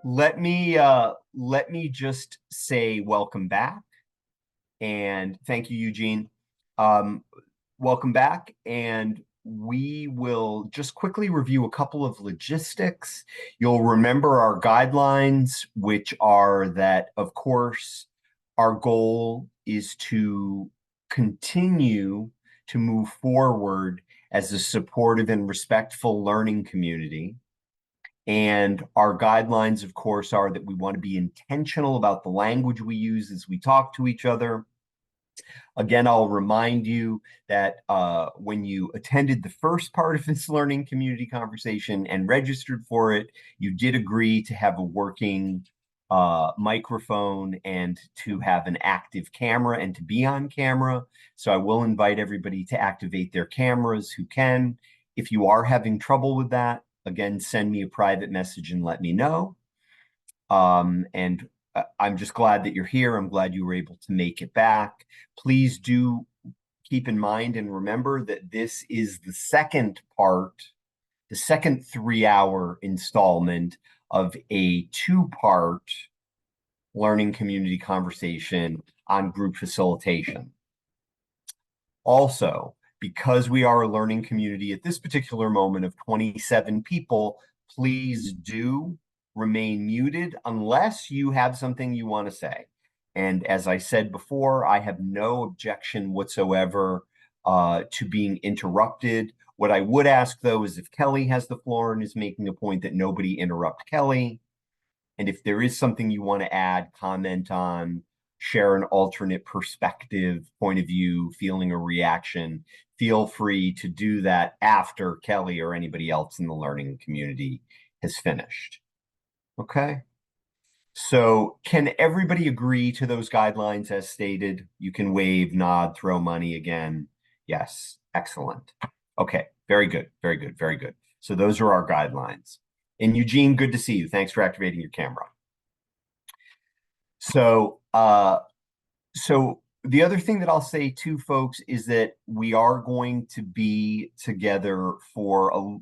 let me just say welcome back and thank you, Eugene. Um, Welcome back, and we will just quickly review a couple of logistics. You'll remember our guidelines, which are that, of course, our goal is to continue to move forward as a supportive and respectful learning community. And our guidelines, of course, are that we want to be intentional about the language we use as we talk to each other. Again, I'll remind you that when you attended the first part of this learning community conversation and registered for it, you did agree to have a working microphone and to have an active camera and to be on camera. So I will invite everybody to activate their cameras who can. If you are having trouble with that, again, send me a private message and let me know. And I'm just glad that you're here. I'm glad you were able to make it back. Please do keep in mind and remember that this is the second part, the second 3-hour installment of a 2-part learning community conversation on group facilitation. Also, because we are a learning community at this particular moment of 27 people, please do remain muted unless you have something you want to say. And as I said before, I have no objection whatsoever to being interrupted. What I would ask, though, is if Kelly has the floor and is making a point, that nobody interrupt Kelly. And if there is something you want to add, comment on, share an alternate perspective, point of view, feeling, or reaction, feel free to do that after Kelly or anybody else in the learning community has finished. Okay? So can everybody agree to those guidelines as stated? You can wave, nod, throw money again. Yes, excellent. Okay, very good, very good, very good. So those are our guidelines. And Eugene, good to see you. Thanks for activating your camera. So the other thing that I'll say too, folks, is that we are going to be together for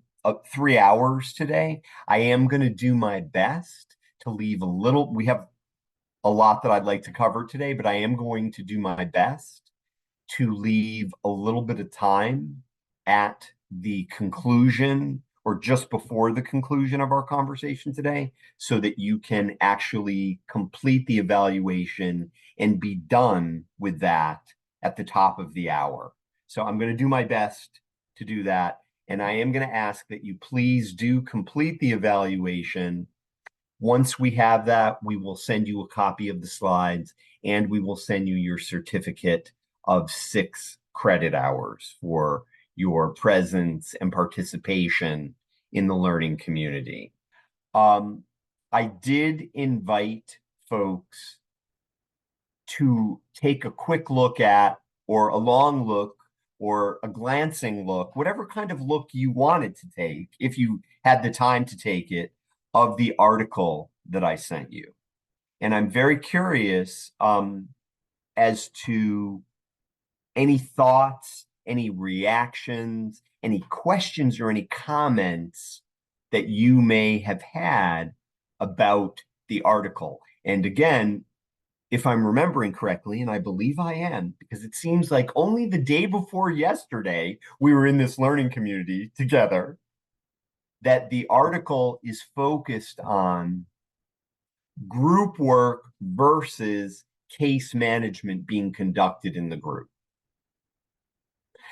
3 hours today. I am going to do my best to leave a little. We have a lot that I'd like to cover today, but I am going to do my best to leave a little bit of time at the conclusion or just before the conclusion of our conversation today so that you can actually complete the evaluation and be done with that at the top of the hour. So I'm going to do my best to do that. And I am going to ask that you please do complete the evaluation. Once we have that, we will send you a copy of the slides and we will send you your certificate of 6 credit hours for your presence and participation in the learning community. I did invite folks to take a quick look at, or a long look, or a glancing look, whatever kind of look you wanted to take, if you had the time to take it, of the article that I sent you. And I'm very curious as to any thoughts, any reactions, any questions, or any comments that you may have had about the article. And again, if I'm remembering correctly, and I believe I am, because it seems like only the day before yesterday we were in this learning community together, that the article is focused on group work versus case management being conducted in the group.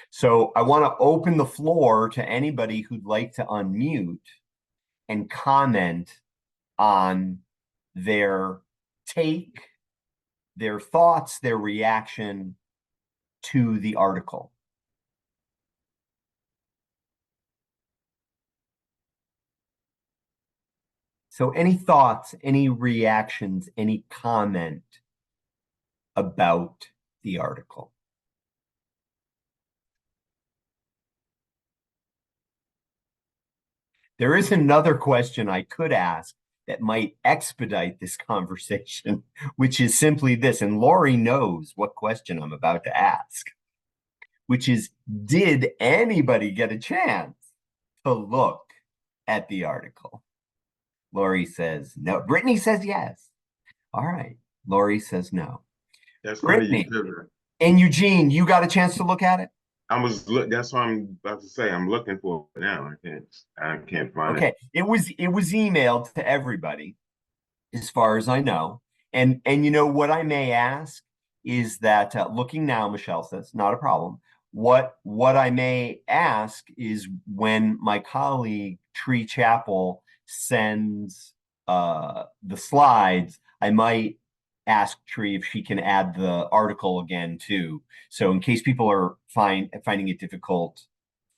So I want to open the floor to anybody who'd like to unmute and comment on their take, their thoughts, their reaction to the article. So any thoughts, any reactions, any comment about the article? There is another question I could ask that might expedite this conversation, which is simply this, and Lori knows what question I'm about to ask, which is, did anybody get a chance to look at the article? Lori says no. Brittany says yes. All right. Lori says no. That's funny you Brittany said that. and Eugene, you got a chance to look at it? That's what I'm about to say. I'm looking for it now. I can't find it. Okay. It was emailed to everybody, as far as I know. And you know what I may ask is that looking now, Michelle says, not a problem. What I may ask is when my colleague Tree Chapel sends the slides, I might ask Tree if she can add the article again too. So in case people are finding it difficult,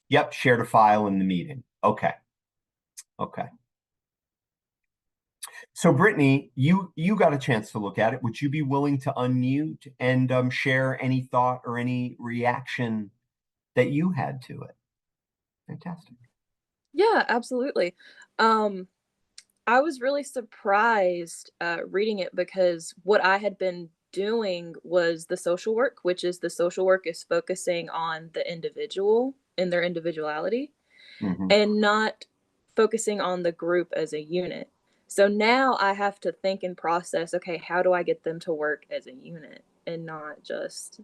yep, share the file in the meeting. Okay, okay. So, Brittany, you got a chance to look at it. Would you be willing to unmute and share any thought or any reaction that you had to it? Fantastic. Yeah, absolutely. Um, I was really surprised reading it because what I had been doing was the social work, which is the social work is focusing on the individual and their individuality Hmm. and not focusing on the group as a unit. So now I have to think and process, okay, how do I get them to work as a unit and not just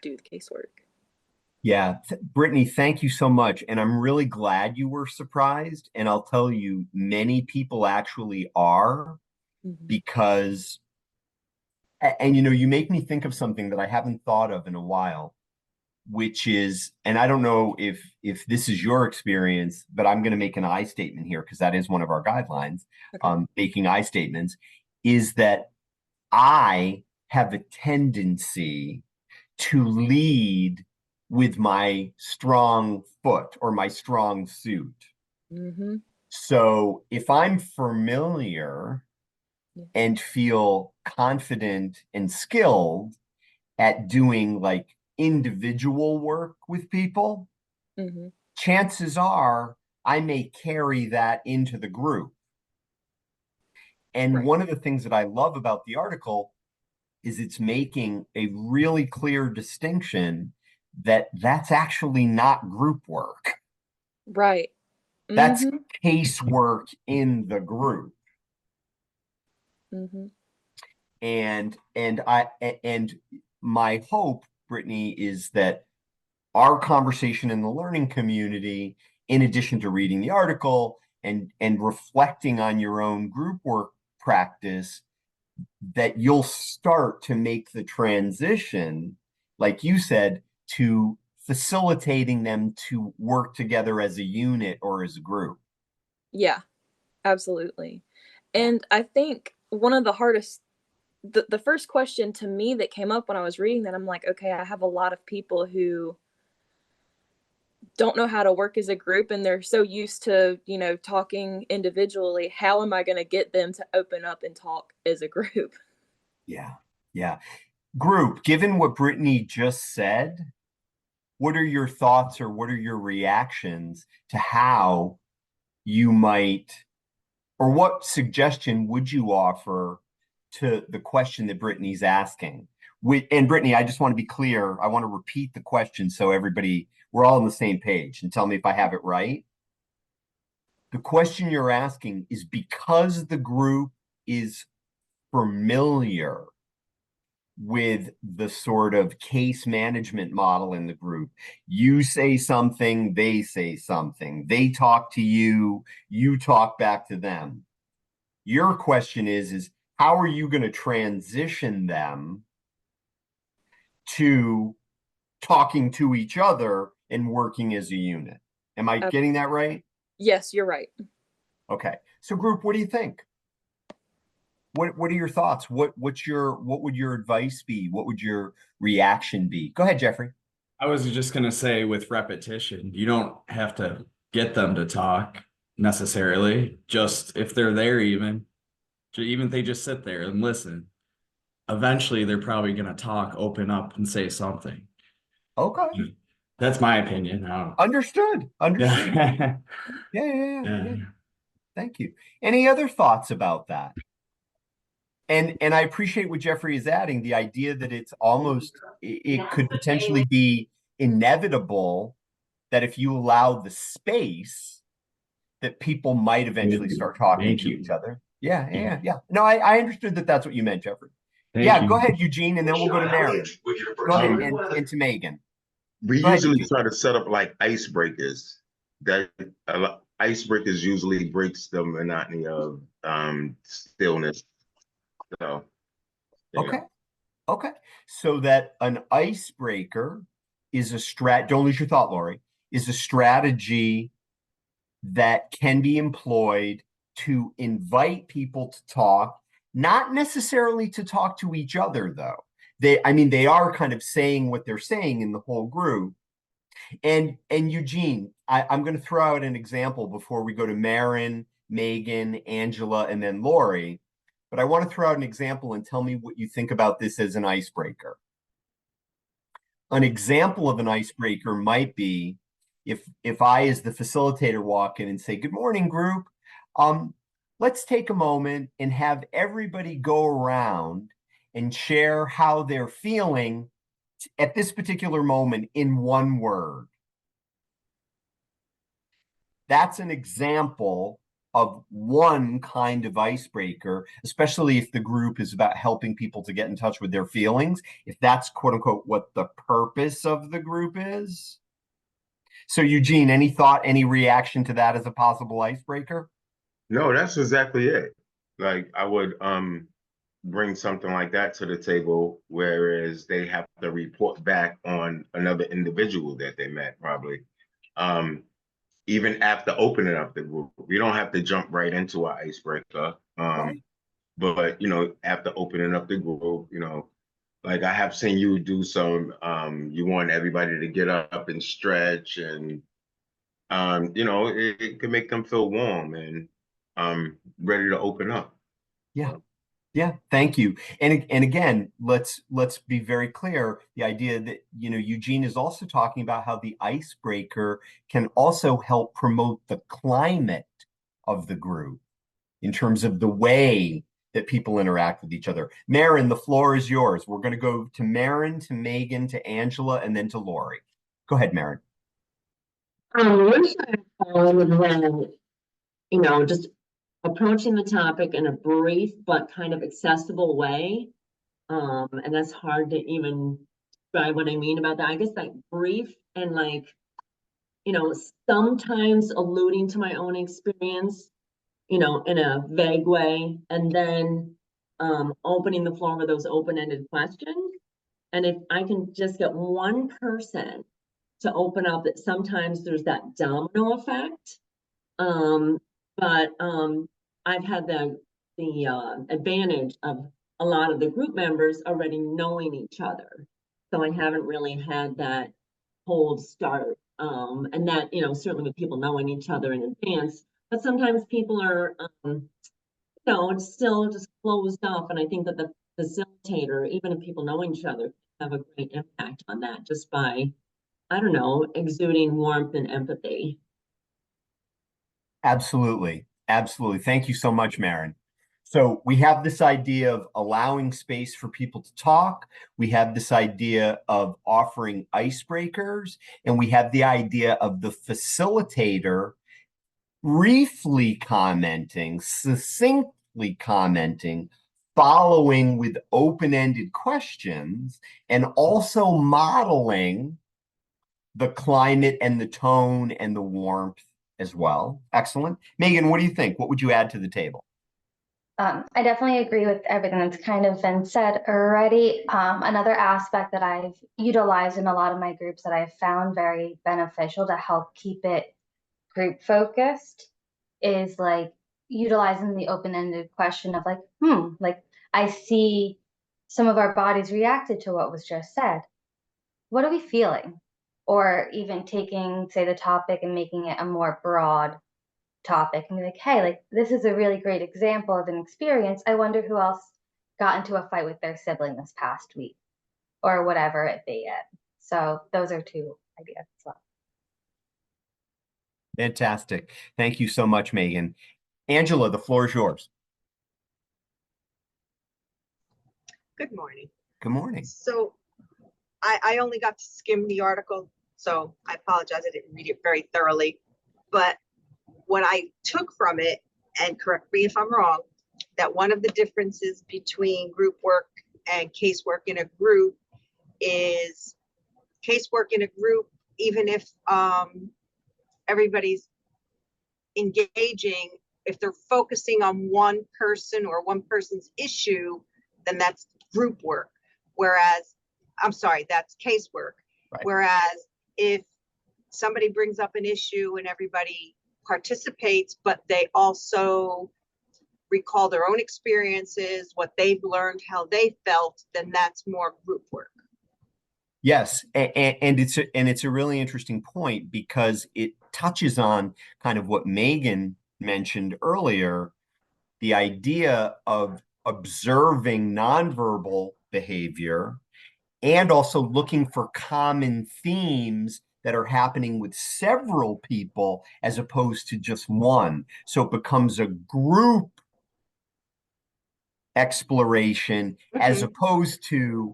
do the casework? Yeah, Brittany, thank you so much. And I'm really glad you were surprised. And I'll tell you, many people actually are Mm-hmm. because, and you know, you make me think of something that I haven't thought of in a while, which is, and I don't know if this is your experience, but I'm going to make an I statement here because that is one of our guidelines. Okay. Making I statements is that I have a tendency to lead with my strong foot or my strong suit. Mm-hmm. So if I'm familiar Yeah. and feel confident and skilled at doing like individual work with people, Mm-hmm. chances are I may carry that into the group. And Right. one of the things that I love about the article is it's making a really clear distinction that that's actually not group work. Right. That's Mm-hmm. casework in the group. Mm-hmm. And my hope, Brittany, is that our conversation in the learning community, in addition to reading the article and reflecting on your own group work practice, that you'll start to make the transition, like you said, to facilitating them to work together as a unit or as a group. Yeah, absolutely. Yeah. And I think one of the hardest, the first question to me that came up when I was reading that, I'm like, okay, I have a lot of people who don't know how to work as a group and they're so used to, talking individually. How am I going to get them to open up and talk as a group? Yeah. Yeah. Group, given what Brittany just said, what are your thoughts or what are your reactions to how you might, or what suggestion would you offer to the question that Brittany's asking? And Brittany, I just want to be clear. I want to repeat the question so everybody, we're all on the same page and tell me if I have it right. The question you're asking is because the group is familiar with the sort of case management model in the group. You say something, they say something. They talk to you, you talk back to them. Your question is how are you going to transition them to talking to each other and working as a unit? Am I Uh, getting that right? yes, you're right. Okay. So group, what do you think? What are your thoughts? What would your advice be? What would your reaction be? Go ahead, Jeffrey. I was just going to say with repetition, you don't have to get them to talk necessarily. Just if they're there, even if they just sit there and listen, eventually they're probably going to talk, open up, and say something. Okay. That's my opinion. Understood. Understood. Yeah. Yeah, yeah, yeah, yeah. Yeah. Thank you. Any other thoughts about that? And I appreciate what Jeffrey is adding, the idea that it's almost it could potentially be inevitable that if you allow the space that people might eventually start talking Thank to you. each other. Yeah. No, I understood that that's what you meant, Jeffrey. Thank Yeah, you. go ahead, Eugene, and then we'll go to Marion. Go ahead, and to Megan. We Go ahead, usually Eugene. try to set up like icebreakers. That icebreakers usually breaks the monotony of stillness. So yeah. Okay. So that an icebreaker is a don't lose your thought, Lori, is a strategy that can be employed to invite people to talk, not necessarily to talk to each other, though. I mean, they are kind of saying what they're saying in the whole group. And Eugene, I'm going to throw out an example before we go to Marin, Megan, Angela, and then Lori. But I want to throw out an example and tell me what you think about this as an icebreaker. An example of an icebreaker might be if I, as the facilitator, walk in and say, "Good morning, group. Let's take a moment and have everybody go around and share how they're feeling at this particular moment in one word." That's an example of one kind of icebreaker, especially if the group is about helping people to get in touch with their feelings, if that's quote unquote what the purpose of the group is. So, Eugene, any thought, any reaction to that as a possible icebreaker? No, that's exactly it. Like I would bring something like that to the table, whereas they have to report back on another individual that they met, probably. Um, Even after opening up the group, you don't have to jump right into an icebreaker. Right. But after opening up the group, like I have seen you do some, you want everybody to get up and stretch, and it can make them feel warm and ready to open up. Yeah. Yeah, thank you. And again, let's be very clear. The idea that, Eugene is also talking about how the icebreaker can also help promote the climate of the group in terms of the way that people interact with each other. Marin, the floor is yours. We're going to go to Marin, to Megan, to Angela, and then to Lori. Go ahead, Marin. One thing I found when, just approaching the topic in a brief but kind of accessible way. And that's hard to even describe what I mean about that. I guess like brief and like, sometimes alluding to my own experience, in a vague way, and then opening the floor with those open-ended questions. And if I can just get one person to open up, that sometimes there's that domino effect. But I've had the advantage of a lot of the group members already knowing each other. So I haven't really had that cold start. And that, certainly with people knowing each other in advance, but sometimes people are, it's still just closed off. And I think that the facilitator, even if people know each other, have a great impact on that just by, I don't know, exuding warmth and empathy. Absolutely. Thank you so much, Marin. So we have this idea of allowing space for people to talk. We have this idea of offering icebreakers, and we have the idea of the facilitator briefly commenting, succinctly commenting, following with open-ended questions, and also modeling the climate and the tone and the warmth as well. Excellent. Megan, what do you think? What would you add to the table? I definitely agree with everything that's kind of been said already. Another aspect that I've utilized in a lot of my groups that I've found very beneficial to help keep it group focused is like utilizing the open-ended question of like, I see some of our bodies reacted to what was just said. What are we feeling? Or even taking, say, the topic and making it a more broad topic and be like, hey, like this is a really great example of an experience. I wonder who else got into a fight with their sibling this past week or whatever it be. So those are two ideas as well. Fantastic. Thank you so much, Megan. Angela, the floor is yours. Good morning. Good morning. So I only got to skim the article, so I apologize. I didn't read it very thoroughly. But what I took from it, and correct me if I'm wrong, that one of the differences between group work and casework in a group is casework in a group, even if everybody's engaging, if they're focusing on one person or one person's issue, then that's group work. Whereas, I'm sorry, that's casework. Right. Whereas if somebody brings up an issue and everybody participates, but they also recall their own experiences, what they've learned, how they felt, then that's more group work. Yes, and it's a really interesting point because it touches on kind of what Megan mentioned earlier, the idea of observing nonverbal behavior and also looking for common themes that are happening with several people as opposed to just one. So it becomes a group exploration as opposed to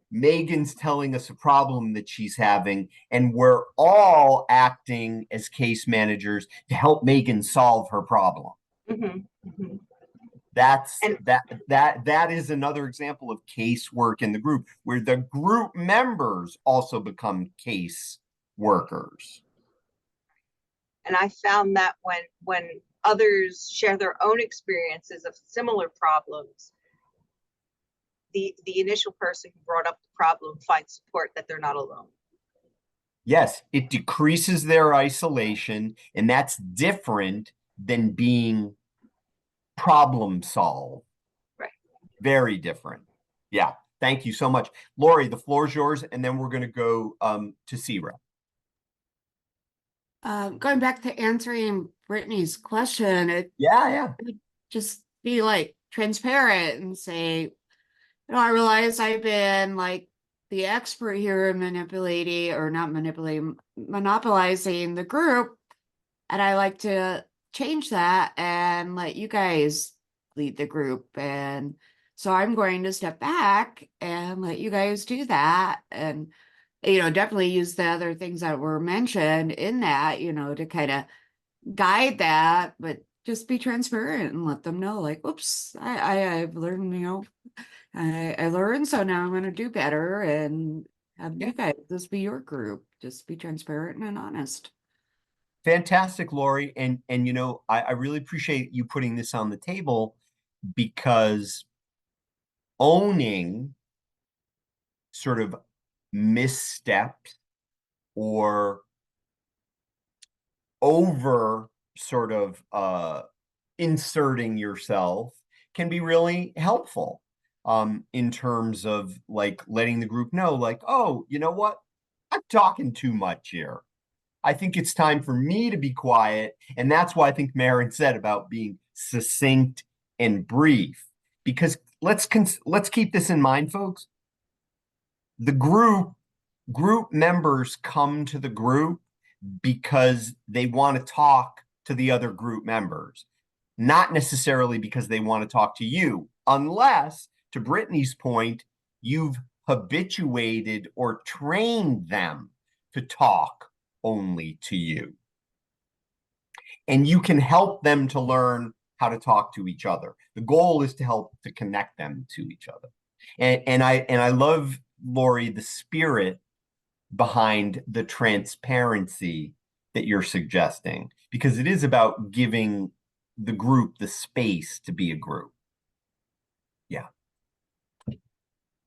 Megan's telling us a problem that she's having, and we're all acting as case managers to help Megan solve her problem. That's And- that is another example of casework in the group, where the group members also become case workers. And I found that when others share their own experiences of similar problems, the initial person who brought up the problem finds support that they're not alone. Yes, it decreases their isolation, and that's different than being problem solved. Right. Very different. Yeah. Thank you so much. Lori, the floor is yours, and then we're going to go to Sierra. Going back to answering Brittany's question, it Yeah. would just be like transparent and say, I realize I've been like the expert here in manipulating or not manipulating, monopolizing the group. And I like to change that and let you guys lead the group. And so I'm going to step back and let you guys do that. And, definitely use the other things that were mentioned in that, to kind of guide that, but just be transparent and let them know, like, oops, I've learned, I learned, so now I'm going to do better and have you guys, this be your group. Just be transparent and honest. Fantastic, Lori. And I really appreciate you putting this on the table, because owning sort of missteps or over sort of inserting yourself can be really helpful in terms of like letting the group know, like, oh, you know what? I'm talking too much here. I think it's time for me to be quiet. And that's why I think Marin said about being succinct and brief, because let's keep this in mind, folks. The group members come to the group because they want to talk to the other group members, not necessarily because they want to talk to you, unless, to Brittany's point, you've habituated or trained them to talk only to you. And you can help them to learn how to talk to each other. The goal is to help to connect them to each other. And I love, Lori, the spirit behind the transparency that you're suggesting, because it is about giving the group the space to be a group. Yeah.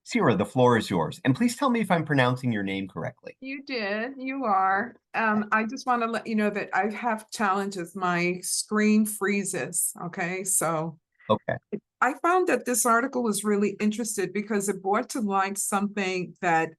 Sierra, the floor is yours. And please tell me if I'm pronouncing your name correctly. You did, you are. I just want to let you know that I have challenges. My screen freezes, okay? So Okay. I found that this article was really interesting because it brought to light something that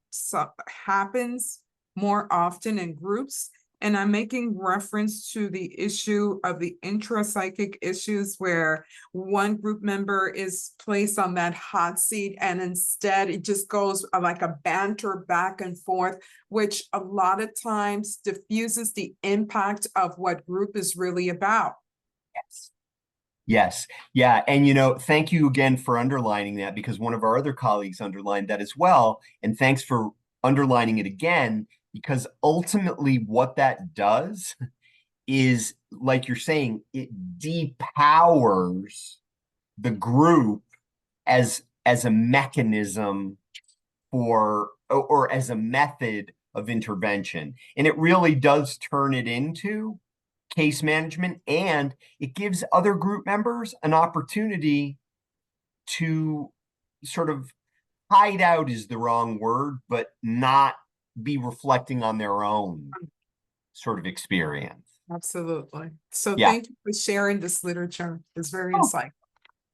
happens more often in groups. And I'm making reference to the issue of the intrapsychic issues where one group member is placed on that hot seat and instead it just goes like a banter back and forth, which a lot of times diffuses the impact of what group is really about. Yes. Yeah. And, thank you again for underlining that, because one of our other colleagues underlined that as well. And thanks for underlining it again, because ultimately what that does is, like you're saying, it depowers the group as a mechanism for, or as a method of intervention. And it really does turn it into case management, and it gives other group members an opportunity to sort of hide out is the wrong word, but not be reflecting on their own sort of experience. Absolutely. So Yeah. thank you for sharing this literature. It's very Oh, insightful.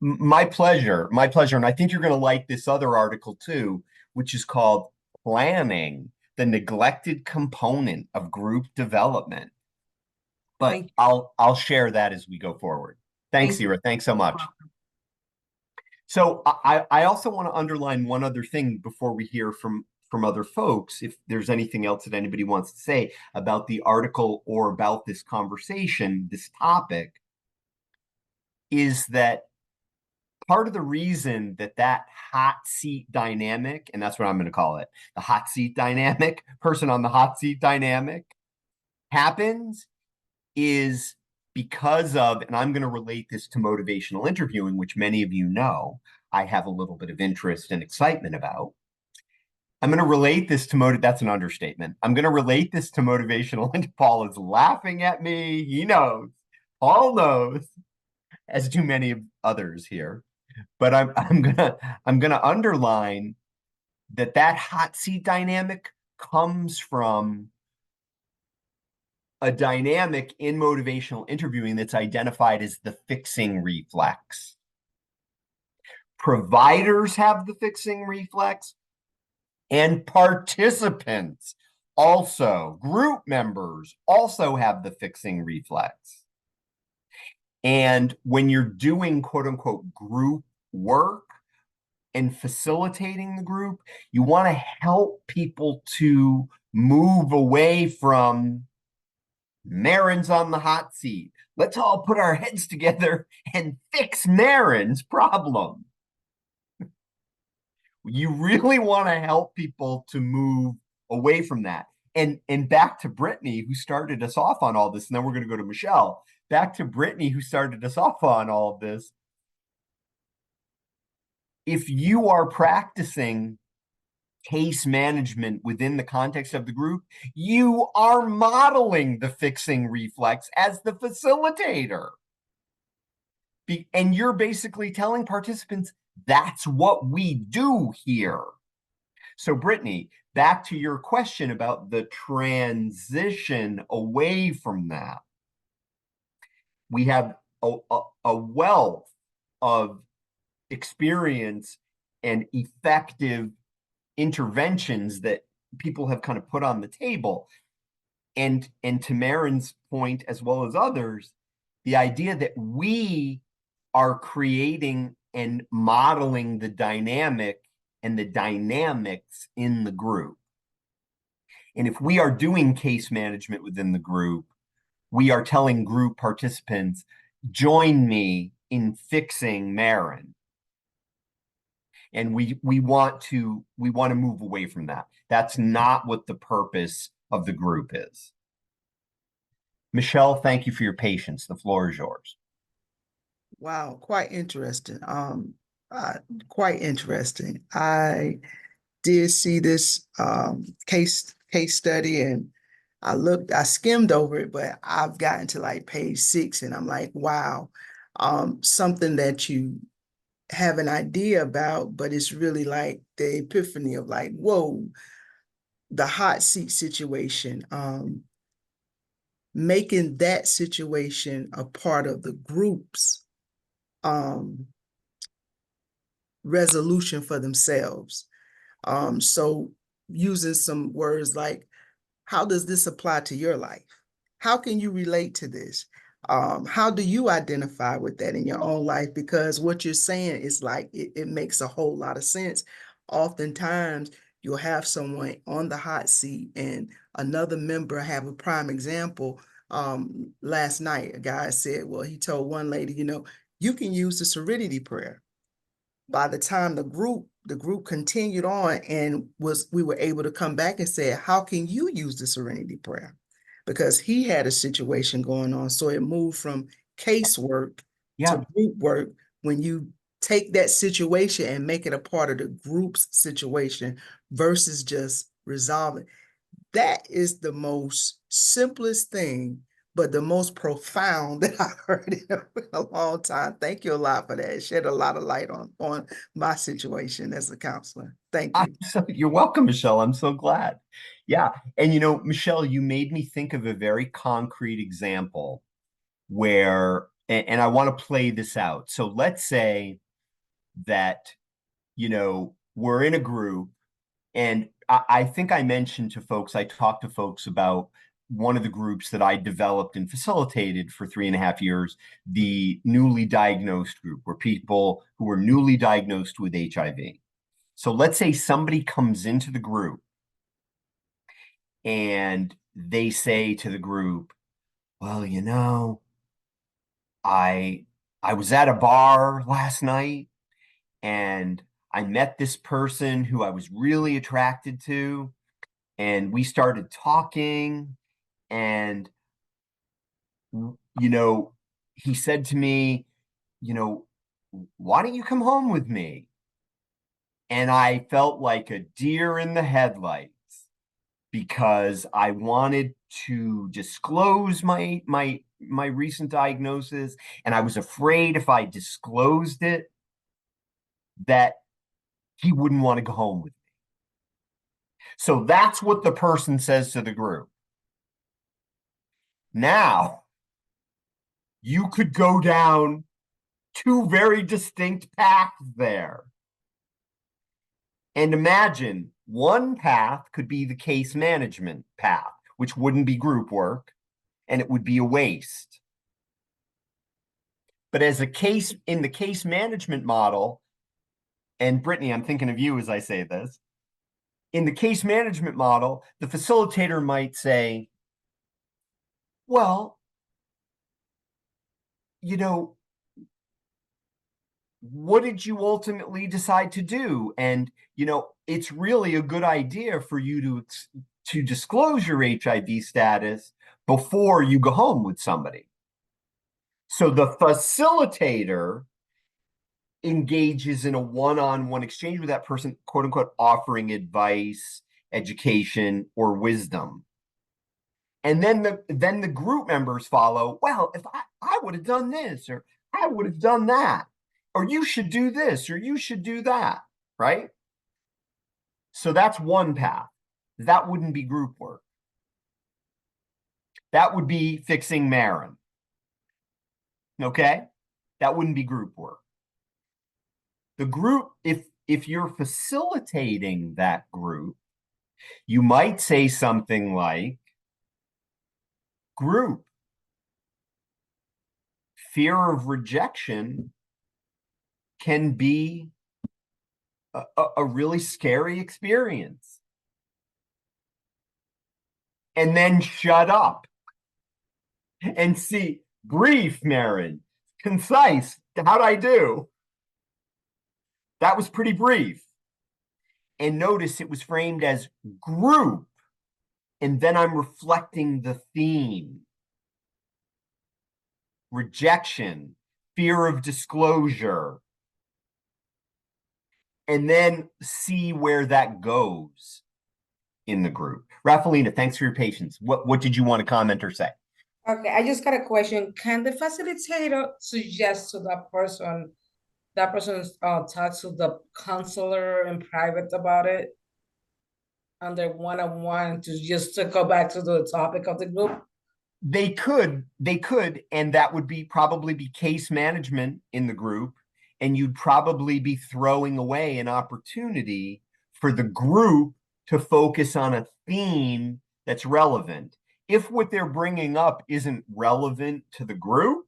my pleasure. My pleasure. And I think you're going to like this other article too, which is called Planning, the Neglected Component of Group Development. But I'll share that as we go forward. Thanks, Ira. Thanks so much. So I also want to underline one other thing before we hear from other folks, if there's anything else that anybody wants to say about the article or about this conversation, this topic, is that part of the reason that hot seat dynamic, and that's what I'm going to call it, the hot seat dynamic, person on the hot seat dynamic, happens is because of, and I'm going to relate this to motivational interviewing, which many of you know I have a little bit of interest and excitement about. I'm going to relate this to that's an understatement. I'm going to relate this to motivational, and Paul is laughing at me. He knows. Paul knows, as do many of others here. But I'm gonna underline that hot seat dynamic comes from a dynamic in motivational interviewing that's identified as the fixing reflex. Providers have the fixing reflex, and participants also, group members also have the fixing reflex. And when you're doing quote unquote group work and facilitating the group, you want to help people to move away from Marin's on the hot seat. Let's all put our heads together and fix Marin's problem. You really want to help people to move away from that. And back to Brittany, who started us off on all this, and then we're going to go to Michelle. Back to Brittany, who started us off on all of this. If you are practicing case management within the context of the group, you are modeling the fixing reflex as the facilitator. And you're basically telling participants, that's what we do here. So Brittany, back to your question about the transition away from that. We have a wealth of experience and effective interventions that people have kind of put on the table. And to Marin's point, as well as others, the idea that we are creating and modeling the dynamic and the dynamics in the group. And if we are doing case management within the group, we are telling group participants, join me in fixing Marin. And we want to move away from that. That's not what the purpose of the group is. Michelle, thank you for your patience. The floor is yours. Wow, quite interesting. Quite interesting. I did see this case study, and I skimmed over it, but I've gotten to like page 6, and I'm like, wow, something that you have an idea about, but it's really like the epiphany of like, whoa, the hot seat situation, making that situation a part of the group's resolution for themselves. So using some words like, how does this apply to your life? How can you relate to this? How do you identify with that in your own life? Because what you're saying is like, it makes a whole lot of sense. Oftentimes, you'll have someone on the hot seat and another member have a prime example. Last night, a guy said, well, he told one lady, you can use the serenity prayer. By the time the group continued on and we were able to come back and say, how can you use the serenity prayer? because he had a situation going on. So it moved from casework to group work. When you take that situation and make it a part of the group's situation versus just resolving. That is the most simplest thing, but the most profound that I've heard in a long time. Thank you a lot for that. It shed a lot of light on my situation as a counselor. Thank you. You're welcome, Michelle. I'm so glad. Yeah. And you know, Michelle, you made me think of a very concrete example where, and I want to play this out. So let's say that, you know, we're in a group, and I think I mentioned to folks, I talked to folks about one of the groups that I developed and facilitated for 3.5 years, the newly diagnosed group, where people who were newly diagnosed with HIV. So let's say somebody comes into the group and they say to the group, well, you know, I was at a bar last night and I met this person who I was really attracted to, and we started talking, and you know, he said to me, you know, why don't you come home with me? And I felt like a deer in the headlights because I wanted to disclose my recent diagnosis, and I was afraid if I disclosed it that he wouldn't want to go home with me. So that's what the person says to the group. Now, you could go down two very distinct paths there. And imagine one path could be the case management path, which wouldn't be group work, and it would be a waste. But as a case in the case management model, and Brittany, I'm thinking of you as I say this, in the case management model, the facilitator might say, well, you know, what did you ultimately decide to do? And, you know, it's really a good idea for you to disclose your HIV status before you go home with somebody. So the facilitator engages in a one-on-one exchange with that person, quote unquote, offering advice, education, or wisdom. And then the group members follow, well, if I would have done this, or I would have done that, or you should do this, or you should do that, right? So that's one path. That wouldn't be group work. That would be fixing Marin. Okay? That wouldn't be group work. The group, if you're facilitating that group, you might say something like, group, fear of rejection can be a really scary experience. And then shut up and see, brief, Marin, concise. How'd I do? That was pretty brief. And notice it was framed as group. And then I'm reflecting the theme. Rejection, fear of disclosure. And then see where that goes in the group. Rafaelina, thanks for your patience. What did you want to comment or say? Okay, I just got a question. Can the facilitator suggest to that person talks to the counselor in private about it? On their one-on-one to just to go back to the topic of the group? They could, and that would probably be case management in the group, and you'd probably be throwing away an opportunity for the group to focus on a theme that's relevant. If what they're bringing up isn't relevant to the group,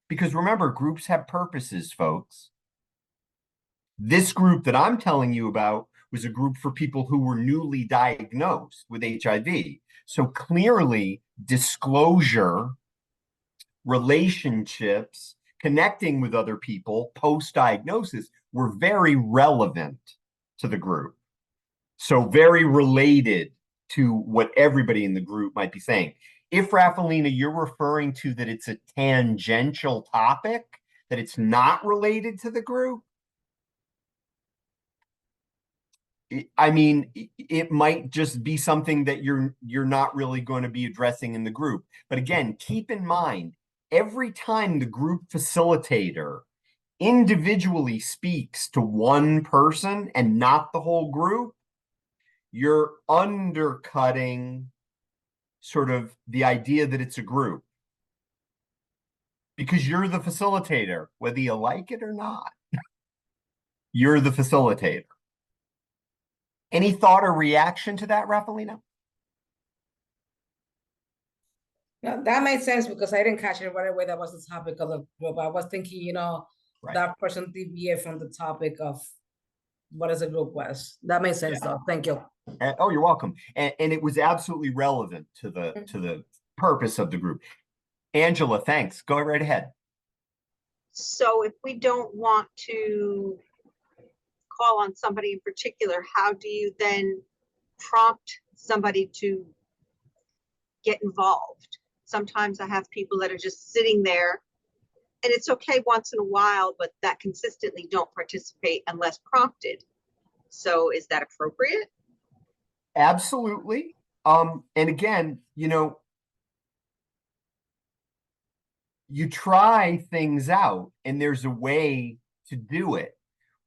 because remember, groups have purposes, folks. This group that I'm telling you about was a group for people who were newly diagnosed with HIV. So clearly, disclosure, relationships, connecting with other people post-diagnosis were very relevant to the group. So very related to what everybody in the group might be saying. If, Raffalina, you're referring to that it's a tangential topic, that it's not related to the group, I mean, it might just be something that you're not really going to be addressing in the group. But again, keep in mind, every time the group facilitator individually speaks to one person and not the whole group, you're undercutting sort of the idea that it's a group. Because you're the facilitator, whether you like it or not. You're the facilitator. Any thought or reaction to that, Raffalina? No, that made sense because I didn't catch it right away. That was the topic of the group. I was thinking, Right. that person deviated from the topic of what is a group was. That makes sense though. Thank you. Oh, you're welcome. And it was absolutely relevant to the purpose of the group. Angela, thanks. Go right ahead. So if we don't want to call on somebody in particular, how do you then prompt somebody to get involved? Sometimes I have people that are just sitting there, and it's okay once in a while, but that consistently don't participate unless prompted. So is that appropriate? Absolutely. And again, you try things out, and there's a way to do it,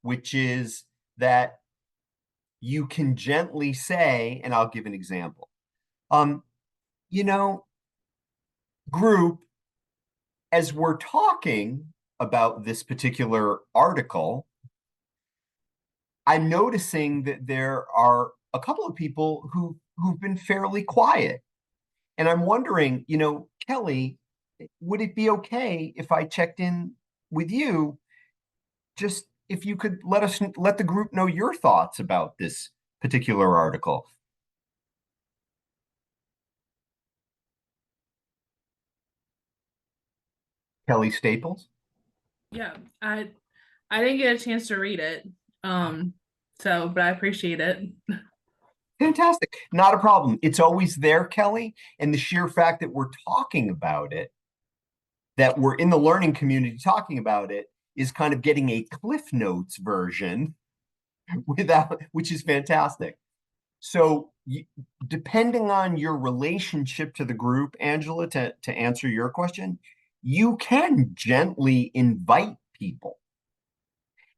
which is that you can gently say, and I'll give an example. Group, as we're talking about this particular article, I'm noticing that there are a couple of people who've been fairly quiet. And I'm wondering, Kelly, would it be okay if I checked in with you? Just if you could let the group know your thoughts about this particular article. Kelly Staples? Yeah, I didn't get a chance to read it. But I appreciate it. Fantastic. Not a problem. It's always there, Kelly. And the sheer fact that we're talking about it, that we're in the learning community talking about it, is kind of getting a Cliff Notes version which is fantastic. So depending on your relationship to the group, Angela, to answer your question, you can gently invite people,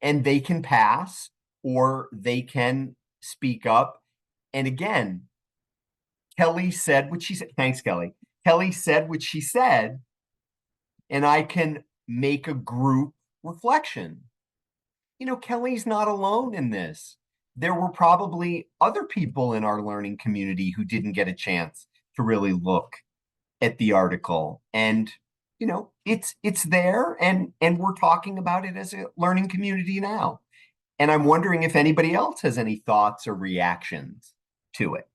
and they can pass or they can speak up. And again, Kelly said what she said. Thanks, Kelly. Kelly said what she said, and I can make a group reflection. Kelly's not alone in this. There were probably other people in our learning community who didn't get a chance to really look at the article. And, it's there, and we're talking about it as a learning community now. And I'm wondering if anybody else has any thoughts or reactions to it.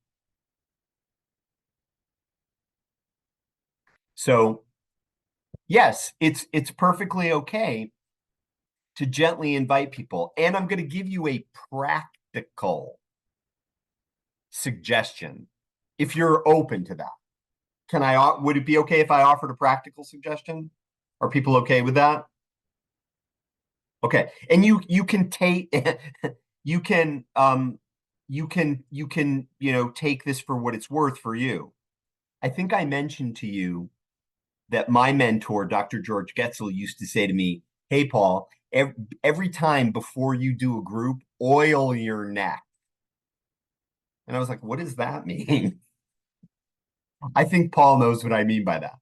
So, yes, it's perfectly okay to gently invite people. And I'm going to give you a practical suggestion if you're open to that. Would it be okay if I offered a practical suggestion? Are people okay with that? Okay. And you can take you can take this for what it's worth for you. I think I mentioned to you that my mentor, Dr. George Getzel, used to say to me, "Hey, Paul, every time before you do a group, oil your neck." And I was like, what does that mean? I think Paul knows what I mean by that.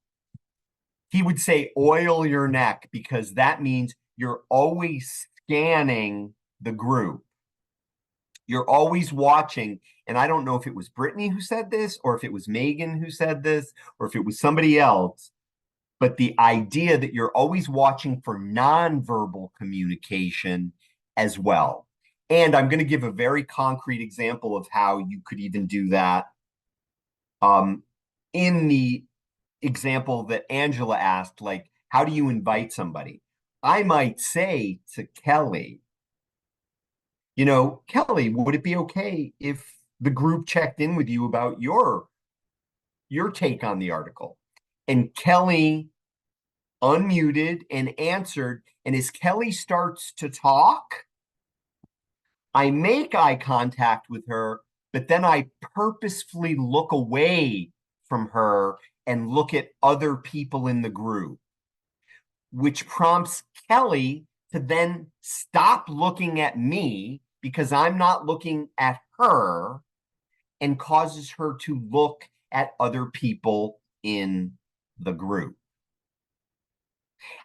He would say, oil your neck, because that means you're always scanning the group. You're always watching. And I don't know if it was Brittany who said this, or if it was Megan who said this, or if it was somebody else. But the idea that you're always watching for nonverbal communication as well. And I'm going to give a very concrete example of how you could even do that. In the example that Angela asked, like, how do you invite somebody? I might say to Kelly, Kelly, would it be okay if the group checked in with you about your take on the article. And Kelly unmuted and answered. And as Kelly starts to talk, I make eye contact with her, but then I purposefully look away from her and look at other people in the group, which prompts Kelly to then stop looking at me because I'm not looking at her, and causes her to look at other people in the group.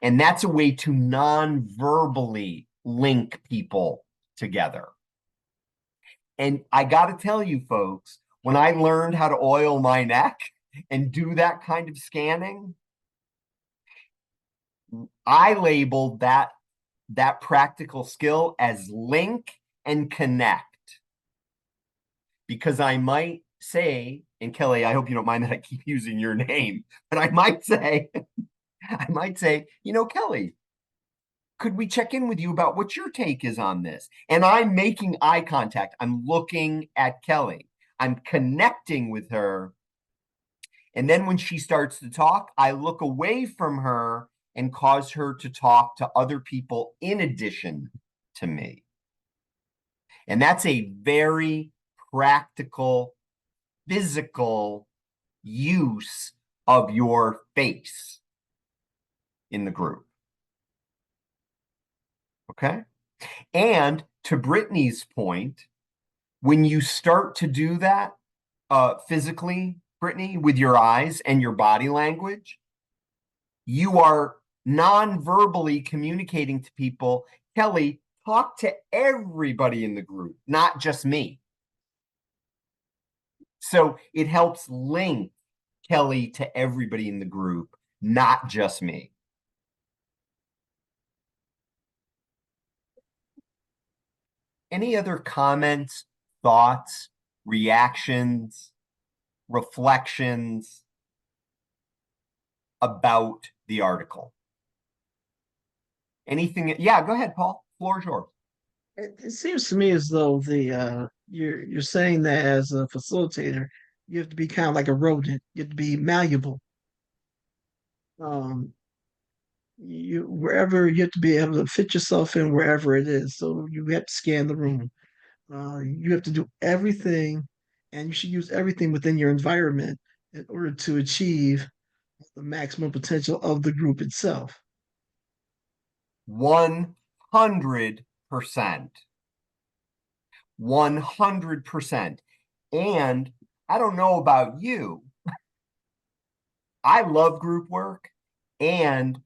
And that's a way to non-verbally link people together. And I got to tell you, folks, when I learned how to oil my neck and do that kind of scanning, I labeled that practical skill as link and connect. Because I might say, and Kelly, I hope you don't mind that I keep using your name, but I might say, Kelly, could we check in with you about what your take is on this? And I'm making eye contact. I'm looking at Kelly. I'm connecting with her. And then when she starts to talk, I look away from her and cause her to talk to other people in addition to me. And that's a very practical, physical use of your face in the group. Okay? And to Brittany's point, when you start to do that physically, Brittany, with your eyes and your body language, you are non-verbally communicating to people, Kelly, talk to everybody in the group, not just me. So it helps link Kelly to everybody in the group, not just me. Any other comments, thoughts, reactions, reflections about the article? Anything? Yeah, go ahead, Paul. Floor is yours. It seems to me as though you're saying that as a facilitator, you have to be kind of like a rodent. You have to be malleable. Wherever you have to be able to fit yourself in wherever it is. So you have to scan the room. You have to do everything, and you should use everything within your environment in order to achieve the maximum potential of the group itself. 100%. 100%. And I don't know about you, I love group work, and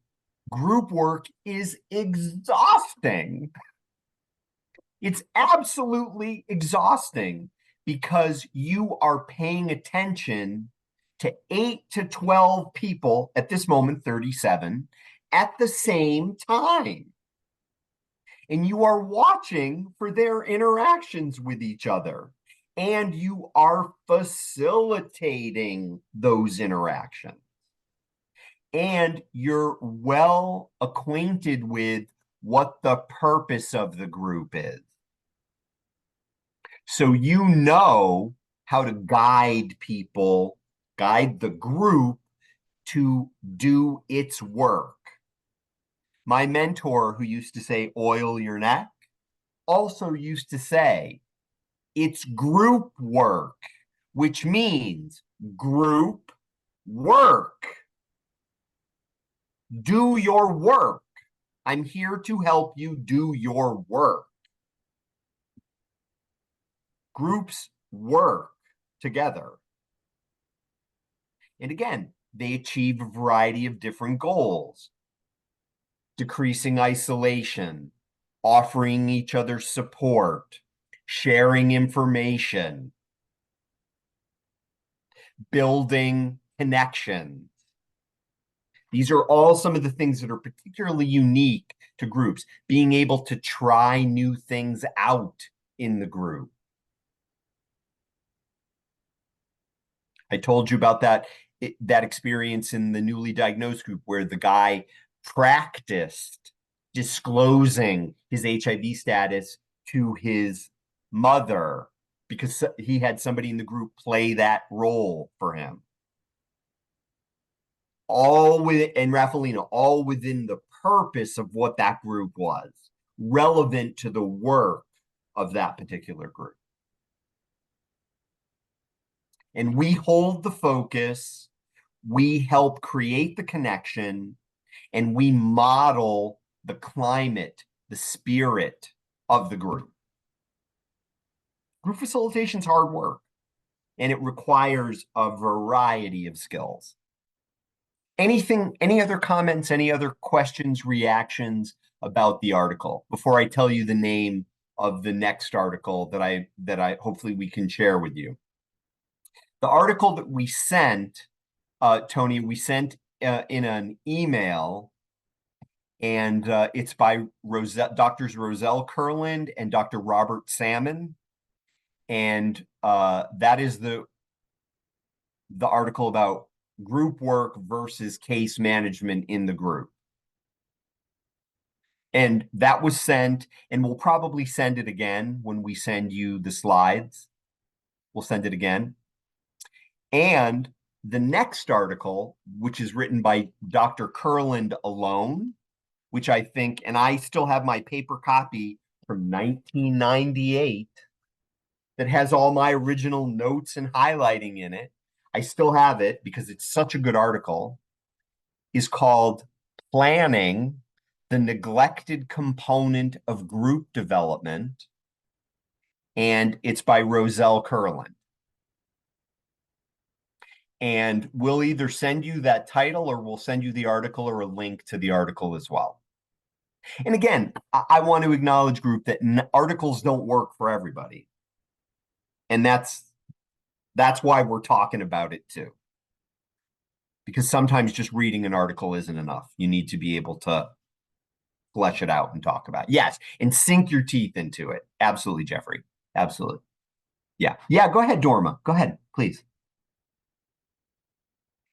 group work is exhausting. It's absolutely exhausting because you are paying attention to 8 to 12 people, at this moment 37, at the same time. And you are watching for their interactions with each other. And you are facilitating those interactions. And you're well acquainted with what the purpose of the group is. So you know how to guide people, guide the group to do its work. My mentor, who used to say, oil your neck, also used to say, it's group work, which means group work. Do your work. I'm here to help you do your work. Groups work together. And again, they achieve a variety of different goals. Decreasing isolation, offering each other support, sharing information, building connections. These are all some of the things that are particularly unique to groups, being able to try new things out in the group. I told you about that experience in the newly diagnosed group where the guy practiced disclosing his HIV status to his mother because he had somebody in the group play that role for him. All with and Raffalino, all within the purpose of what that group was, relevant to the work of that particular group. And we hold the focus, we help create the connection, and we model the climate, the spirit of the group. Group facilitation is hard work, and it requires a variety of skills. Any other comments, any other questions, reactions about the article before I tell you the name of the next article that I hopefully we can share with you? The article that we sent, Tony, we sent in an email, and it's by Doctors Roselle Kurland and Dr. Robert Salmon, and that is the article about group work versus case management in the group. And that was sent, and we'll probably send it again when we send you the slides. We'll send it again. And the next article, which is written by Dr. Kurland alone, which I think, and I still have my paper copy from 1998 that has all my original notes and highlighting in it. I still have it because it's such a good article, is called Planning, the Neglected Component of Group Development, and it's by Roselle Kurland. And we'll either send you that title or we'll send you the article or a link to the article as well. And again, I want to acknowledge, group, that articles don't work for everybody. And that's why we're talking about it too. Because sometimes just reading an article isn't enough. You need to be able to flesh it out and talk about it. Yes, and sink your teeth into it. Absolutely, Jeffrey. Absolutely. Yeah. Yeah, go ahead, Dorma. Go ahead, please.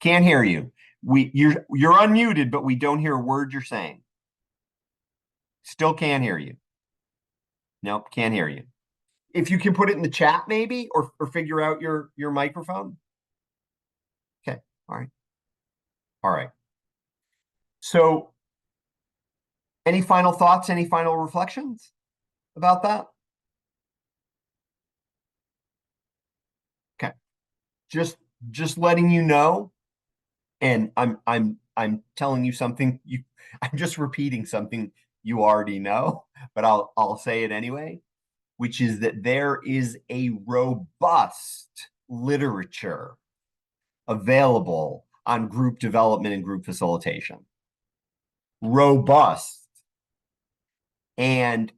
Can't hear you. You're unmuted, but we don't hear a word you're saying. Still can't hear you. Nope, can't hear you. If you can put it in the chat maybe, or figure out your microphone. Okay, all right. All right. So any final thoughts, any final reflections about that? Okay. Just letting you know, and I'm telling you something I'm just repeating something you already know, but I'll say it anyway, which is that there is a robust literature available on group development and group facilitation. Robust. And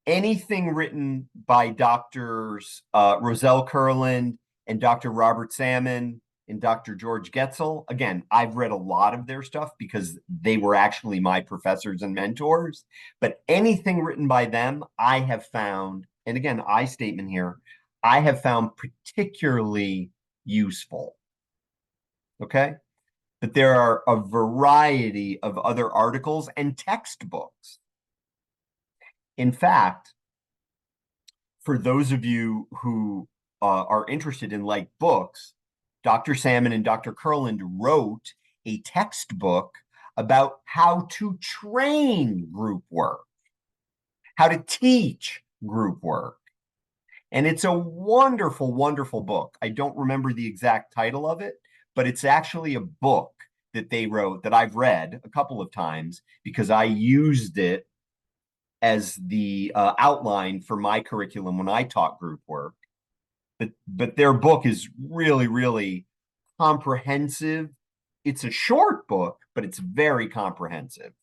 anything written by Doctors Roselle Kurland and Dr. Robert Salmon and Dr. George Getzel. Again, I've read a lot of their stuff because they were actually my professors and mentors. But anything written by them, I have found, and again, I statement here, I have found particularly useful. Okay? But there are a variety of other articles and textbooks. In fact, for those of you who are interested in like books, Dr. Salmon and Dr. Kurland wrote a textbook about how to train group work, how to teach group work. And it's a wonderful, wonderful book. I don't remember the exact title of it, but it's actually a book that they wrote that I've read a couple of times because I used it as the outline for my curriculum when I taught group work. But their book is really, really comprehensive. It's a short book, but it's very comprehensive.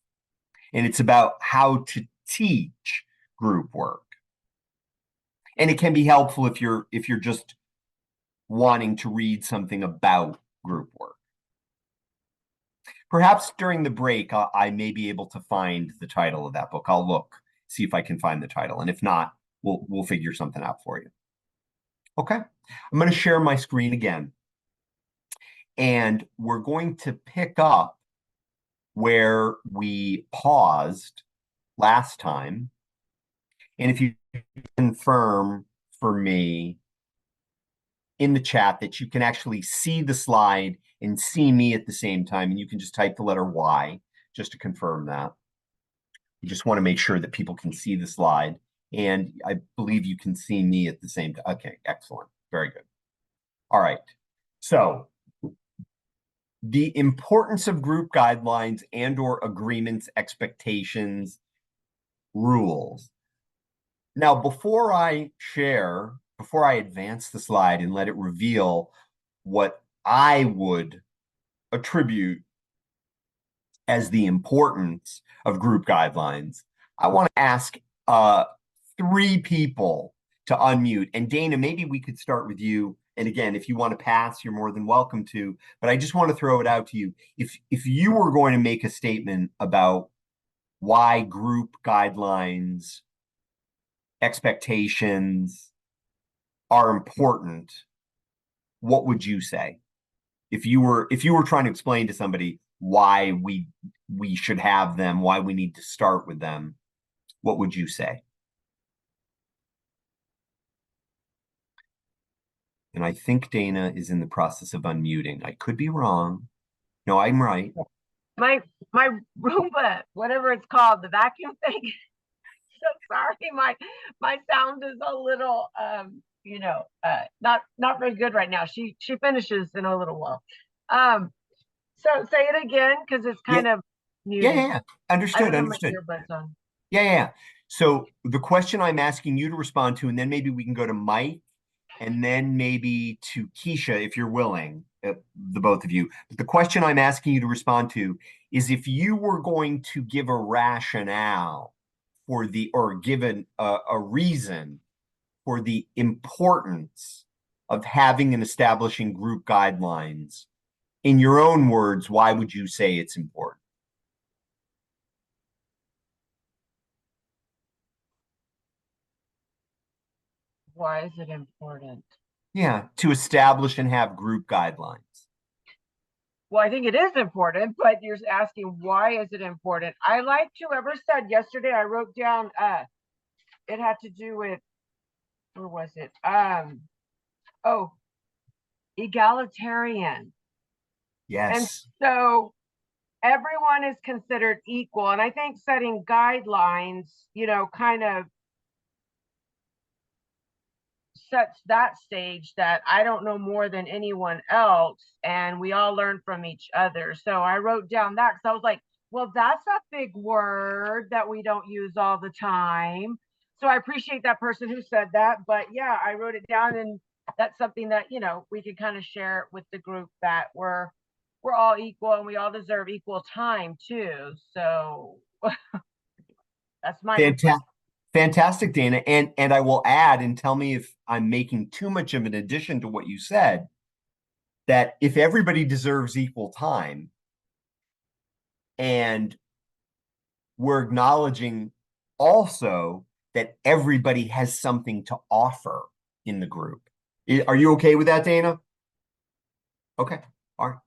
And it's about how to teach group work. And it can be helpful if you're just wanting to read something about group work. Perhaps during the break, I may be able to find the title of that book. I'll look, see if I can find the title. And if not, we'll figure something out for you. Okay, I'm going to share my screen again. And we're going to pick up where we paused last time. And if you confirm for me in the chat that you can actually see the slide and see me at the same time. And you can just type the letter Y just to confirm that. You just want to make sure that people can see the slide. And I believe you can see me at the same time. Okay, excellent. Very good. All right. So the importance of group guidelines and/or agreements, expectations, rules. Now, before I advance the slide and let it reveal what I would attribute as the importance of group guidelines, I want to ask 3 people to unmute. And Dana, maybe we could start with you. And again, if you want to pass, you're more than welcome to. But I just want to throw it out to you. If you were going to make a statement about why group guidelines, expectations are important, what would you say? If you were trying to explain to somebody why we should have them, why we need to start with them, what would you say? And I think Dana is in the process of unmuting. I could be wrong. No, I'm right. My Roomba, whatever it's called, the vacuum thing. So sorry, my sound is a little not very good right now. She finishes in a little while. So say it again because it's kind of muted. Yeah. Understood. Yeah. So the question I'm asking you to respond to, and then maybe we can go to Mike, and then maybe to Keisha, if you're willing, the both of you. But the question I'm asking you to respond to is if you were going to give a rationale for or given a reason for the importance of having and establishing group guidelines, in your own words, why would you say it's important? Why is it important? Yeah, to establish and have group guidelines. Well, I think it is important, but you're asking why is it important? I liked whoever said yesterday, I wrote down, it had to do with, where was it? Egalitarian. Yes. And so everyone is considered equal. And I think setting guidelines, kind of sets that stage that I don't know more than anyone else, and we all learn from each other. So I wrote down that because I was like, well, that's a big word that we don't use all the time. So I appreciate that person who said that. But yeah, I wrote it down, and that's something that we can kind of share with the group, that we're all equal and we all deserve equal time too. So that's my Fantastic, Dana. And I will add, and tell me if I'm making too much of an addition to what you said, that if everybody deserves equal time and we're acknowledging also that everybody has something to offer in the group. Are you okay with that, Dana? Okay. All right.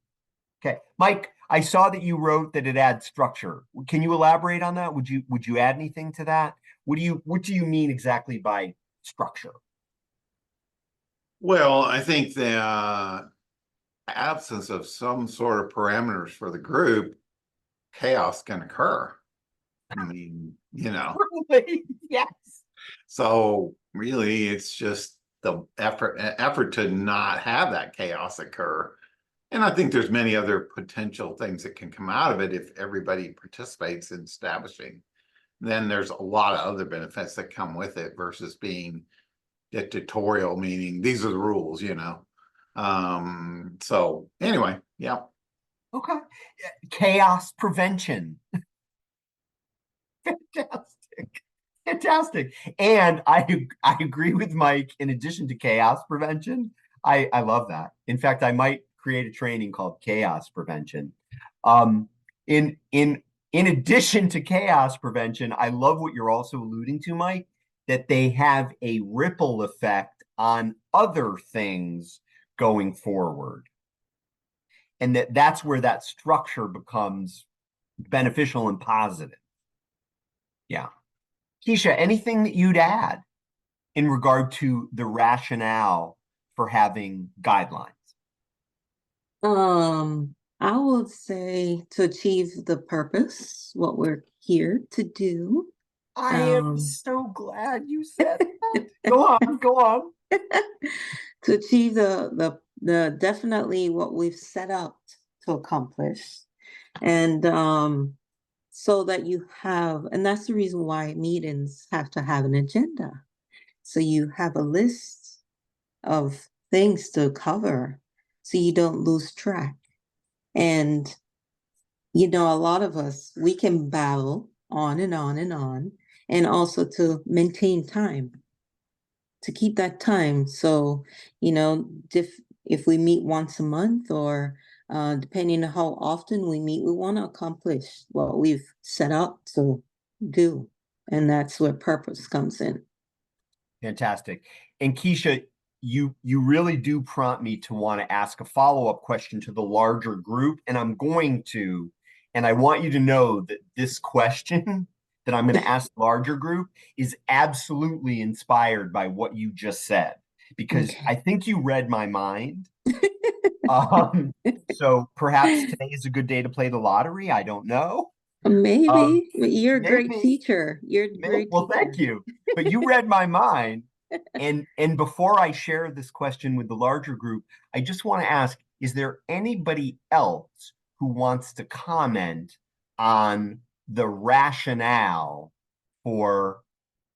Okay. Mike, I saw that you wrote that it adds structure. Can you elaborate on that? Would you add anything to that? What do you mean exactly by structure? Well, I think the absence of some sort of parameters for the group, chaos can occur. I mean, Yes. So really, it's just the effort to not have that chaos occur. And I think there's many other potential things that can come out of it if everybody participates in establishing. Then there's a lot of other benefits that come with it versus being dictatorial, meaning these are the rules, So anyway, yeah. Okay. Chaos prevention. Fantastic. And I agree with Mike. In addition to chaos prevention, I love that. In fact, I might create a training called chaos prevention. In addition to chaos prevention, I love what you're also alluding to, Mike, that they have a ripple effect on other things going forward. And that's where that structure becomes beneficial and positive. Yeah. Keisha, anything that you'd add in regard to the rationale for having guidelines? I would say to achieve the purpose, what we're here to do. I am so glad you said that. Go on, go on. To achieve the definitely what we've set out to accomplish. And so that you have, and that's the reason why meetings have to have an agenda. So you have a list of things to cover so you don't lose track. And, you know, a lot of us, we can babble on and on and on, and also to maintain time, to keep that time. So, you know, if we meet once a month or depending on how often we meet, we want to accomplish what we've set out to do. And that's where purpose comes in. Fantastic. And Keisha, you really do prompt me to want to ask a follow-up question to the larger group, and I'm going to, and I want you to know that this question that I'm going to ask the larger group is absolutely inspired by what you just said, because I think you read my mind. So perhaps today is a good day to play the lottery. I don't know. Maybe. You're a great teacher. You're a great Well, teacher. thank you. But you read my mind. And before I share this question with the larger group, I just want to ask, is there anybody else who wants to comment on the rationale for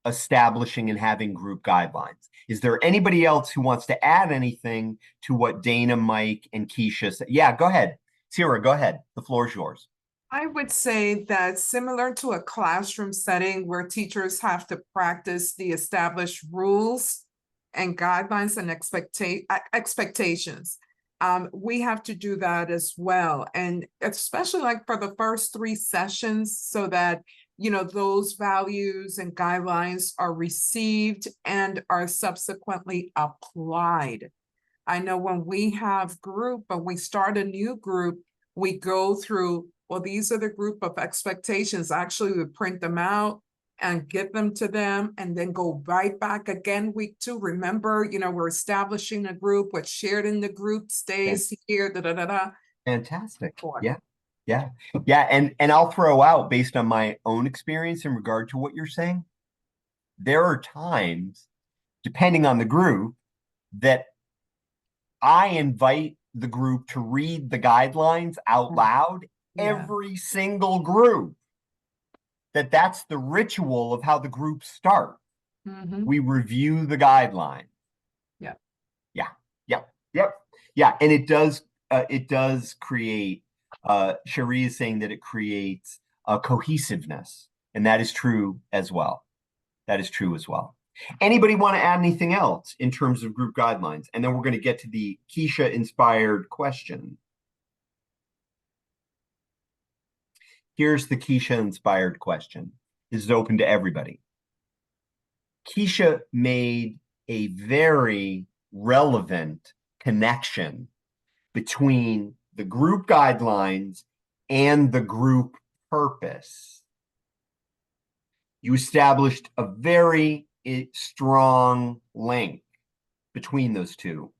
establishing and having group guidelines? Is there anybody else who wants to add anything to what Dana, Mike, and Keisha said? Yeah, go ahead. Sierra, go ahead. The floor is yours. I would say that similar to a classroom setting where teachers have to practice the established rules and guidelines and expectations, we have to do that as well. And especially like for the first 3 sessions, so that, you know, those values and guidelines are received and are subsequently applied. I know when we have group, when we start a new group, we go through, well, these are the group of expectations. Actually, we print them out and get them to them and then go right back again week 2. Remember, you know, we're establishing a group, what's shared in the group stays here, Fantastic. Yeah. Yeah. Yeah. And I'll throw out, based on my own experience in regard to what you're saying, there are times, depending on the group, that I invite the group to read the guidelines out loud. Every single group. That's the ritual of how the groups start. We review the guidelines. Yeah. And it does create, Cherie is saying that it creates a cohesiveness, and that is true as well. Anybody want to add anything else in terms of group guidelines? And then we're going to get to the Keisha inspired question. Here's the Keisha inspired question. This is open to everybody. Keisha made a very relevant connection between the group guidelines and the group purpose. You established a very strong link between those two.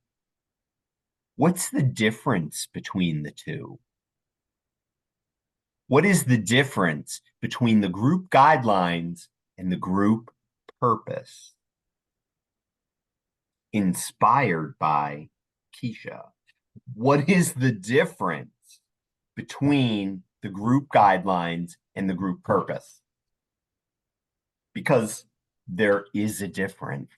What's the difference between the two? What is the difference between the group guidelines and the group purpose? Inspired by Keisha. What is the difference between the group guidelines and the group purpose? Because there is a difference.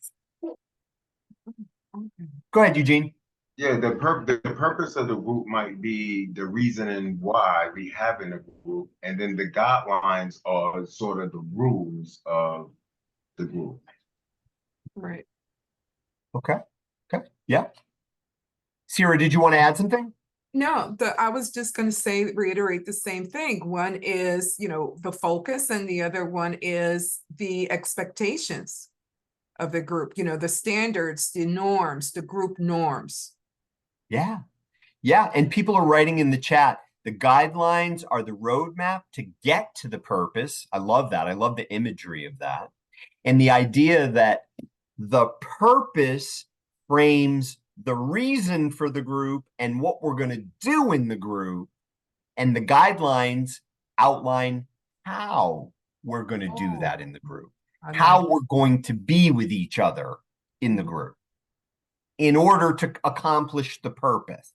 Go ahead, Eugene. Yeah, the purpose of the group might be the reasoning why we have in a group, and then the guidelines are sort of the rules of the group. Right. Okay. Yeah. Sierra, did you want to add something? No, I was just going to reiterate the same thing. One is, you know, the focus, and the other one is the expectations of the group, you know, the standards, the norms, the group norms. Yeah. And people are writing in the chat, the guidelines are the roadmap to get to the purpose. I love that. I love the imagery of that. And the idea that the purpose frames the reason for the group and what we're going to do in the group, and the guidelines outline how we're going to do that in the group, how we're going to be with each other in the group in order to accomplish the purpose.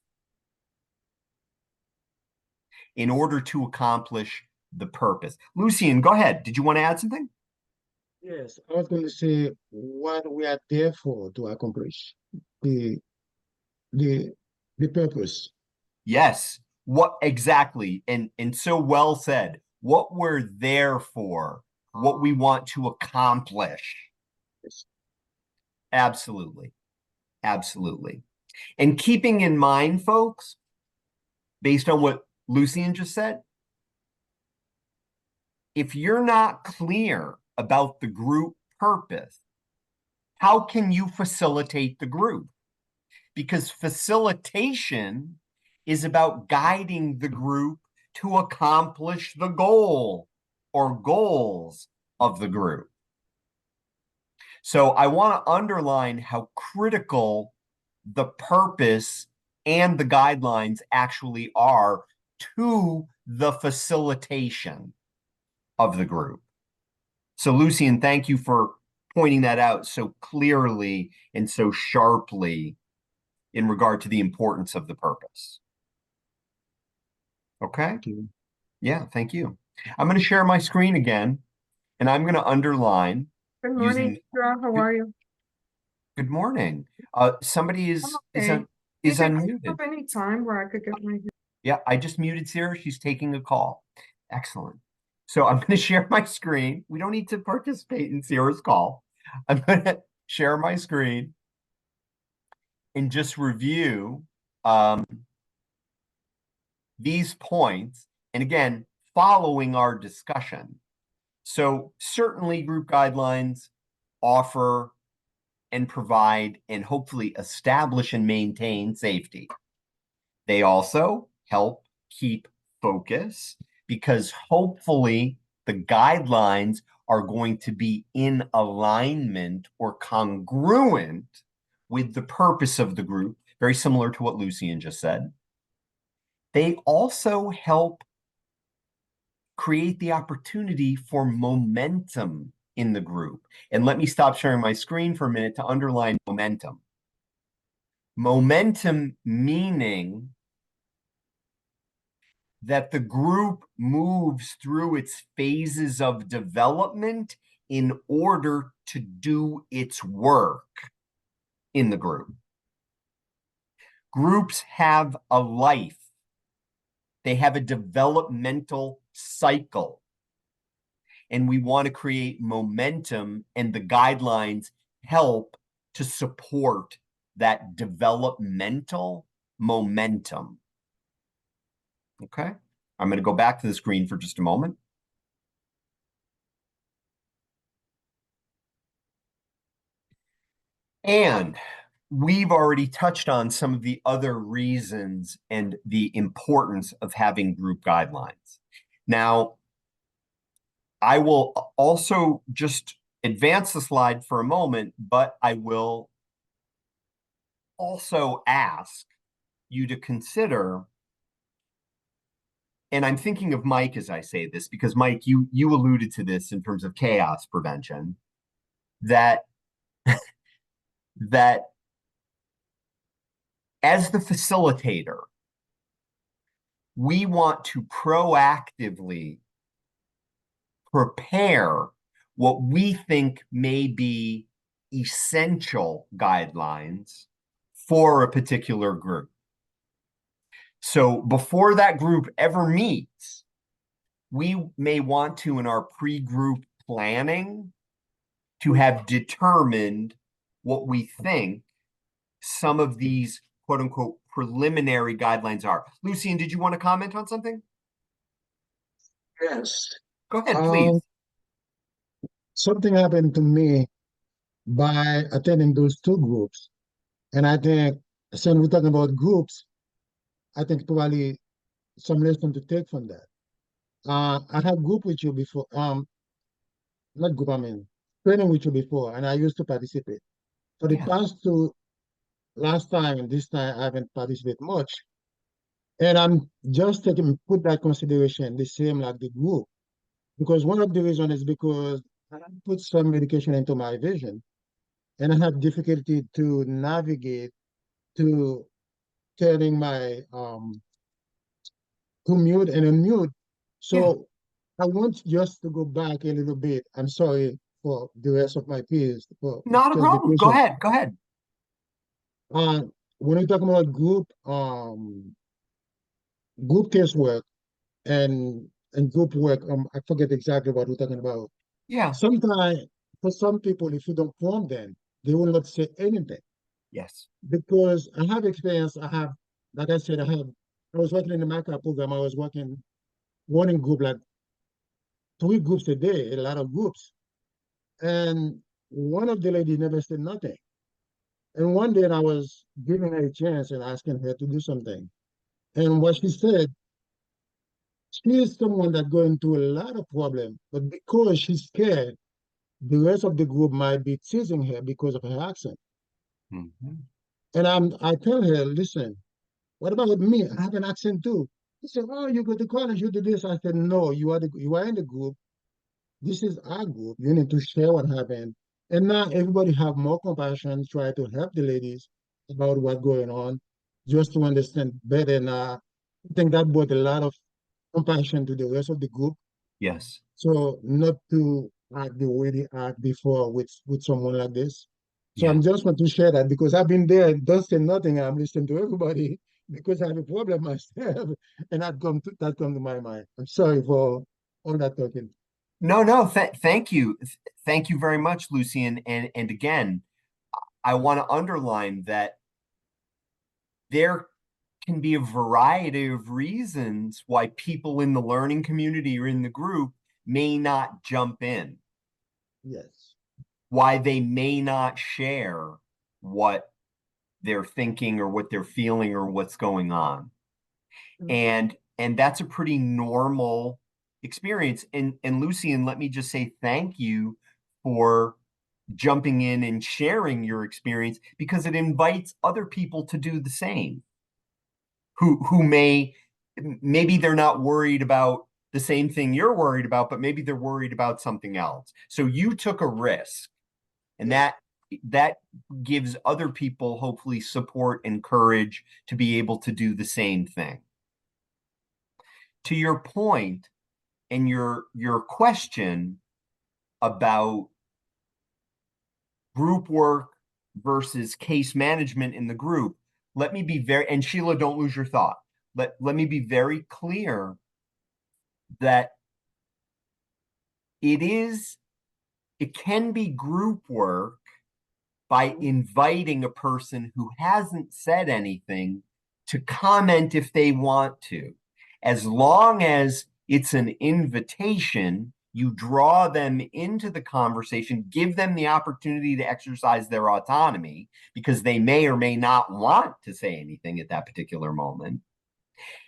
In order to accomplish the purpose. Lucian, go ahead. Did you want to add something? Yes, I was going to say what we are there for to accomplish the the the purpose. Yes. What exactly? And so well said. What we're there for, what we want to accomplish. Absolutely. Absolutely. And keeping in mind, folks, based on what Lucian just said, if you're not clear about the group purpose, how can you facilitate the group? Because facilitation is about guiding the group to accomplish the goal or goals of the group. So I want to underline how critical the purpose and the guidelines actually are to the facilitation of the group. So Lucian, thank you for pointing that out so clearly and so sharply in regard to the importance of the purpose. Okay? Thank you. Yeah, thank you. I'm going to share my screen again, and I'm going to underline. Good morning, using, John. How are you? Good morning. Somebody is Okay. is Have unmuted. any time where I could get my Yeah, I just muted Sarah. She's taking a call. Excellent. So I'm going to share my screen. We don't need to participate in Sarah's call. I'm going to share my screen and just review these points. And again, following our discussion. So certainly group guidelines offer and provide and hopefully establish and maintain safety. They also help keep focus because hopefully the guidelines are going to be in alignment or congruent with the purpose of the group, very similar to what Lucian just said. They also help create the opportunity for momentum in the group. And let me stop sharing my screen for a minute to underline momentum. Momentum meaning that the group moves through its phases of development in order to do its work in the group. Groups have a life. They have a developmental cycle. And we want to create momentum, and the guidelines help to support that developmental momentum. Okay, I'm going to go back to the screen for just a moment. And we've already touched on some of the other reasons and the importance of having group guidelines. Now, I will also just advance the slide for a moment, but I will also ask you to consider, and I'm thinking of Mike as I say this, because Mike, you alluded to this in terms of chaos prevention, that that as the facilitator, we want to proactively prepare what we think may be essential guidelines for a particular group. So before that group ever meets, we may want to, in our pre-group planning, to have determined what we think some of these quote unquote preliminary guidelines are. Lucian, did you want to comment on something? Yes. Go ahead, please. Something happened to me by attending those two groups. And I think, since we're talking about groups, I think probably some lesson to take from that. I had group with you before, not group, I mean, training with you before, and I used to participate. For the past last time and this time I haven't participated much. And I'm just put that consideration the same like the group. Because one of the reasons is because I put some medication into my vision and I have difficulty to navigate to turning my to mute and unmute. So I want just to go back a little bit. I'm sorry for the rest of my peers for Not a just the problem. Go question. ahead. Go ahead. When we talk about group casework and group work, I forget exactly what we're talking about. Yeah. Sometimes for some people, if you don't prompt them, they will not say anything. Yes. Because I have experience, like I said, I was working in the MACA program, I was working one in group, like 3 groups a day, a lot of groups. And one of the ladies never said nothing. And one day I was giving her a chance and asking her to do something. And what she said, she is someone that going through a lot of problems, but because she's scared, the rest of the group might be teasing her because of her accent. Mm-hmm. And I tell her, listen, what about me? I have an accent too. She said, oh, you go to college, you do this. I said, no, you are in the group. This is our group. You need to share what happened. And now everybody have more compassion, try to help the ladies about what's going on, just to understand better. Now, I think that brought a lot of compassion to the rest of the group. Yes. So not to act the way they act before with someone like this. So Yeah. I'm just want to share that because I've been there, don't say nothing. I'm listening to everybody because I have a problem myself, and that come to my mind. I'm sorry for all that talking. No. Thank you. Thank you very much, Lucian. And again, I want to underline that there can be a variety of reasons why people in the learning community or in the group may not jump in, Yes. why they may not share what they're thinking or what they're feeling or what's going on. And that's a pretty normal experience. And Lucian, let me just say thank you for jumping in and sharing your experience because it invites other people to do the same who maybe they're not worried about the same thing you're worried about, but maybe they're worried about something else. So you took a risk, and that gives other people hopefully support and courage to be able to do the same thing. To your point and your question about group work versus case management in the group, let me be very, and Sheila, don't lose your thought. Let me be very clear that it can be group work by inviting a person who hasn't said anything to comment if they want to. As long as it's an invitation, you draw them into the conversation, give them the opportunity to exercise their autonomy because they may or may not want to say anything at that particular moment.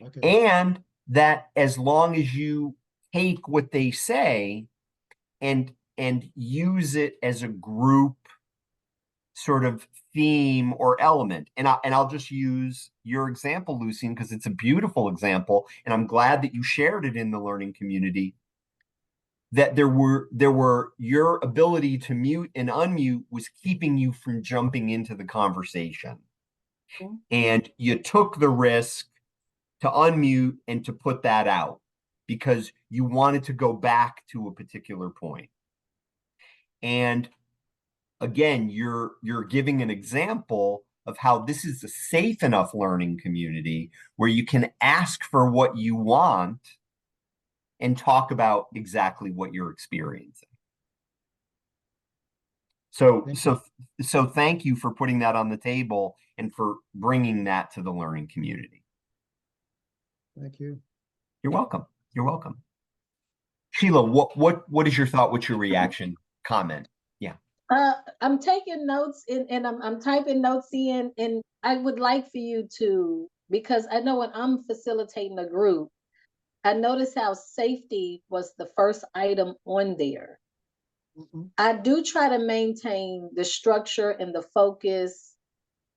Okay. And that as long as you take what they say and use it as a group sort of theme or element. And I'll just use your example, Lucian, because it's a beautiful example, and I'm glad that you shared it in the learning community. That there were your ability to mute and unmute was keeping you from jumping into the conversation. And you took the risk to unmute and to put that out because you wanted to go back to a particular point. And again, you're giving an example of how this is a safe enough learning community where you can ask for what you want and talk about exactly what you're experiencing. So thank you for putting that on the table and for bringing that to the learning community. Thank you. You're welcome. You're welcome. Sheila, what is your thought? What's your reaction? Comment? Yeah. I'm taking notes and I'm typing notes in, and I would like for you to, because I know when I'm facilitating a group, I noticed how safety was the first item on there. I do try to maintain the structure and the focus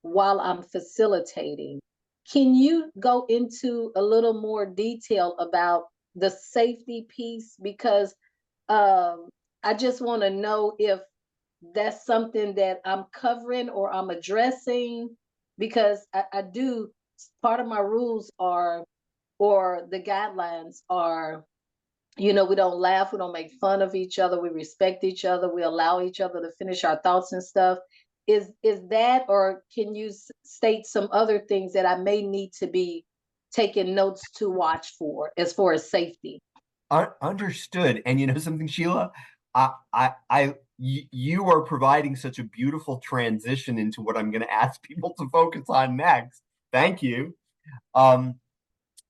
while I'm facilitating. Can you go into a little more detail about the safety piece? Because I just want to know if that's something that I'm covering or I'm addressing, because I do, part of my rules are, or the guidelines are, we don't laugh, we don't make fun of each other, we respect each other, we allow each other to finish our thoughts and stuff. Is that, or can you state some other things that I may need to be taking notes to watch for as far as safety? Understood. And you know something, Sheila? You are providing such a beautiful transition into what I'm going to ask people to focus on next. Thank you.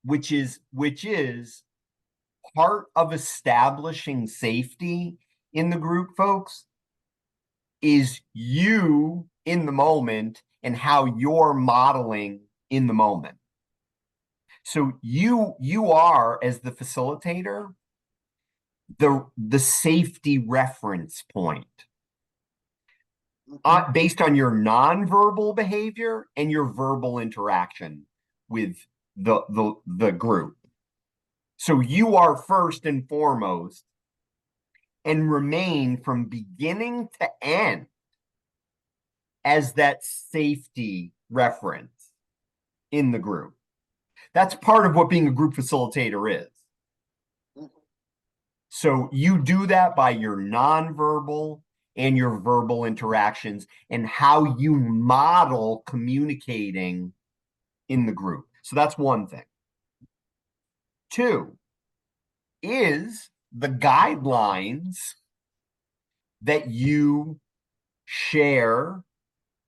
Which is part of establishing safety in the group, folks, is you in the moment and how you're modeling in the moment. So you are, as the facilitator, the safety reference point based on your nonverbal behavior and your verbal interaction with the group. So you are first and foremost and remain from beginning to end as that safety reference in the group. That's part of what being a group facilitator is. So you do that by your nonverbal and your verbal interactions and how you model communicating in the group. So that's one thing. Two is the guidelines that you share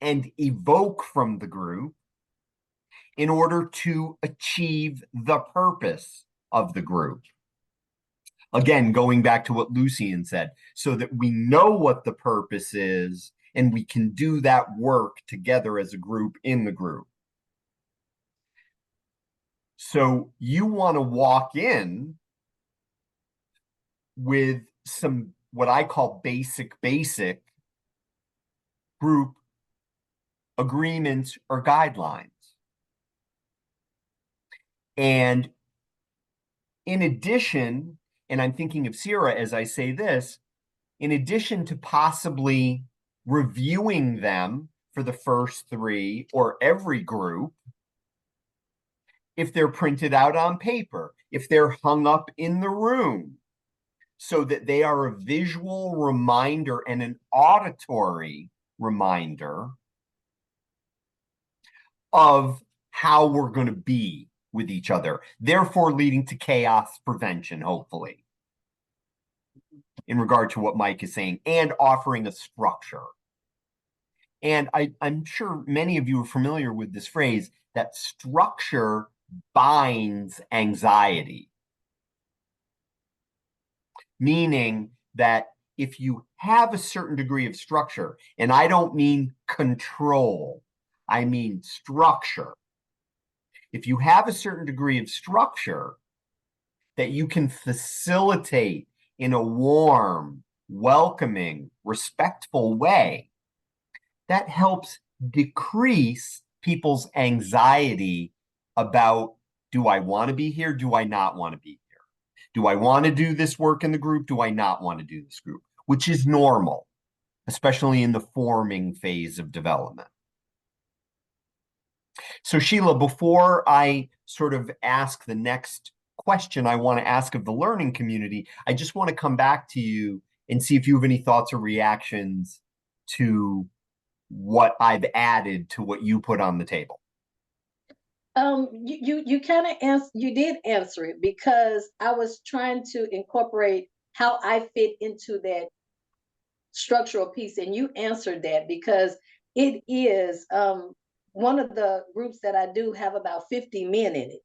and evoke from the group in order to achieve the purpose of the group. Again, going back to what Lucian said, so that we know what the purpose is and we can do that work together as a group in the group. So you want to walk in with some, what I call basic group agreements or guidelines. And in addition, and I'm thinking of Sierra as I say this, in addition to possibly reviewing them for the first three or every group, if they're printed out on paper, if they're hung up in the room, so that they are a visual reminder and an auditory reminder of how we're going to be with each other, therefore leading to chaos prevention, hopefully, in regard to what Mike is saying, and offering a structure. And I'm sure many of you are familiar with this phrase, that structure binds anxiety. Meaning that if you have a certain degree of structure, and I don't mean control, I mean structure. If you have a certain degree of structure that you can facilitate in a warm, welcoming, respectful way, that helps decrease people's anxiety about, do I want to be here? Do I not want to be here? Do I want to do this work in the group? Do I not want to do this group? Which is normal, especially in the forming phase of development. So Sheila, before I sort of ask the next question I want to ask of the learning community, I just want to come back to you and see if you have any thoughts or reactions to what I've added to what you put on the table. You kind of you did answer it, because I was trying to incorporate how I fit into that structural piece, and you answered that, because it is one of the groups that I do have about 50 men in it.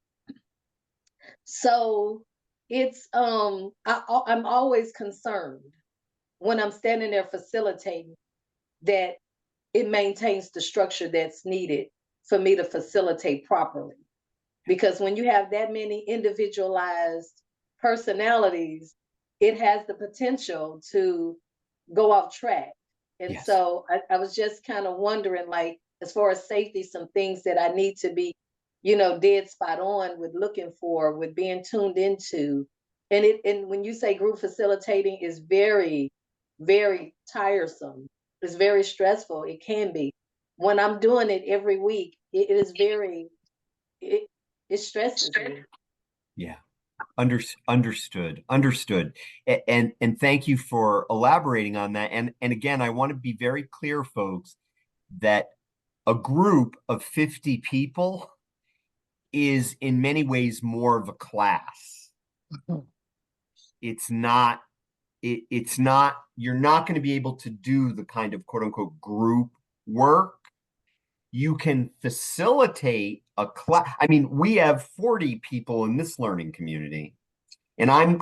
So it's I'm always concerned when I'm standing there facilitating that it maintains the structure that's needed for me to facilitate properly. Because when you have that many individualized personalities, it has the potential to go off track. And yes. So I was just kind of wondering, like, as far as safety, some things that I need to be, you know, dead spot on with looking for, with being tuned into. And when you say group facilitating is very, very tiresome. It's very stressful. It can be. When I'm doing it every week, it is very, it stresses me. Yeah. Understood. And thank you for elaborating on that. And again, I want to be very clear, folks, that a group of 50 people is in many ways more of a class. It's not, it's not, you're not going to be able to do the kind of quote unquote group work. You can facilitate a class. I mean, we have 40 people in this learning community, and I'm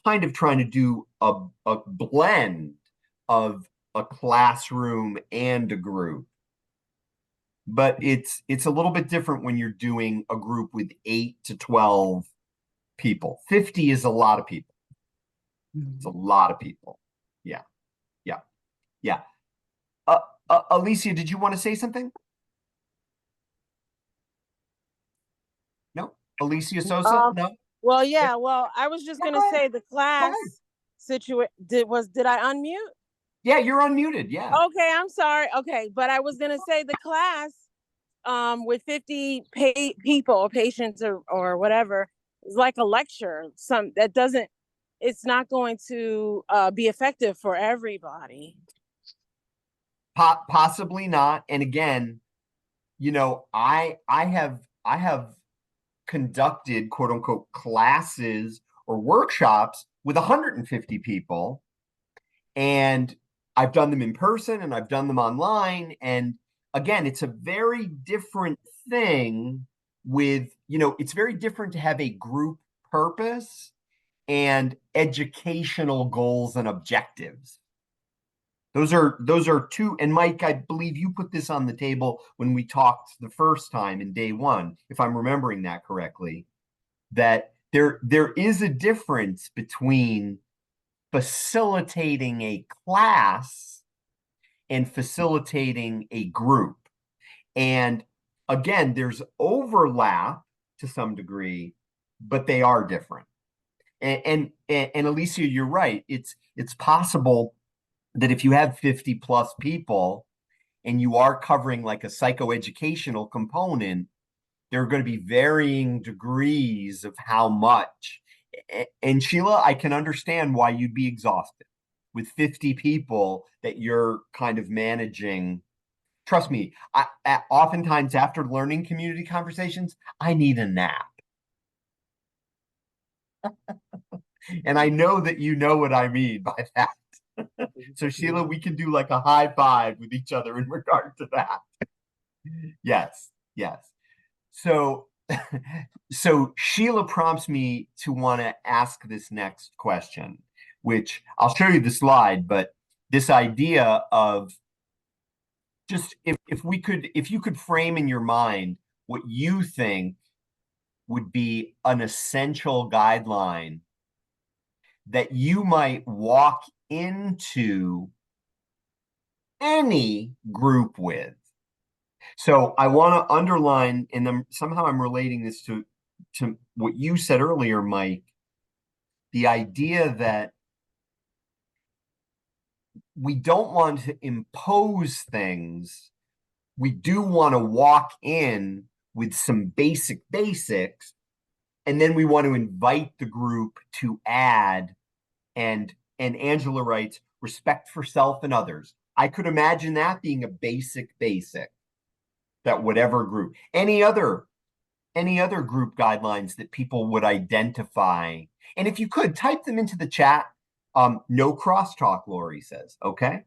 kind of trying to do a blend of a classroom and a group. But it's a little bit different when you're doing a group with 8 to 12 people. 50 is a lot of people. It's a lot of people. Yeah. Yeah. Alicia, did you want to say something? No? Alicia Sosa? No? Well, yeah, well, I was just gonna say the class situation did I unmute? Yeah, you're unmuted. Yeah. Okay, I'm sorry. Okay, but I was gonna say the class with 50 people or patients or whatever is like a lecture. Some that doesn't it's not going to be effective for everybody. Possibly not. And again, you know, I have conducted quote unquote classes or workshops with 150 people, and I've done them in person and I've done them online. And again, it's a very different thing with, you know, it's very different to have a group purpose and educational goals and objectives. Those are two, and Mike, I believe you put this on the table when we talked the first time in day one, if I'm remembering that correctly, that there is a difference between facilitating a class and facilitating a group. And again, there's overlap to some degree, but they are different. And Alicia, you're right. It's possible that if you have 50 plus people and you are covering like a psychoeducational component, there are going to be varying degrees of how much. And Sheila, I can understand why you'd be exhausted with 50 people that you're kind of managing. Trust me, oftentimes after learning community conversations, I need a nap. And I know that you know what I mean by that. So Sheila, we can do like a high five with each other in regard to that. Yes. So Sheila prompts me to want to ask this next question, which I'll show you the slide, but this idea of just if you could frame in your mind what you think would be an essential guideline that you might walk into any group with. So I want to underline, and then somehow I'm relating this to what you said earlier, Mike, the idea that we don't want to impose things. We do want to walk in with some basics, and then we want to invite the group to add. And Angela writes, respect for self and others. I could imagine that being a basic, that whatever group, any other group guidelines that people would identify. And if you could type them into the chat, no crosstalk, Lori says, okay?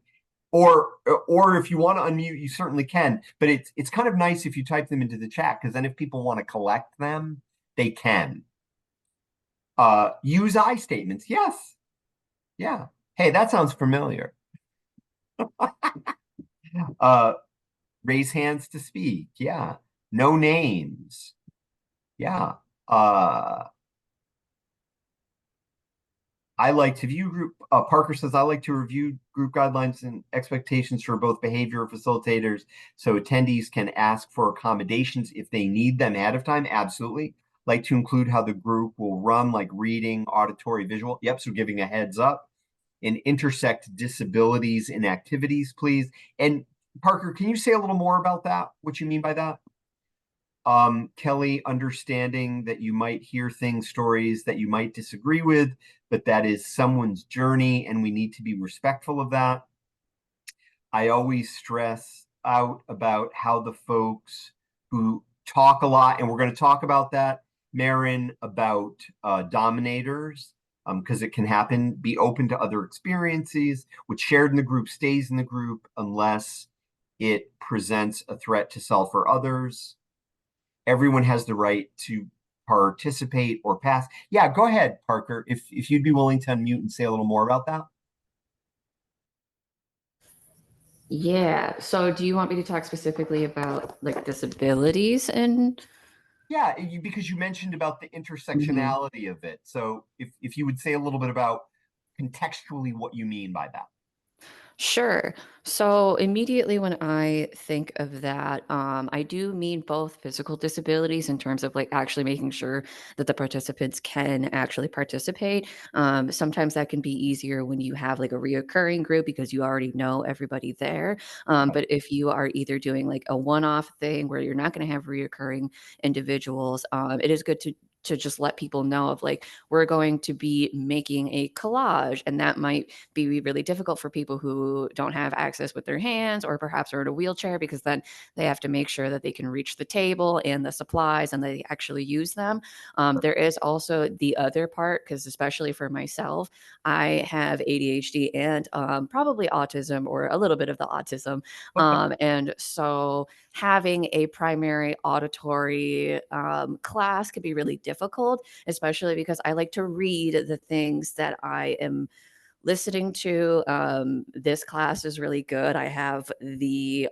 Or if you want to unmute, you certainly can. But it's kind of nice if you type them into the chat, because then if people want to collect them, they can. Use I statements. Yes. Yeah. Hey, that sounds familiar. Raise hands to speak. Yeah. No names. Yeah. I like to view group, Parker says, I like to review group guidelines and expectations for both behavior facilitators so attendees can ask for accommodations if they need them ahead of time. Absolutely. Like to include how the group will run, like reading, auditory, visual. Yep, so giving a heads up. And intersect disabilities in activities, please. And Parker, can you say a little more about that? What you mean by that? Kelly, understanding that you might hear things, stories that you might disagree with, but that is someone's journey and we need to be respectful of that. I always stress out about how the folks who talk a lot, and we're going to talk about that, Marin, about dominators, because it can happen, be open to other experiences. What's shared in the group stays in the group unless it presents a threat to self or others. Everyone has the right to participate or pass. Yeah, go ahead, Parker, if you'd be willing to unmute and say a little more about that. Yeah. So do you want me to talk specifically about like disabilities and Yeah, because you mentioned about the intersectionality of it. So if you would say a little bit about contextually what you mean by that. Sure. So immediately when I think of that, I do mean both physical disabilities in terms of like actually making sure that the participants can actually participate. Sometimes that can be easier when you have like a reoccurring group because you already know everybody there. But if you are either doing like a one-off thing where you're not going to have reoccurring individuals, it is good to just let people know of like we're going to be making a collage, and that might be really difficult for people who don't have access with their hands or perhaps are in a wheelchair, because then they have to make sure that they can reach the table and the supplies and they actually use them. There is also the other part, because especially for myself, I have ADHD and probably autism or a little bit of the autism. And so having a primary auditory class could be really difficult, especially because I like to read the things that I am listening to. This class is really good. I have the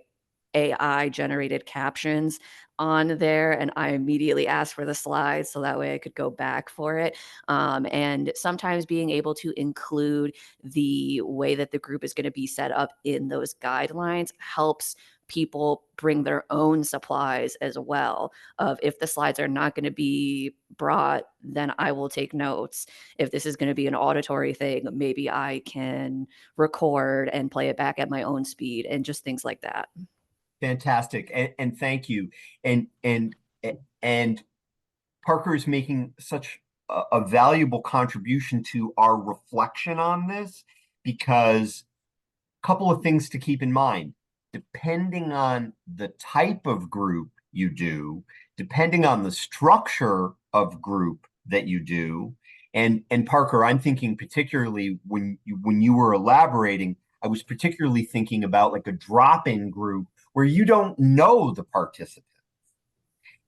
AI generated captions on there, and I immediately asked for the slides so that way I could go back for it. And sometimes being able to include the way that the group is going to be set up in those guidelines helps people bring their own supplies as well. Of if the slides are not going to be brought, then I will take notes. If this is going to be an auditory thing, maybe I can record and play it back at my own speed and just things like that. Fantastic, and thank you. And Parker is making such a valuable contribution to our reflection on this, because a couple of things to keep in mind. Depending on the type of group you do, depending on the structure of group that you do, and Parker, I'm thinking particularly when you were elaborating, I was particularly thinking about like a drop-in group where you don't know the participants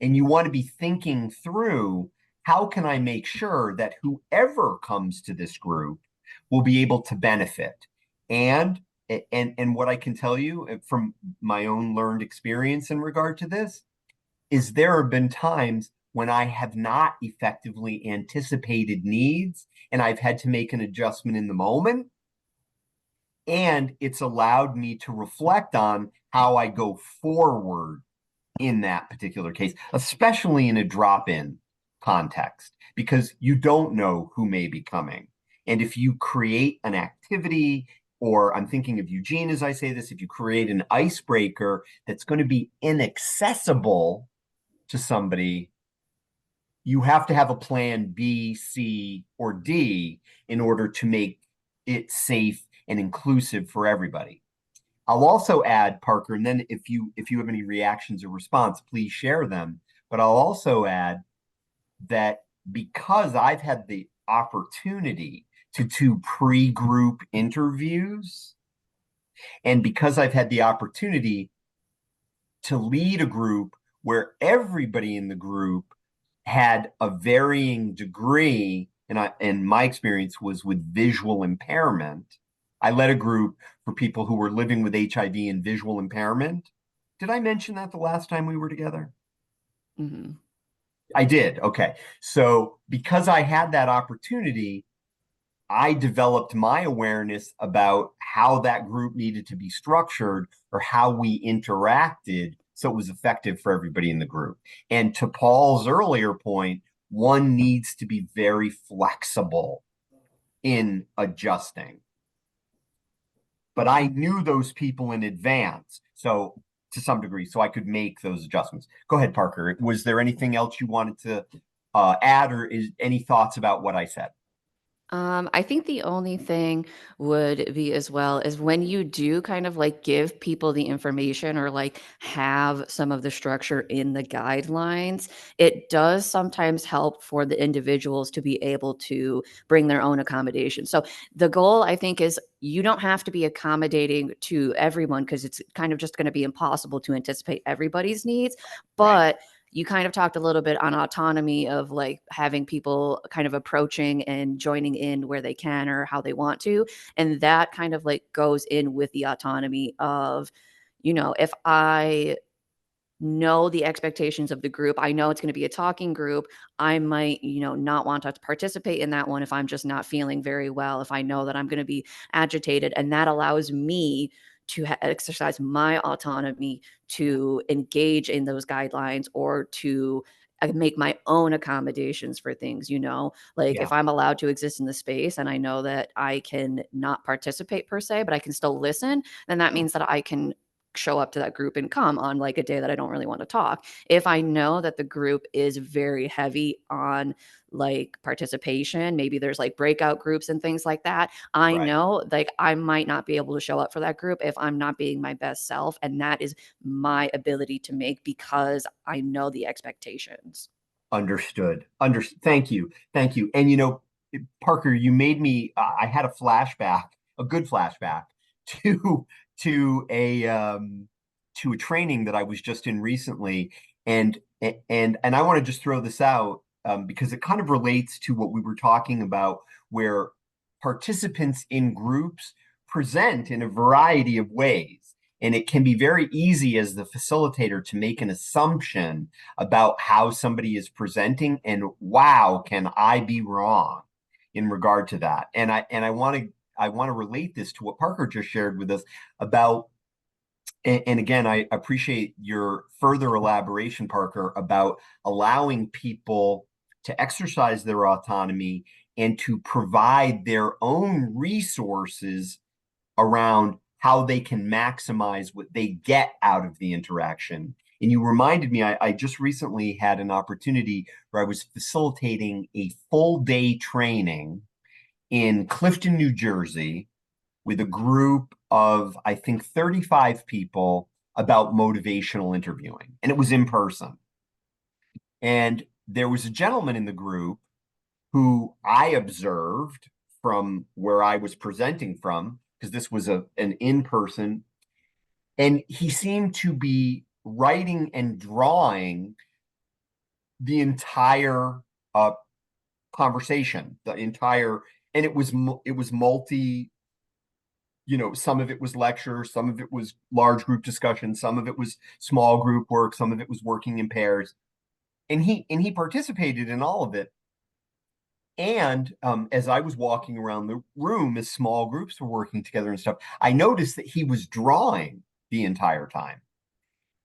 and you want to be thinking through, how can I make sure that whoever comes to this group will be able to benefit? And what I can tell you from my own learned experience in regard to this is there have been times when I have not effectively anticipated needs and I've had to make an adjustment in the moment. And it's allowed me to reflect on how I go forward in that particular case, especially in a drop-in context, because you don't know who may be coming. And if you create an activity, or I'm thinking of Eugene as I say this, if you create an icebreaker that's going to be inaccessible to somebody, you have to have a plan B, C, or D in order to make it safe and inclusive for everybody. I'll also add, Parker, and then if you have any reactions or response, please share them. But I'll also add that because I've had the opportunity to do pre-group interviews, and because I've had the opportunity to lead a group where everybody in the group had a varying degree, and my experience was with visual impairment. I led a group for people who were living with HIV and visual impairment. Did I mention that the last time we were together? I did. Okay. So because I had that opportunity, I developed my awareness about how that group needed to be structured or how we interacted so it was effective for everybody in the group. And to Paul's earlier point, one needs to be very flexible in adjusting. But I knew those people in advance, so to some degree, so I could make those adjustments. Go ahead, Parker. Was there anything else you wanted to add, or is any thoughts about what I said? I think the only thing would be as well is when you do kind of like give people the information or like have some of the structure in the guidelines, it does sometimes help for the individuals to be able to bring their own accommodation. So the goal, I think, is you don't have to be accommodating to everyone because it's kind of just going to be impossible to anticipate everybody's needs. But you kind of talked a little bit on autonomy of like having people kind of approaching and joining in where they can or how they want to. And that kind of like goes in with the autonomy of, if I know the expectations of the group, I know it's going to be a talking group. I might, not want to participate in that one if I'm just not feeling very well, if I know that I'm going to be agitated. And that allows me to exercise my autonomy to engage in those guidelines or to make my own accommodations for things, like Yeah. if I'm allowed to exist in the space and I know that I can not participate per se, but I can still listen, then that means that I can show up to that group and come on like a day that I don't really want to talk. If I know that the group is very heavy on like participation, maybe there's like breakout groups and things like that. I Right. know like I might not be able to show up for that group if I'm not being my best self. And that is my ability to make because I know the expectations. Understood. Thank you. Thank you. And Parker, you made me. I had a flashback, a good flashback to to a to a training that I was just in recently, and I want to just throw this out because it kind of relates to what we were talking about, where participants in groups present in a variety of ways. And it can be very easy as the facilitator to make an assumption about how somebody is presenting, and wow, can I be wrong in regard to that? And I want to relate this to what Parker just shared with us about, and again, I appreciate your further elaboration, Parker, about allowing people to exercise their autonomy and to provide their own resources around how they can maximize what they get out of the interaction. And you reminded me, I just recently had an opportunity where I was facilitating a full day training in Clifton, New Jersey, with a group of, I think, 35 people about motivational interviewing. And it was in person. And there was a gentleman in the group who I observed from where I was presenting from, because this was an in-person, and he seemed to be writing and drawing the entire conversation, and it was multi, some of it was lecture, some of it was large group discussion, some of it was small group work, some of it was working in pairs, and he participated in all of it. And as I was walking around the room, as small groups were working together and stuff, I noticed that he was drawing the entire time.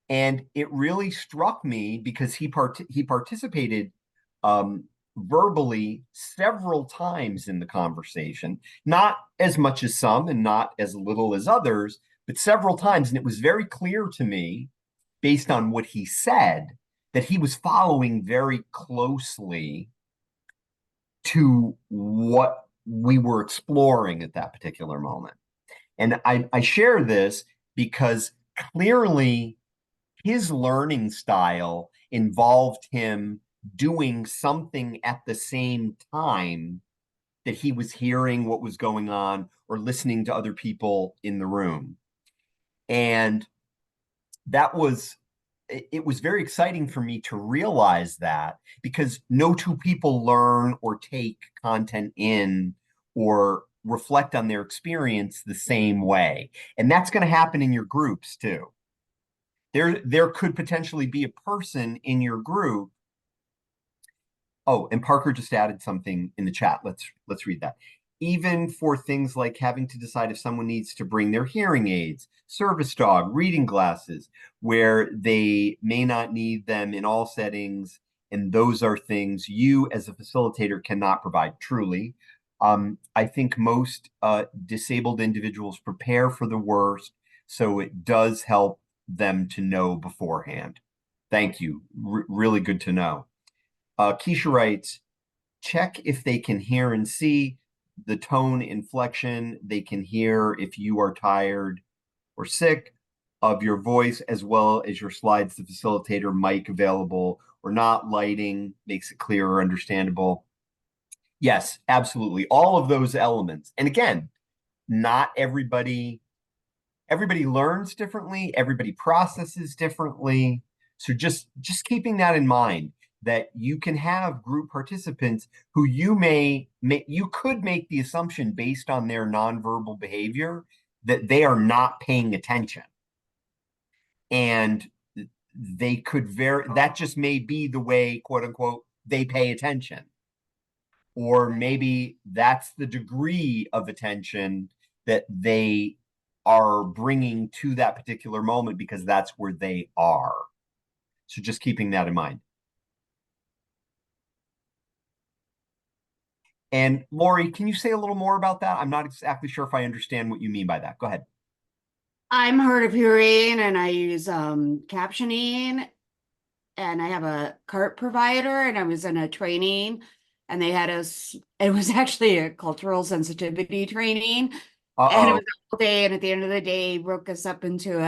And it really struck me because he participated verbally several times in the conversation, not as much as some and not as little as others, but several times. And it was very clear to me, based on what he said, that he was following very closely to what we were exploring at that particular moment. And I share this because clearly his learning style involved him doing something at the same time that he was hearing what was going on or listening to other people in the room. And it was very exciting for me to realize that, because no two people learn or take content in or reflect on their experience the same way. And that's going to happen in your groups too. There could potentially be a person in your group. Oh, and Parker just added something in the chat. Let's read that. even for things like having to decide if someone needs to bring their hearing aids, service dog, reading glasses, where they may not need them in all settings. And those are things you as a facilitator cannot provide truly. I think most disabled individuals prepare for the worst, so it does help them to know beforehand. Thank you. Really good to know. Keisha writes, check if they can hear and see the tone inflection. They can hear if you are tired or sick of your voice, as well as your slides, the facilitator, mic available or not, lighting makes it clear or understandable. Yes, absolutely. All of those elements. And again, not everybody learns differently, everybody processes differently. So just keeping that in mind, that you can have group participants who you could make the assumption based on their nonverbal behavior that they are not paying attention. And they could that just may be the way, quote unquote, they pay attention. Or maybe that's the degree of attention that they are bringing to that particular moment because that's where they are. So just keeping that in mind. And Lori, can you say a little more about that? I'm not exactly sure if I understand what you mean by that. Go ahead. I'm hard of hearing and I use captioning, and I have a cart provider, and I was in a training and they had us, it was actually a cultural sensitivity training. And it was all day, and at the end of the day, he broke us up into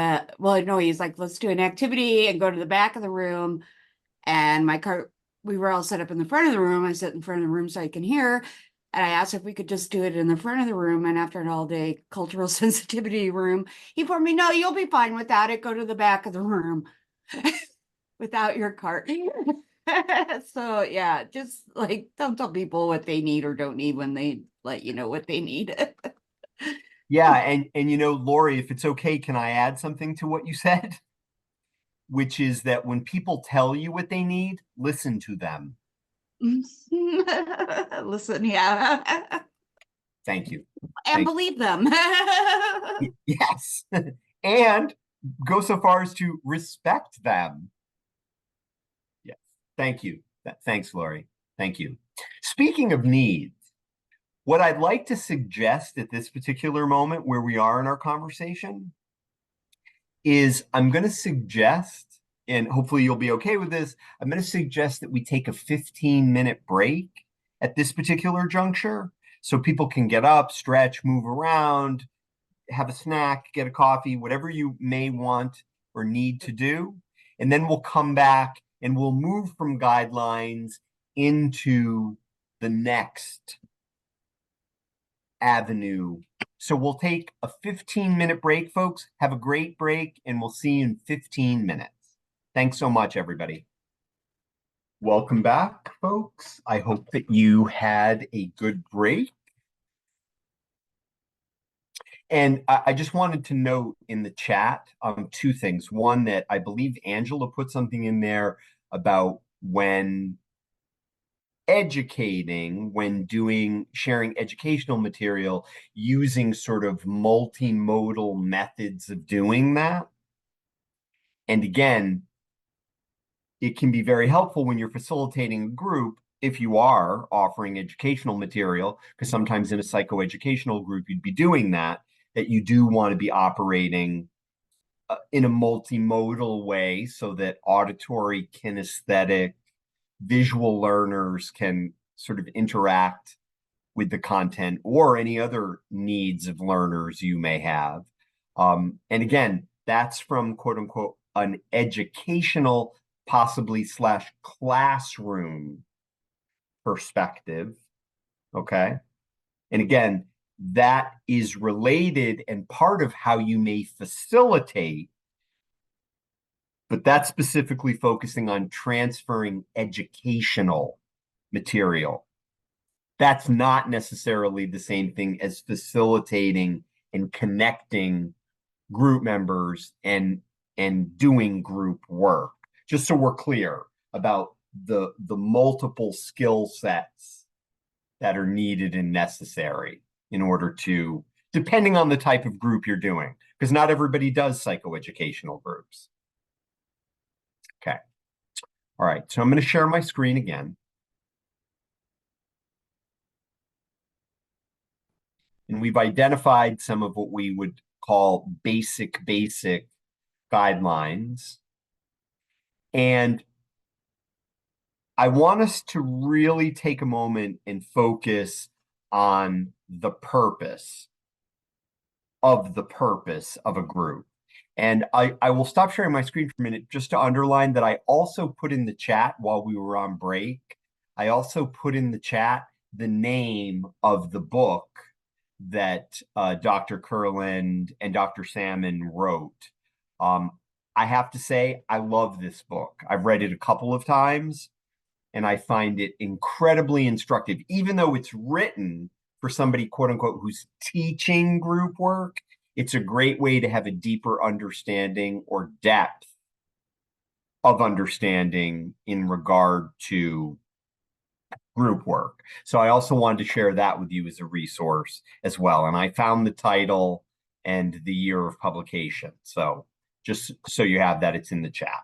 he's like, let's do an activity and go to the back of the room. And my cart, we were all set up in the front of the room. I sit in front of the room so I can hear. And I asked if we could just do it in the front of the room. And after an all-day cultural sensitivity room, he told me, no, you'll be fine without it. Go to the back of the room without your cart. So yeah, just like don't tell people what they need or don't need when they let you know what they need. Yeah, and Lori, if it's okay, can I add something to what you said? Which is that when people tell you what they need, listen to them. Listen, yeah. Thank you. And believe them. Yes. And go so far as to respect them. Yes. Thank you. Thanks, Lori. Thank you. Speaking of needs, what I'd like to suggest at this particular moment where we are in our conversation is I'm going to suggest, and hopefully you'll be okay with this, I'm going to suggest that we take a 15-minute break at this particular juncture so people can get up, stretch, move around, have a snack, get a coffee, whatever you may want or need to do. And then we'll come back and we'll move from guidelines into the next avenue. So we'll take a 15-minute break, folks. Have a great break, and we'll see you in 15 minutes. Thanks so much, everybody. Welcome back, folks. I hope that you had a good break. And I just wanted to note in the chat two things. One, that I believe Angela put something in there about when educating, when sharing educational material, using sort of multimodal methods of doing that. And again, it can be very helpful when you're facilitating a group if you are offering educational material, because sometimes in a psychoeducational group, you'd be doing that you do want to be operating in a multimodal way so that auditory, kinesthetic, visual learners can sort of interact with the content or any other needs of learners you may have. And again, that's from quote unquote an educational, possibly / classroom perspective. Okay. And again, that is related and part of how you may facilitate, but that's specifically focusing on transferring educational material. That's not necessarily the same thing as facilitating and connecting group members and doing group work. Just so we're clear about the multiple skill sets that are needed and necessary in order to, depending on the type of group you're doing, because not everybody does psychoeducational groups. Okay. All right, so I'm going to share my screen again. And we've identified some of what we would call basic guidelines. And I want us to really take a moment and focus on the purpose of a group. And I will stop sharing my screen for a minute just to underline that I also put in the chat while we were on break. I also put in the chat the name of the book that Dr. Kurland and Dr. Salmon wrote. I have to say, I love this book. I've read it a couple of times, and I find it incredibly instructive, even though it's written for somebody, quote unquote, who's teaching group work. It's a great way to have a deeper understanding or depth of understanding in regard to group work. So I also wanted to share that with you as a resource as well. And I found the title and the year of publication. So just so you have that, it's in the chat.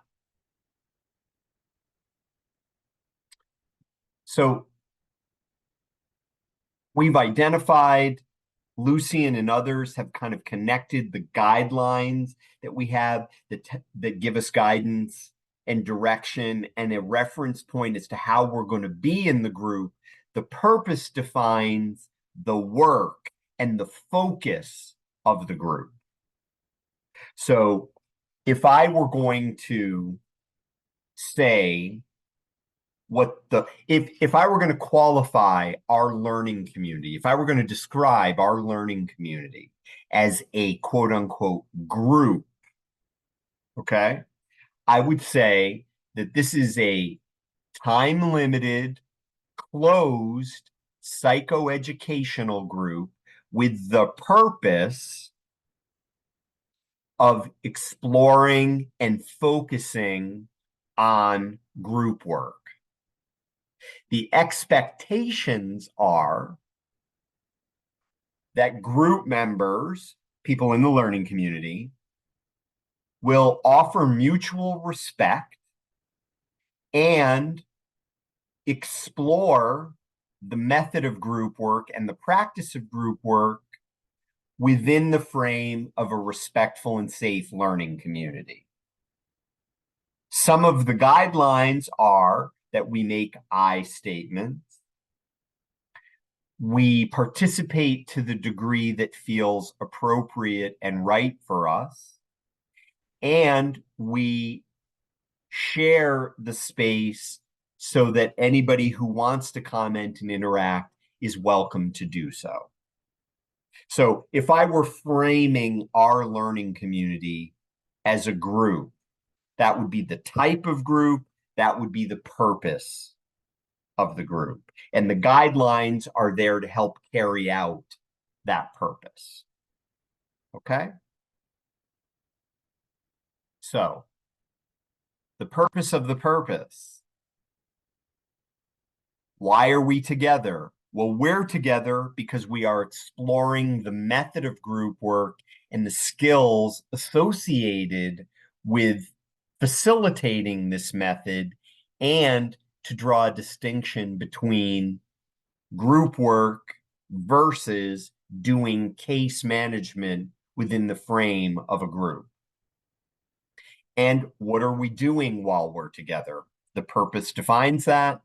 So we've identified, Lucian and others have kind of connected the guidelines that we have that give us guidance and direction and a reference point as to how we're going to be in the group. The purpose defines the work and the focus of the group. So if I were going to say if I were going to qualify our learning community, if I were going to describe our learning community as a quote unquote group, okay, I would say that this is a time limited, closed psychoeducational group with the purpose of exploring and focusing on group work. The expectations are that group members, people in the learning community, will offer mutual respect and explore the method of group work and the practice of group work within the frame of a respectful and safe learning community. Some of the guidelines are that we make I statements. We participate to the degree that feels appropriate and right for us. And we share the space so that anybody who wants to comment and interact is welcome to do so. So if I were framing our learning community as a group, that would be the type of group, that would be the purpose of the group. And the guidelines are there to help carry out that purpose. Okay? So, the purpose of the purpose. Why are we together? Well, we're together because we are exploring the method of group work and the skills associated with facilitating this method, and to draw a distinction between group work versus doing case management within the frame of a group. And what are we doing while we're together? The purpose defines that.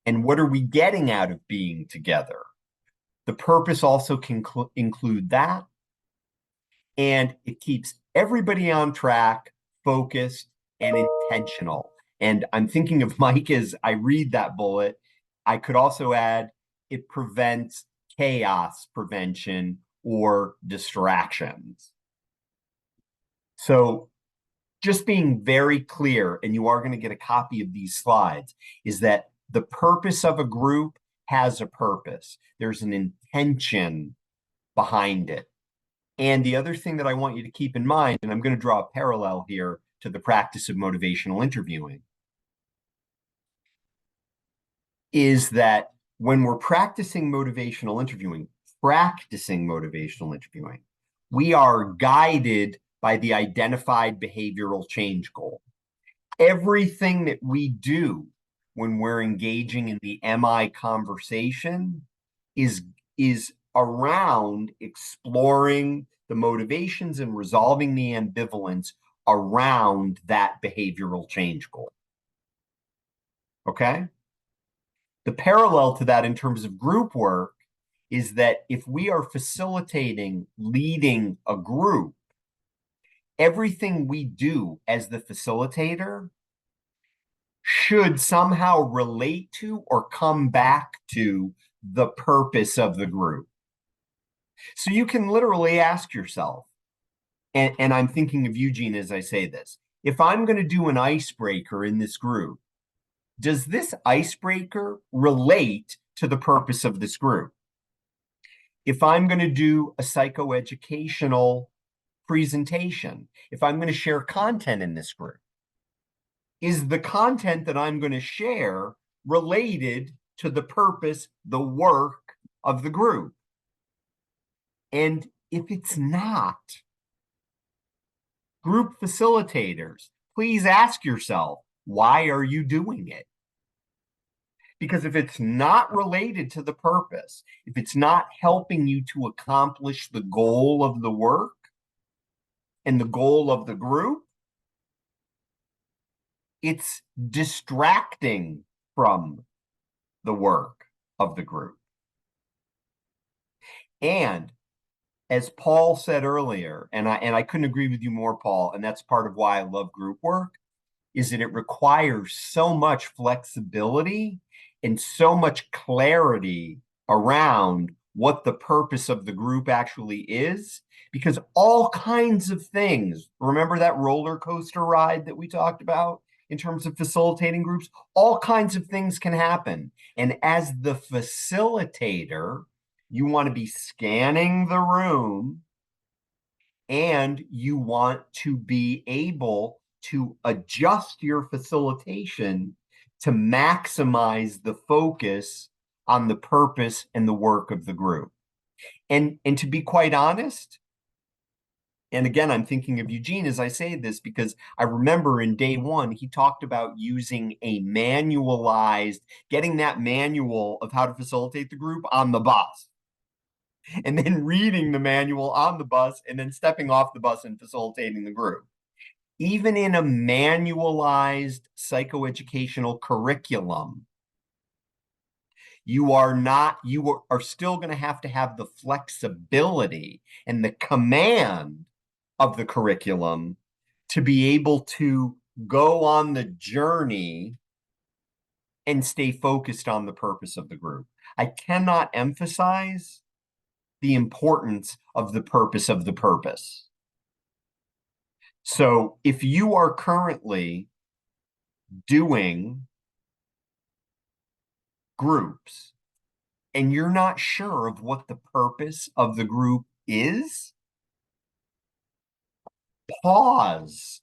And what are we getting out of being together? The purpose also can include that. And it keeps everybody on track, focused, and intentional. And I'm thinking of Mike as I read that bullet. I could also add, it prevents chaos prevention or distractions. So just being very clear, and you are going to get a copy of these slides, is that the purpose of a group has a purpose. There's an intention behind it. And the other thing that I want you to keep in mind, and I'm going to draw a parallel here to the practice of motivational interviewing, is that when we're practicing motivational interviewing, we are guided by the identified behavioral change goal. Everything that we do when we're engaging in the MI conversation is around exploring the motivations and resolving the ambivalence around that behavioral change goal. Okay? The parallel to that in terms of group work is that if we are facilitating, leading a group, everything we do as the facilitator should somehow relate to or come back to the purpose of the group. So you can literally ask yourself, and I'm thinking of Eugene as I say this, if I'm going to do an icebreaker in this group, does this icebreaker relate to the purpose of this group? If I'm going to do a psychoeducational presentation, if I'm going to share content in this group, is the content that I'm going to share related to the purpose, the work of the group? And if it's not, group facilitators, please ask yourself, why are you doing it? Because if it's not related to the purpose, if it's not helping you to accomplish the goal of the work and the goal of the group, it's distracting from the work of the group. And as Paul said earlier, and I couldn't agree with you more, Paul, and that's part of why I love group work, is that it requires so much flexibility and so much clarity around what the purpose of the group actually is, because all kinds of things, remember that roller coaster ride that we talked about in terms of facilitating groups? All kinds of things can happen. And as the facilitator, you want to be scanning the room and you want to be able to adjust your facilitation to maximize the focus on the purpose and the work of the group. And to be quite honest, and again, I'm thinking of Eugene as I say this because I remember in day one, he talked about using a manualized, getting that manual of how to facilitate the group on the bus, and then reading the manual on the bus and then stepping off the bus and facilitating the group. Even in a manualized psychoeducational curriculum, you are still going to have the flexibility and the command of the curriculum to be able to go on the journey and stay focused on the purpose of the group. I cannot emphasize the importance of the purpose of the purpose. So if you are currently doing groups and you're not sure of what the purpose of the group is, pause,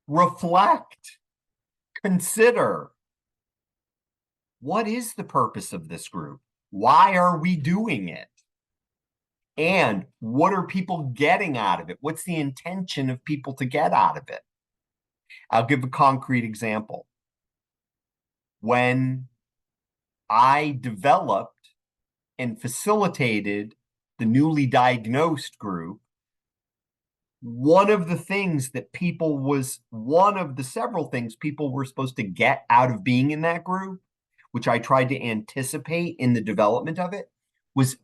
reflect, consider, what is the purpose of this group? Why are we doing it? And what are people getting out of it? What's the intention of people to get out of it? I'll give a concrete example. When I developed and facilitated the newly diagnosed group, one of the several things people were supposed to get out of being in that group, which I tried to anticipate in the development of it, was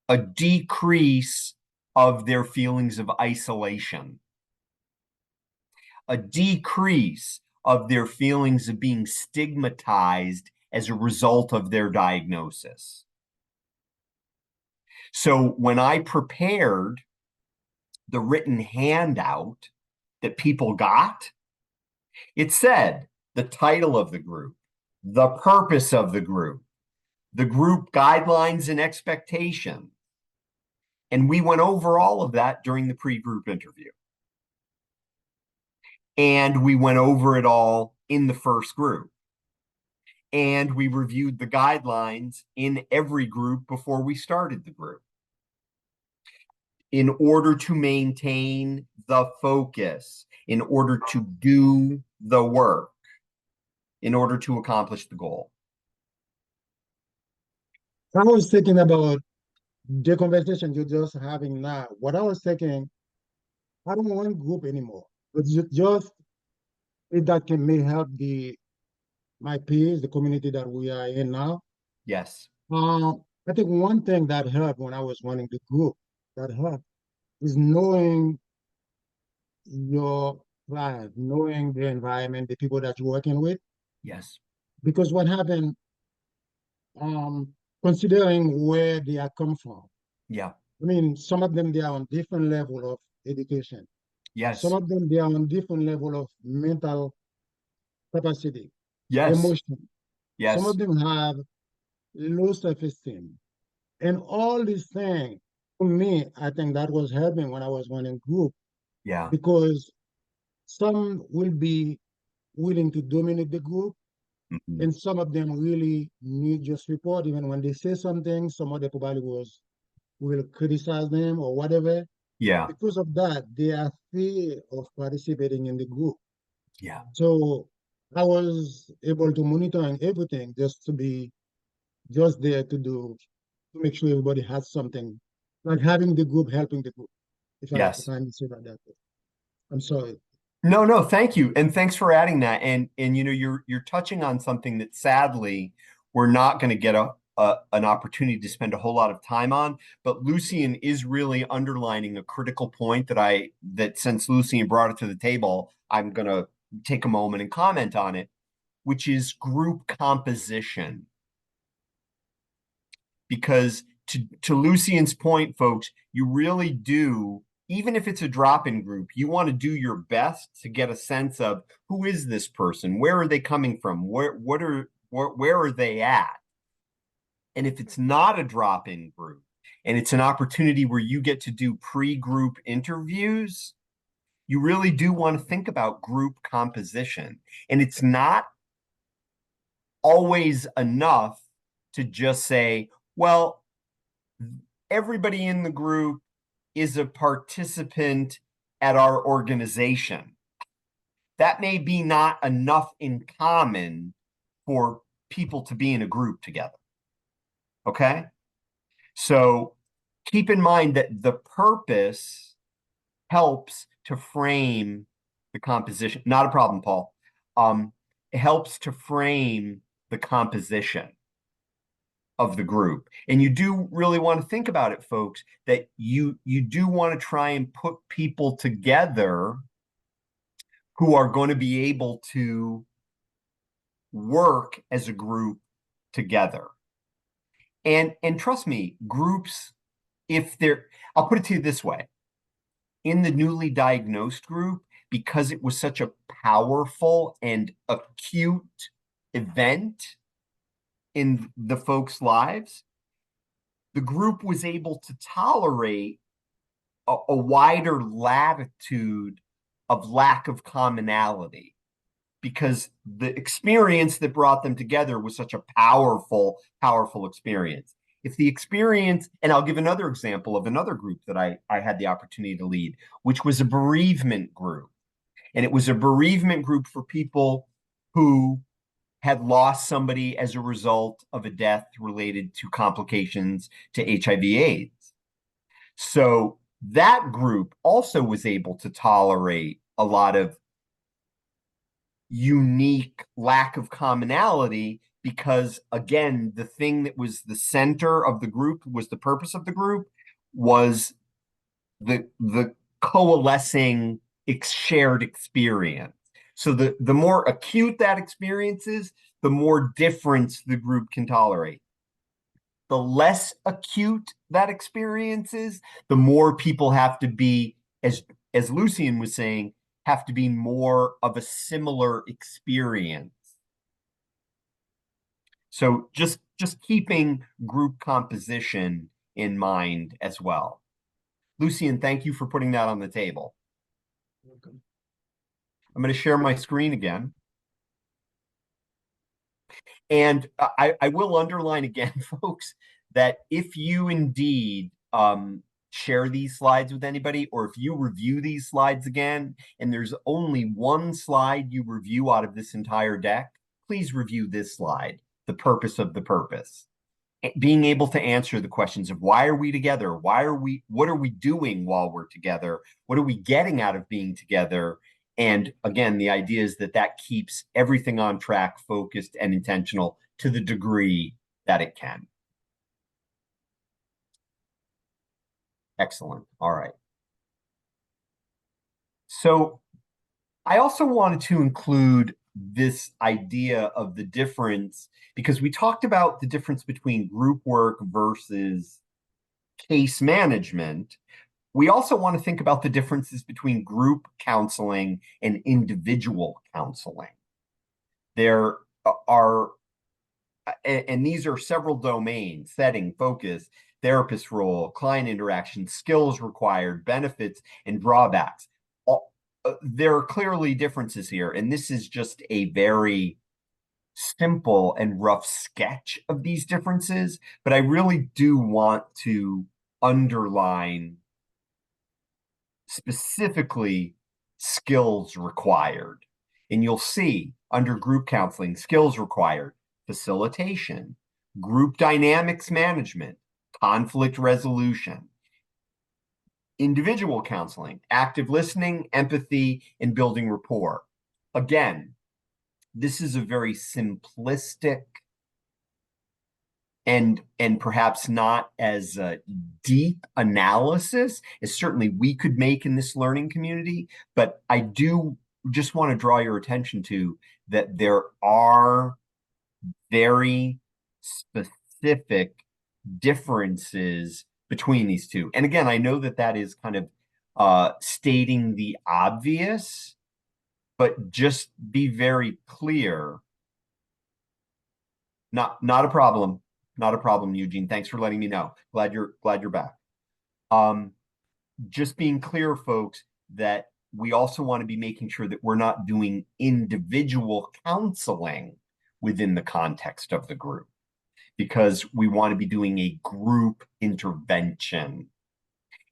a decrease of their feelings of isolation, a decrease of their feelings of being stigmatized as a result of their diagnosis. So when I prepared the written handout that people got, it said the title of the group, the purpose of the group guidelines and expectations. And we went over all of that during the pre-group interview. And we went over it all in the first group. And we reviewed the guidelines in every group before we started the group in order to maintain the focus, in order to do the work, in order to accomplish the goal. I was thinking about the conversation you're just having now. What I was thinking, I don't want group anymore. But just if that can may help my peers, the community that we are in now. Yes. I think one thing that helped when I was running the group that helped is knowing your client, knowing the environment, the people that you're working with. Yes. Because what happened, considering where they are come from. Yeah. I mean, some of them, they are on different level of education. Yes. Some of them, they are on different level of mental capacity. Yes. Emotion. Yes. Some of them have low self-esteem. And all these things, for me, I think that was helping when I was running group. Yeah. Because some will be willing to dominate the group, and some of them really need your support. Even when they say something, some other probably will criticize them or whatever. Yeah. Because of that, they are fear of participating in the group. Yeah. So I was able to monitoring everything just to be just there to make sure everybody has something, like having the group helping the group. If Yes. I can say that way. I'm sorry. No, thank you. And thanks for adding that. And you know, you're touching on something that sadly we're not going to get an opportunity to spend a whole lot of time on. But Lucian is really underlining a critical point that since Lucian brought it to the table, I'm going to take a moment and comment on it, which is group composition. Because to Lucian's point, folks, you really do, even if it's a drop-in group, you want to do your best to get a sense of who is this person, where are they coming from, where are they at? And if it's not a drop-in group and it's an opportunity where you get to do pre-group interviews, you really do want to think about group composition. And it's not always enough to just say, well, everybody in the group is a participant at our organization. That may be not enough in common for people to be in a group together. Okay? So keep in mind that the purpose helps to frame the composition. Not a problem, Paul. It helps to frame the composition of the group. And you do really want to think about it, folks, that you do want to try and put people together who are going to be able to work as a group together. And trust me, groups, I'll put it to you this way. In the newly diagnosed group, because it was such a powerful and acute event in the folks' lives, the group was able to tolerate a wider latitude of lack of commonality because the experience that brought them together was such a powerful experience. If the experience, and I'll give another example of another group that I had the opportunity to lead, which was a bereavement group. And it was a bereavement group for people who had lost somebody as a result of a death related to complications to HIV/AIDS. So that group also was able to tolerate a lot of unique lack of commonality because, again, the thing that was the center of the group, was the purpose of the group, was the coalescing shared experience. So the more acute that experience is, the more difference the group can tolerate. The less acute that experience is, the more people have to be, as Lucian was saying, have to be more of a similar experience. So just keeping group composition in mind as well. Lucian, thank you for putting that on the table. I'm going to share my screen again. And I will underline again, folks, that if you indeed share these slides with anybody, or if you review these slides again, and there's only one slide you review out of this entire deck, please review this slide, the purpose of the purpose. Being able to answer the questions of why are we together? What are we doing while we're together? What are we getting out of being together? And again, the idea is that that keeps everything on track, focused, and intentional to the degree that it can. Excellent. All right. So I also wanted to include this idea of the difference, because we talked about the difference between group work versus case management. We also want to think about the differences between group counseling and individual counseling. There are, and these are several domains: setting, focus, therapist role, client interaction, skills required, benefits, and drawbacks. There are clearly differences here, and this is just a very simple and rough sketch of these differences, but I really do want to underline specifically skills required. And you'll see under group counseling, skills required: facilitation, group dynamics management, conflict resolution. Individual counseling: active listening, empathy, and building rapport. Again, this is a very simplistic and perhaps not as deep analysis as certainly we could make in this learning community, but I do just want to draw your attention to that there are very specific differences between these two. And again, I know that that is kind of stating the obvious, but just be very clear. Not a problem. Not a problem, Eugene. Thanks for letting me know. Glad you're back. Just being clear, folks, that we also want to be making sure that we're not doing individual counseling within the context of the group, because we want to be doing a group intervention.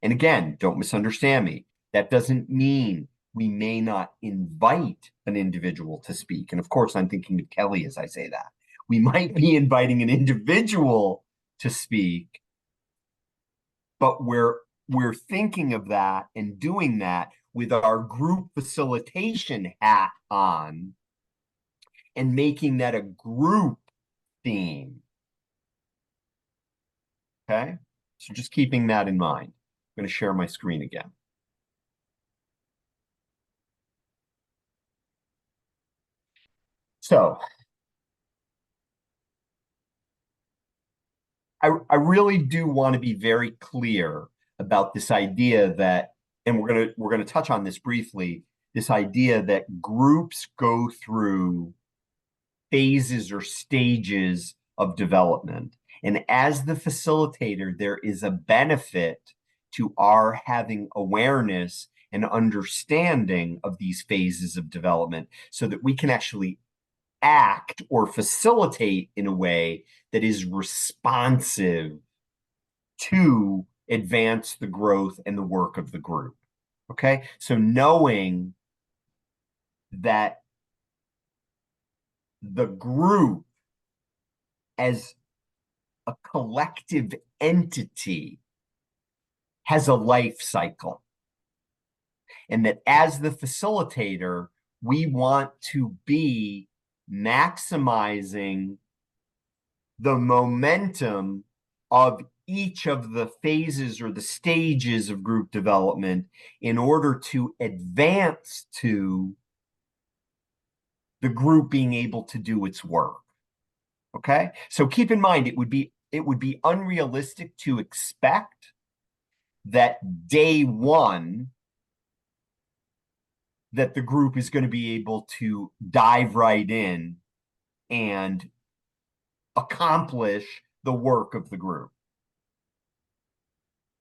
And again, don't misunderstand me. That doesn't mean we may not invite an individual to speak. And of course, I'm thinking of Kelly as I say that. We might be inviting an individual to speak, but we're thinking of that and doing that with our group facilitation hat on and making that a group theme. Okay, so just keeping that in mind. I'm going to share my screen again. So I really do want to be very clear about this idea that, and we're gonna touch on this briefly, this idea that groups go through phases or stages of development. And as the facilitator, there is a benefit to our having awareness and understanding of these phases of development so that we can actually act or facilitate in a way that is responsive to advance the growth and the work of the group. Okay, so knowing that the group as a collective entity has a life cycle, and that as the facilitator, we want to be maximizing the momentum of each of the phases or the stages of group development in order to advance to the group being able to do its work. Okay, so keep in mind, it would be unrealistic to expect that day one that the group is going to be able to dive right in and accomplish the work of the group.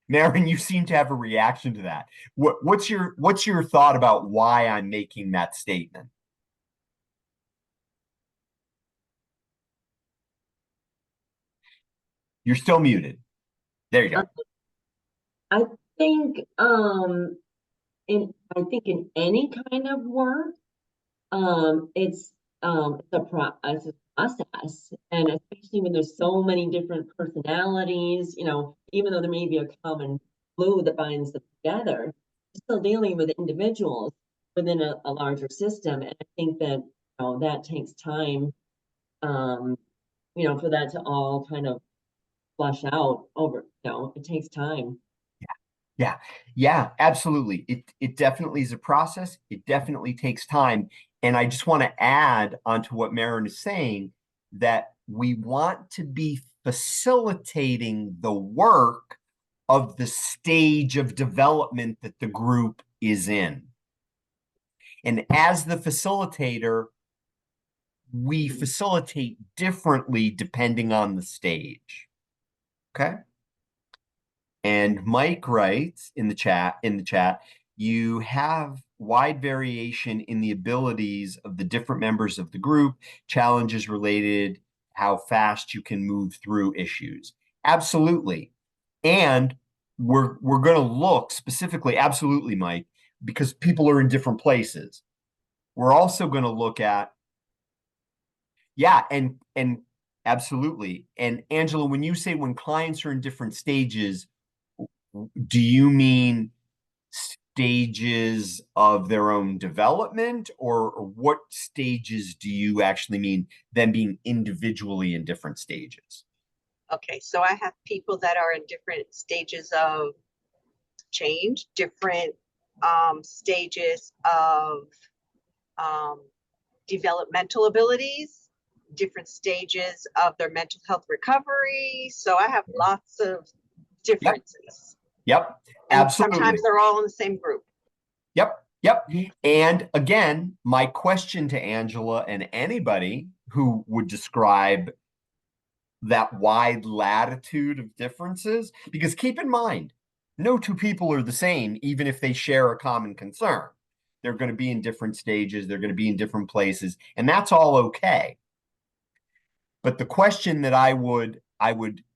Marin, you seem to have a reaction to that. What's your thought about why I'm making that statement? You're still muted. There you go. I think in any kind of work, it's a process, and especially when there's so many different personalities, even though there may be a common glue that binds them together, you're still dealing with individuals within a larger system, and I think that that takes time, for that to all kind of flush out over. It takes time. Yeah, absolutely. It definitely is a process. It definitely takes time. And I just want to add onto what Maren is saying that we want to be facilitating the work of the stage of development that the group is in. And as the facilitator, we facilitate differently depending on the stage. Okay? And Mike writes in the chat, you have wide variation in the abilities of the different members of the group, challenges related, how fast you can move through issues. Absolutely. And we're going to look specifically, absolutely, Mike, because people are in different places. We're also going to look at, and absolutely. And Angela, when you say when clients are in different stages, do you mean stages of their own development, or what stages do you actually mean them being individually in different stages? Okay, so I have people that are in different stages of change, different stages of developmental abilities, different stages of their mental health recovery. So I have lots of differences. Yep. And Absolutely. sometimes they're all in the same group. Yep. And again, my question to Angela and anybody who would describe that wide latitude of differences, because keep in mind, no two people are the same, even if they share a common concern. They're going to be in different stages, they're going to be in different places, and that's all okay. But the question that I would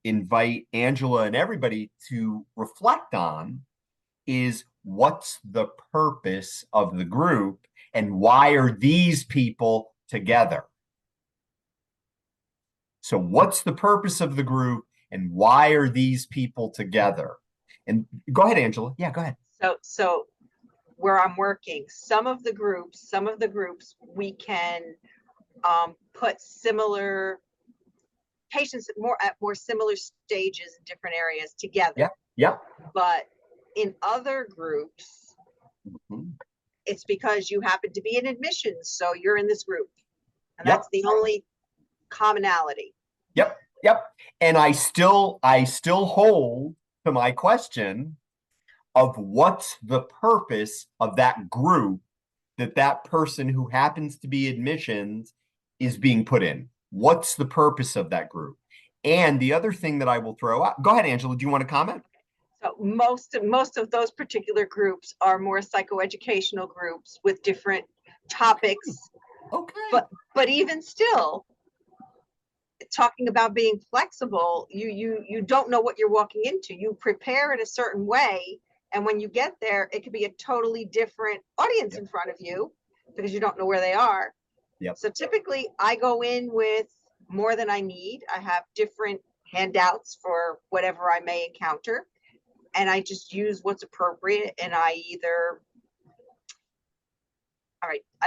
invite Angela and everybody to reflect on is, what's the purpose of the group and why are these people together? So what's the purpose of the group and why are these people together? And go ahead, Angela. Yeah, go ahead. So where I'm working, some of the groups we can put similar patients at more similar stages in different areas together. Yeah. But in other groups, it's because you happen to be in admissions, so you're in this group, and that's the only commonality. Yep. And I still hold to my question of what's the purpose of that group that person who happens to be admissions is being put in. What's the purpose of that group? And the other thing that I will throw out, go ahead, Angela, do you want to comment? So most of those particular groups are more psychoeducational groups with different topics. Okay. But even still, talking about being flexible, you don't know what you're walking into. You prepare in a certain way, and when you get there, it could be a totally different audience in front of you because you don't know where they are. So typically I go in with more than I need. I have different handouts for whatever I may encounter, and I just use what's appropriate. And I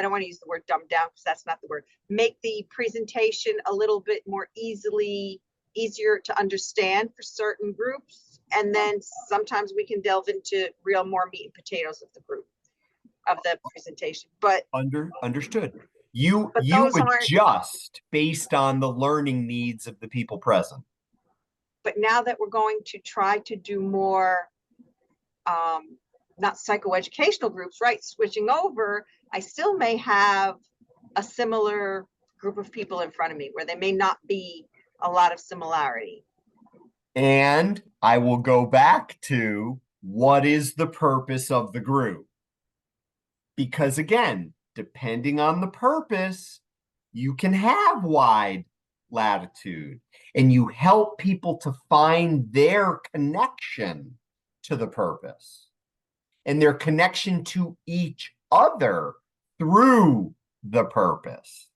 don't want to use the word dumb down because that's not the word. Make the presentation a little bit more easier to understand for certain groups. And then sometimes we can delve into real more meat and potatoes of the presentation. But understood. You adjust based on the learning needs of the people present. But now that we're going to try to do more, not psychoeducational groups, right? Switching over, I still may have a similar group of people in front of me where there may not be a lot of similarity. And I will go back to, what is the purpose of the group? Because again, depending on the purpose, you can have wide latitude, and you help people to find their connection to the purpose and their connection to each other through the purpose.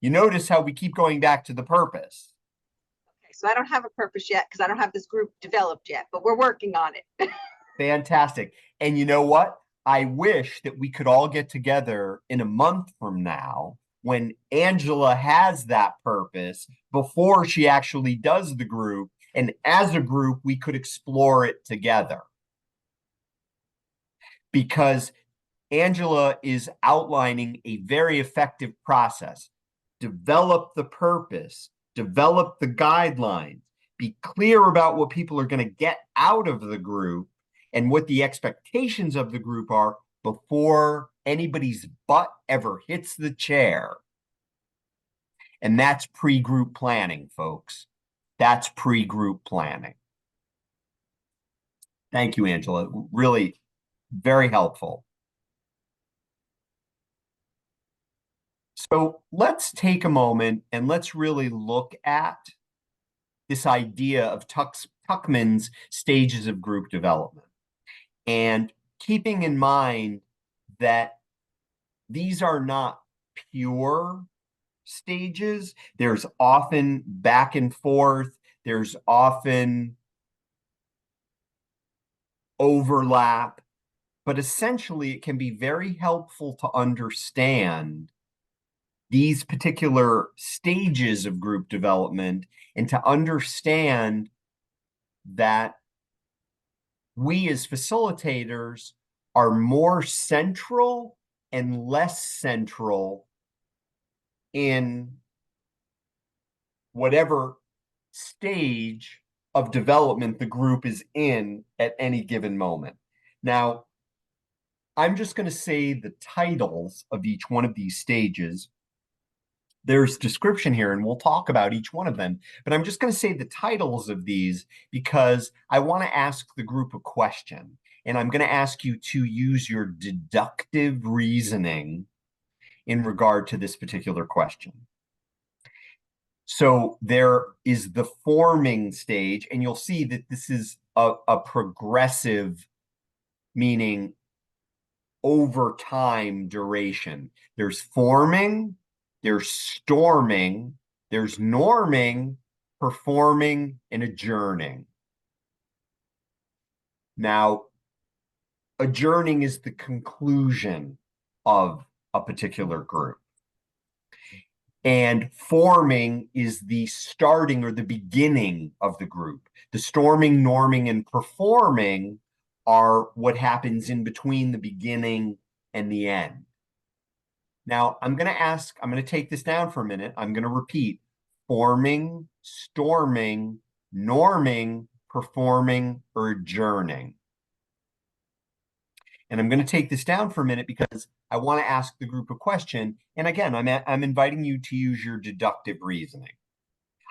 You notice how we keep going back to the purpose. Okay, so I don't have a purpose yet because I don't have this group developed yet, but we're working on it. Fantastic. And you know what? I wish that we could all get together in a month from now when Angela has that purpose before she actually does the group. And as a group, we could explore it together. Because Angela is outlining a very effective process. Develop the purpose, develop the guidelines, be clear about what people are going to get out of the group and what the expectations of the group are before anybody's butt ever hits the chair. And that's pre-group planning, folks. That's pre-group planning. Thank you, Angela. Really very helpful. So let's take a moment and let's really look at this idea of Tuckman's stages of group development. And keeping in mind that these are not pure stages, there's often back and forth, there's often overlap, but essentially it can be very helpful to understand these particular stages of group development and to understand that we as facilitators are more central and less central in whatever stage of development the group is in at any given moment. Now, I'm just going to say the titles of each one of these stages. There's description here, and we'll talk about each one of them, but I'm just going to say the titles of these because I want to ask the group a question, and I'm going to ask you to use your deductive reasoning in regard to this particular question. So there is the forming stage, and you'll see that this is a progressive, meaning over time duration. There's forming, there's storming, there's norming, performing, and adjourning. Now, adjourning is the conclusion of a particular group. And forming is the starting or the beginning of the group. The storming, norming, and performing are what happens in between the beginning and the end. Now, I'm going to take this down for a minute. I'm going to repeat: forming, storming, norming, performing, or adjourning. And I'm going to take this down for a minute because I want to ask the group a question. And again, I'm inviting you to use your deductive reasoning.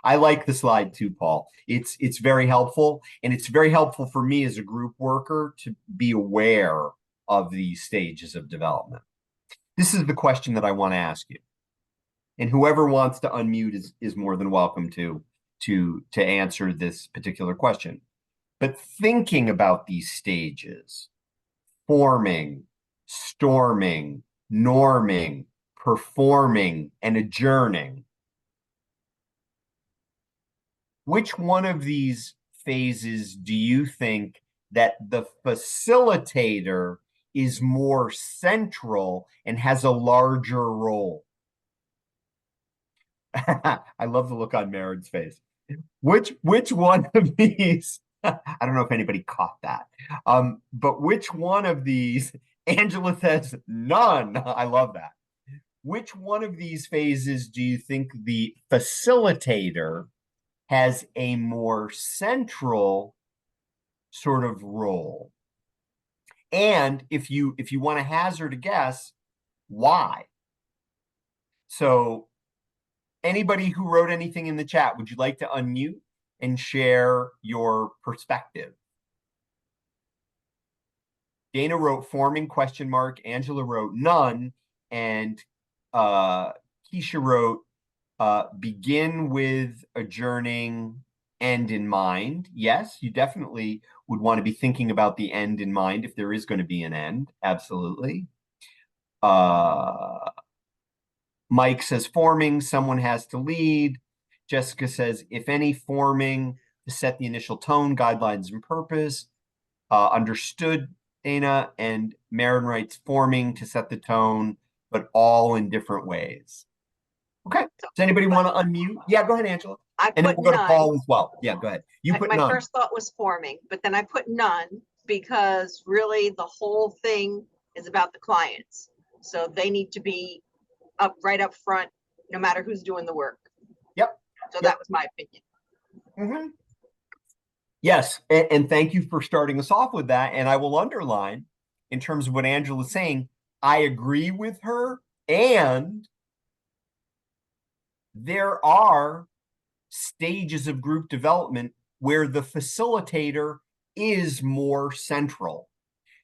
I like the slide too, Paul. It's very helpful, and it's very helpful for me as a group worker to be aware of these stages of development. This is the question that I want to ask you. And whoever wants to unmute is more than welcome to answer this particular question. But thinking about these stages, forming, storming, norming, performing, and adjourning, which one of these phases do you think that the facilitator is more central and has a larger role? I love the look on Marin's face. Which one of these? I don't know if anybody caught that. But which one of these? Angela says none. I love that. Which one of these phases do you think the facilitator has a more central sort of role? And if you want to hazard a guess, why? So anybody who wrote anything in the chat, would you like to unmute and share your perspective? Dana wrote forming ? Angela wrote none, and Keisha wrote begin with adjourning end in mind. Yes, you definitely would want to be thinking about the end in mind if there is going to be an end. Absolutely. Mike says forming, someone has to lead. Jessica says, if any, forming to set the initial tone, guidelines, and purpose. Understood, Dana. And Marin writes forming to set the tone, but all in different ways. Okay. Does anybody want to unmute? Yeah, go ahead, Angela. And then we'll go to Paul as well. Yeah, go ahead. You put my none. first thought was forming, but then I put none because really the whole thing is about the clients. So they need to be right up front, no matter who's doing the work. Yep. So that was my opinion. Mm-hmm. Yes, and thank you for starting us off with that. And I will underline, in terms of what Angela's saying, I agree with her. And there are stages of group development where the facilitator is more central.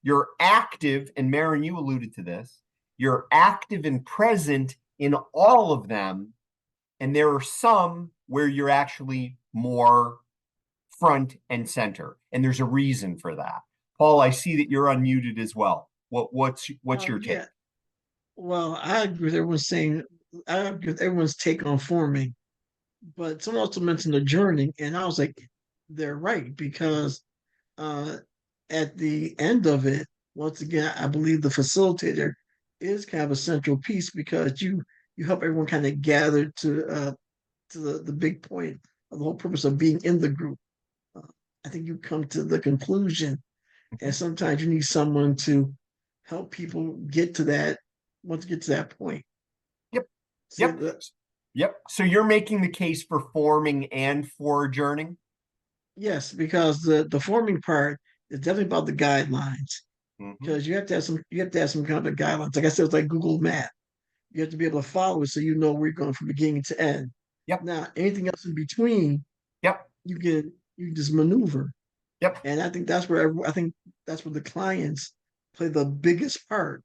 You're active, and Marin, you alluded to this, you're active and present in all of them. And there are some where you're actually more front and center. And there's a reason for that. Paul, I see that you're unmuted as well. What's your take? Yeah. Well, I agree with everyone saying, I agree with everyone's take on forming, but someone also mentioned adjourning, and I was like, they're right, because at the end of it, once again, I believe the facilitator is kind of a central piece, because you help everyone kind of gather to the big point of the whole purpose of being in the group. I think you come to the conclusion, and sometimes you need someone to help people get to that, once you get to that point. Yep. So Yep. Yep. So you're making the case for forming and for adjourning? Yes, because the forming part is definitely about the guidelines. Because you have to have some kind of guidelines. Like I said, it's like Google Map. You have to be able to follow it so you know where you're going from beginning to end. Yep. Now, anything else in between, yep, you can just maneuver. Yep. And I think that's where the clients play the biggest part,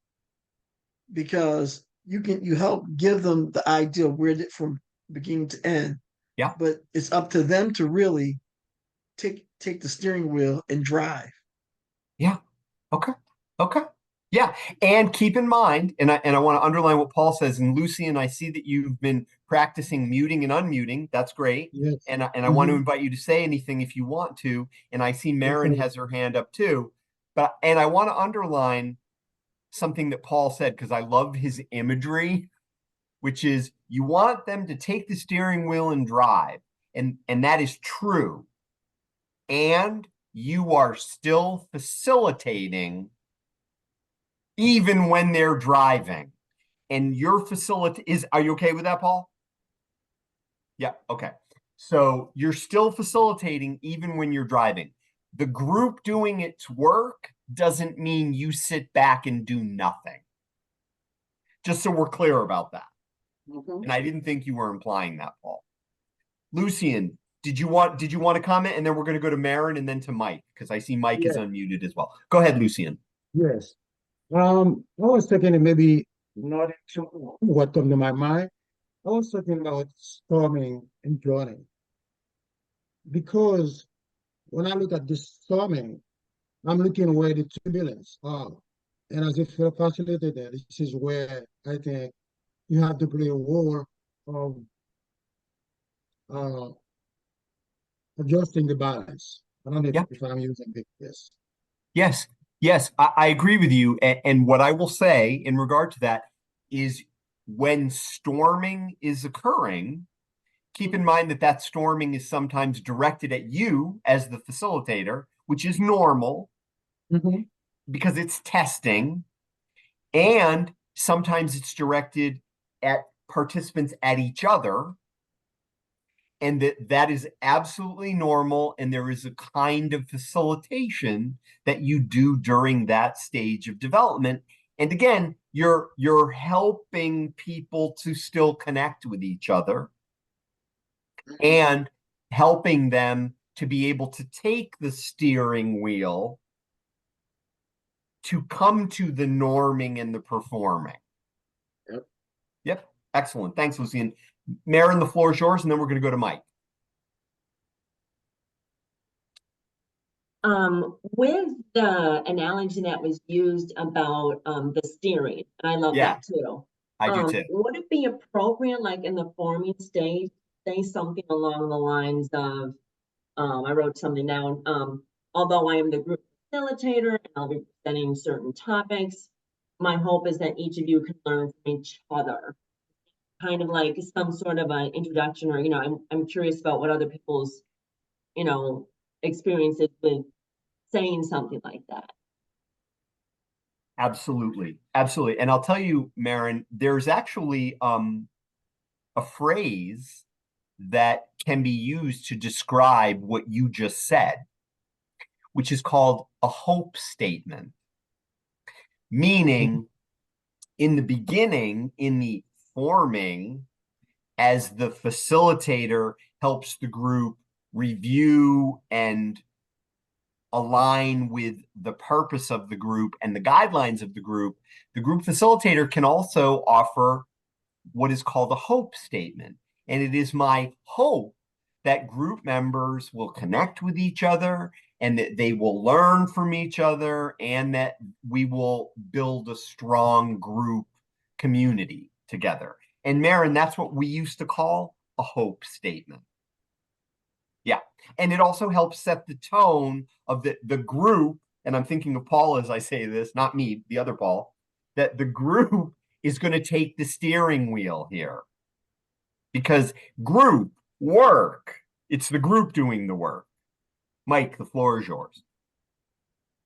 because you help give them the idea of where from beginning to end. Yeah. But it's up to them to really take the steering wheel and drive. Yeah. Okay. Okay. Yeah. And keep in mind, and I want to underline what Paul says, and Lucian, I see that you've been practicing muting and unmuting. That's great. Yes. And I want to invite you to say anything if you want to. And I see Marin has her hand up too. And I want to underline something that Paul said, because I love his imagery, which is you want them to take the steering wheel and drive. And that is true. And you are still facilitating even when they're driving. And your are you okay with that, Paul? Yeah, okay. So you're still facilitating even when you're driving. The group doing its work doesn't mean you sit back and do nothing. Just so we're clear about that. And I didn't think you were implying that, Paul. Lucian, did you want to comment? And then we're going to go to Marin and then to Mike, because I see Mike is unmuted as well. Go ahead, Lucian. Yes. I was thinking maybe not into what come to my mind. I was talking about storming and joining. Because when I look at this storming, I'm looking where the turbulence are. And as a facilitator, this is where I think you have to play a role of uh, adjusting the balance. I don't know if I'm using this. Yes, yes, I agree with you. And what I will say in regard to that is when storming is occurring, keep in mind that storming is sometimes directed at you as the facilitator, which is normal because it's testing. And sometimes it's directed at participants at each other. And that is absolutely normal. And there is a kind of facilitation that you do during that stage of development. And again, you're helping people to still connect with each other and helping them to be able to take the steering wheel to come to the norming and the performing. Yep. Excellent. Thanks, Lucian. Maren, the floor is yours, and then we're going to go to Mike. With the analogy that was used about the steering, and I love Yeah, that too. I do too. Would it be appropriate, like in the forming stage, say something along the lines of, I wrote something down, although I am the group facilitator and I'll be presenting certain topics, my hope is that each of you can learn from each other. Kind of like some sort of an introduction, or, I'm curious about what other people's, experiences with saying something like that. Absolutely. Absolutely. And I'll tell you, Maren, there's actually a phrase that can be used to describe what you just said, which is called a hope statement. Meaning, in the beginning, in the forming, as the facilitator helps the group review and align with the purpose of the group and the guidelines of the group facilitator can also offer what is called a hope statement. And it is my hope that group members will connect with each other and that they will learn from each other and that we will build a strong group community together. And Maren, that's what we used to call a hope statement. Yeah. And it also helps set the tone of the group. And I'm thinking of Paul as I say this, not me, the other Paul, that the group is going to take the steering wheel here. Because group work, it's the group doing the work. Mike, the floor is yours.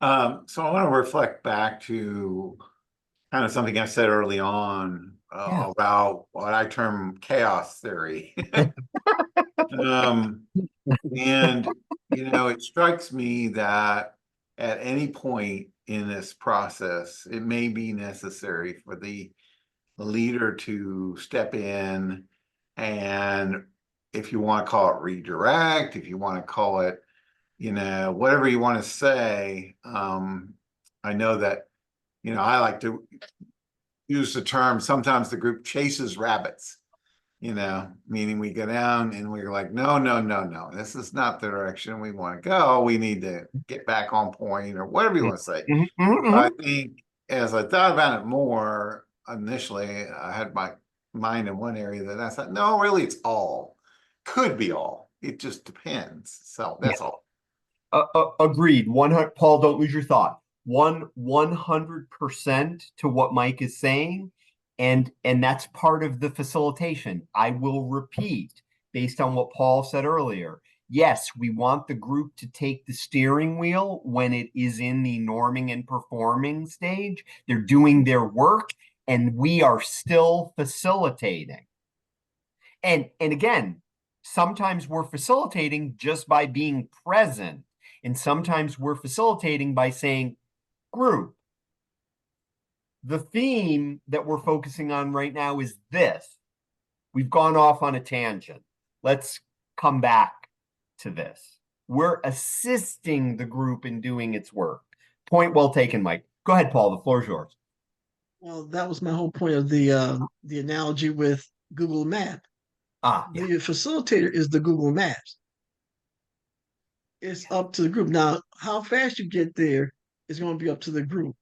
So I want to reflect back to kind of something I said early on about what I term chaos theory. And, it strikes me that at any point in this process, it may be necessary for the leader to step in and, if you want to call it redirect, if you want to call it, whatever you want to say. I know that, I like to use the term, sometimes the group chases rabbits. Meaning we go down and we're like, no, this is not the direction we want to go. We need to get back on point, or whatever you want to say. I think as I thought about it more initially, I had my mind in one area that I thought, no, really, it's all. Could be all. It just depends. So that's all. Agreed. 100. Paul, don't lose your thought. 100% to what Mike is saying. And that's part of the facilitation. I will repeat, based on what Paul said earlier. Yes, we want the group to take the steering wheel when it is in the norming and performing stage. They're doing their work, and we are still facilitating. And again, sometimes we're facilitating just by being present, and sometimes we're facilitating by saying, group, the theme that we're focusing on right now is this. We've gone off on a tangent. Let's come back to this. We're assisting the group in doing its work. Point well taken, Mike. Go ahead, Paul. The floor is yours. Well, that was my whole point of the analogy with Google Map. The facilitator is the Google Maps. It's up to the group. Now, how fast you get there is going to be up to the group.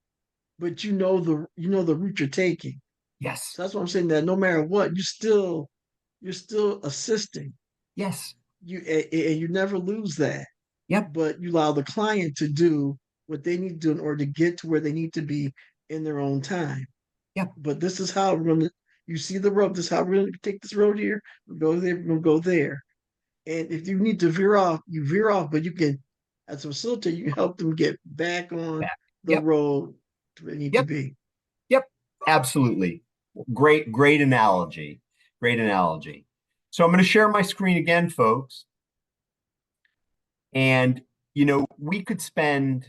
But you know the route you're taking. Yes. So that's what I'm saying, that no matter what, you're still assisting. Yes. You never lose that. Yep. But you allow the client to do what they need to do in order to get to where they need to be in their own time. Yep. But this is how we're gonna, you see the road, this is how we're gonna take this road here, we'll go there, we're gonna go there. And if you need to veer off, you veer off, but you can, as a facilitator, you help them get back on the road to where they need to be. Yep, absolutely. Great analogy. Great analogy. So I'm going to share my screen again, folks. And, we could spend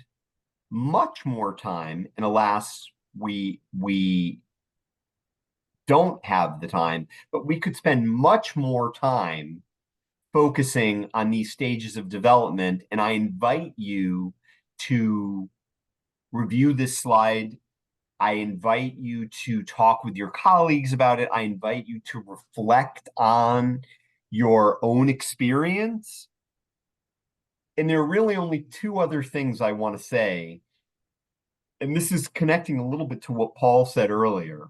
much more time, and alas, we don't have the time, but we could spend much more time focusing on these stages of development. And I invite you to review this slide I invite you to talk with your colleagues about it. I invite you to reflect on your own experience. And there are really only two other things I want to say. And this is connecting a little bit to what Paul said earlier,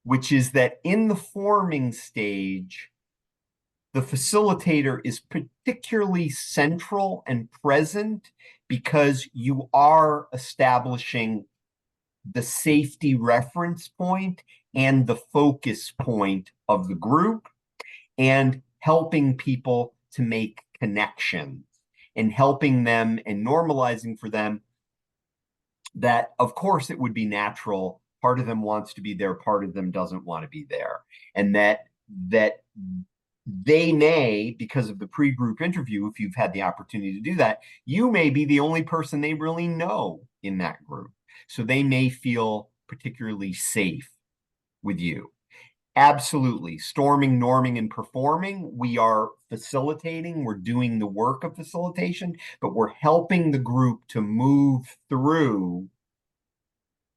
which is that in the forming stage, the facilitator is particularly central and present because you are establishing the safety reference point and the focus point of the group, and helping people to make connections and helping them and normalizing for them that, of course, it would be natural. Part of them wants to be there, part of them doesn't want to be there. And that they may, because of the pre-group interview, if you've had the opportunity to do that, you may be the only person they really know in that group. So they may feel particularly safe with you. Absolutely. Storming, norming, and performing. We are facilitating. We're doing the work of facilitation, but we're helping the group to move through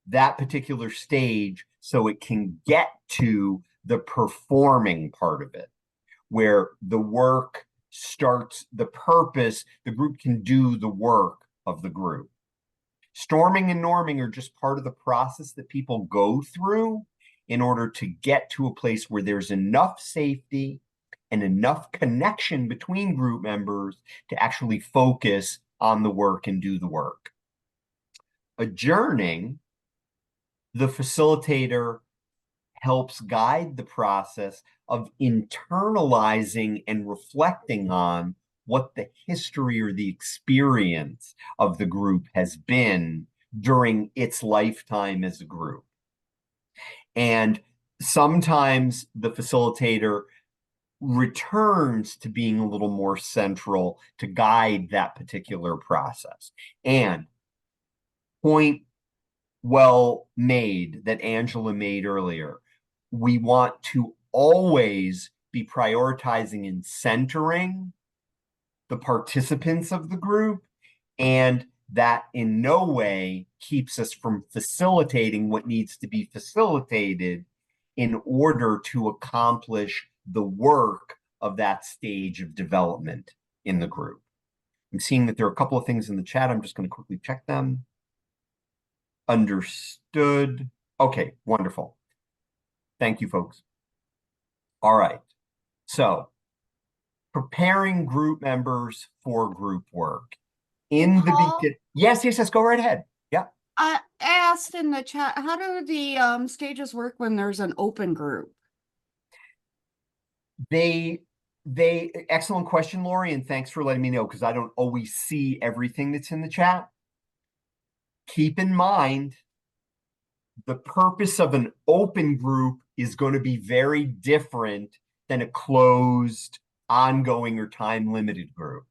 that particular stage so it can get to the performing part of it, where the work starts, the purpose, the group can do the work of the group. Storming and norming are just part of the process that people go through in order to get to a place where there's enough safety and enough connection between group members to actually focus on the work and do the work. Adjourning, the facilitator helps guide the process of internalizing and reflecting on what the history or the experience of the group has been during its lifetime as a group. And sometimes the facilitator returns to being a little more central to guide that particular process. And point well made that Angela made earlier, we want to always be prioritizing and centering the participants of the group, and that in no way keeps us from facilitating what needs to be facilitated in order to accomplish the work of that stage of development in the group. I'm seeing that there are a couple of things in the chat. I'm just going to quickly check them. Understood. Okay, wonderful. Thank you, folks. All right. So, preparing group members for group work. In the beginning. Yes, go right ahead. Yeah. I asked in the chat, how do the stages work when there's an open group? Excellent question, Lori, and thanks for letting me know, because I don't always see everything that's in the chat. Keep in mind, the purpose of an open group is going to be very different than a closed, ongoing, or time-limited group.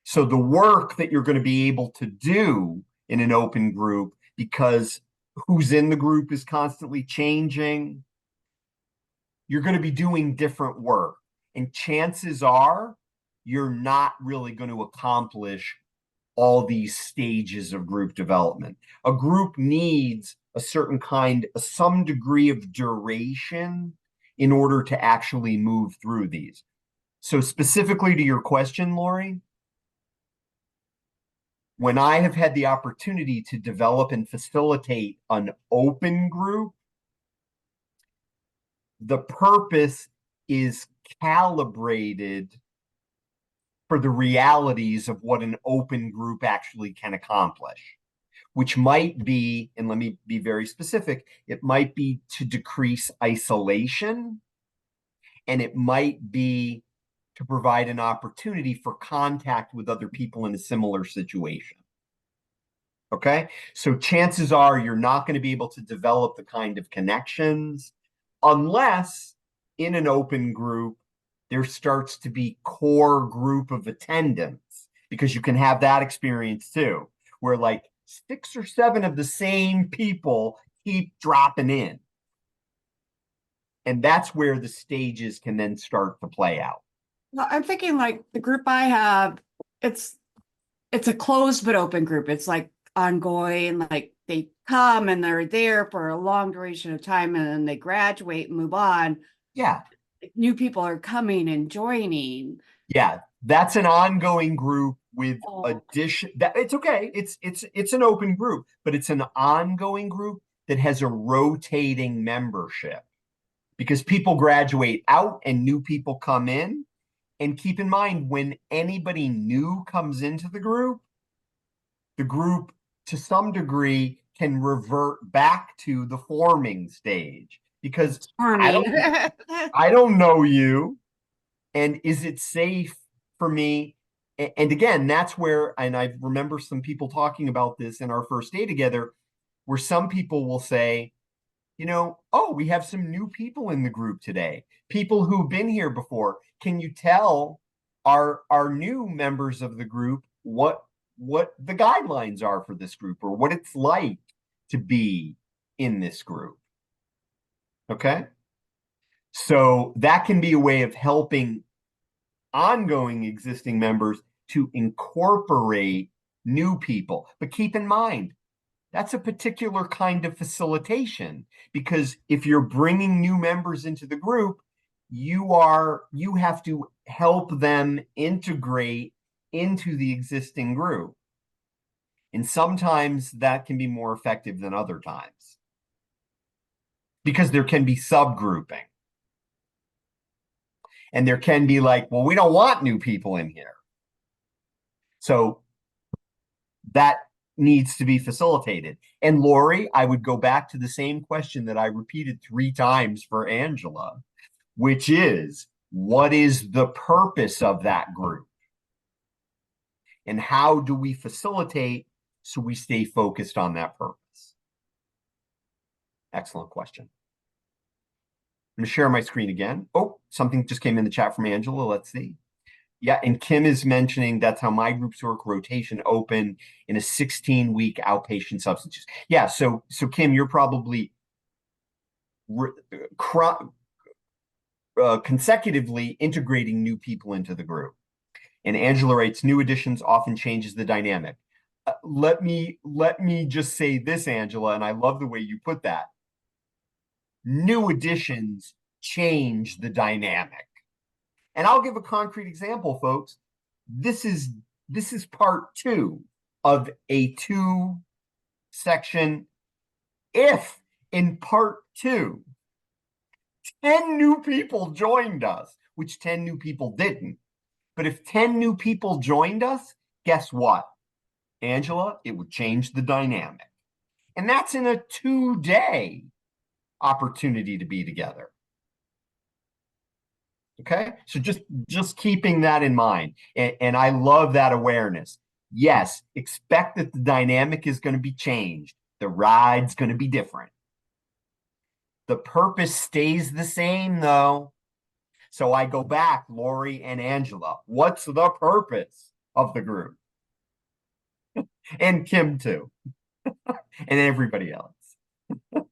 So the work that you're going to be able to do in an open group, because who's in the group is constantly changing, you're going to be doing different work. And chances are you're not really going to accomplish all these stages of group development. A group needs a certain kind, some degree of duration in order to actually move through these. So specifically to your question, Lori, when I have had the opportunity to develop and facilitate an open group, the purpose is calibrated for the realities of what an open group actually can accomplish, which might be, and let me be very specific, it might be to decrease isolation, and it might be to provide an opportunity for contact with other people in a similar situation. Okay, so chances are you're not going to be able to develop the kind of connections unless in an open group there starts to be core group of attendance, because you can have that experience too, where like 6 or 7 of the same people keep dropping in. And that's where the stages can then start to play out. Well, I'm thinking like the group I have, it's a closed but open group. It's like ongoing, like they come and they're there for a long duration of time and then they graduate and move on. Yeah. New people are coming and joining. Yeah, that's an ongoing group with addition that it's okay. It's an open group, but it's an ongoing group that has a rotating membership because people graduate out and new people come in. And keep in mind, when anybody new comes into the group to some degree can revert back to the forming stage because I don't know you. And is it safe for me? And again, that's where, and I remember some people talking about this in our first day together, where some people will say, oh, we have some new people in the group today, people who've been here before. Can you tell our new members of the group what the guidelines are for this group or what it's like to be in this group? Okay. So that can be a way of helping ongoing existing members to incorporate new people. But keep in mind, that's a particular kind of facilitation because if you're bringing new members into the group, you have to help them integrate into the existing group. And sometimes that can be more effective than other times because there can be subgrouping. And there can be like, well, we don't want new people in here. So that needs to be facilitated. And Lori, I would go back to the same question that I repeated 3 times for Angela, which is, what is the purpose of that group? And how do we facilitate so we stay focused on that purpose? Excellent question. I'm going to share my screen again. Oh, something just came in the chat from Angela. Let's see. Yeah, and Kim is mentioning that's how my groups work, rotation open in a 16-week outpatient substance use. Yeah, so Kim, you're probably consecutively integrating new people into the group. And Angela writes, new additions often changes the dynamic. Let me just say this, Angela, and I love the way you put that. New additions change the dynamic. And I'll give a concrete example, folks. This is part 2 of a 2-section. If in part 2, 10 new people joined us, which 10 new people didn't, but if 10 new people joined us, guess what, Angela? It would change the dynamic. And that's in a 2-day opportunity to be together. Okay, so just keeping that in mind. And I love that awareness. Yes, expect that the dynamic is going to be changed. The ride's going to be different. The purpose stays the same, though. So I go back, Lori and Angela. What's the purpose of the group? And Kim, too. And everybody else. I'm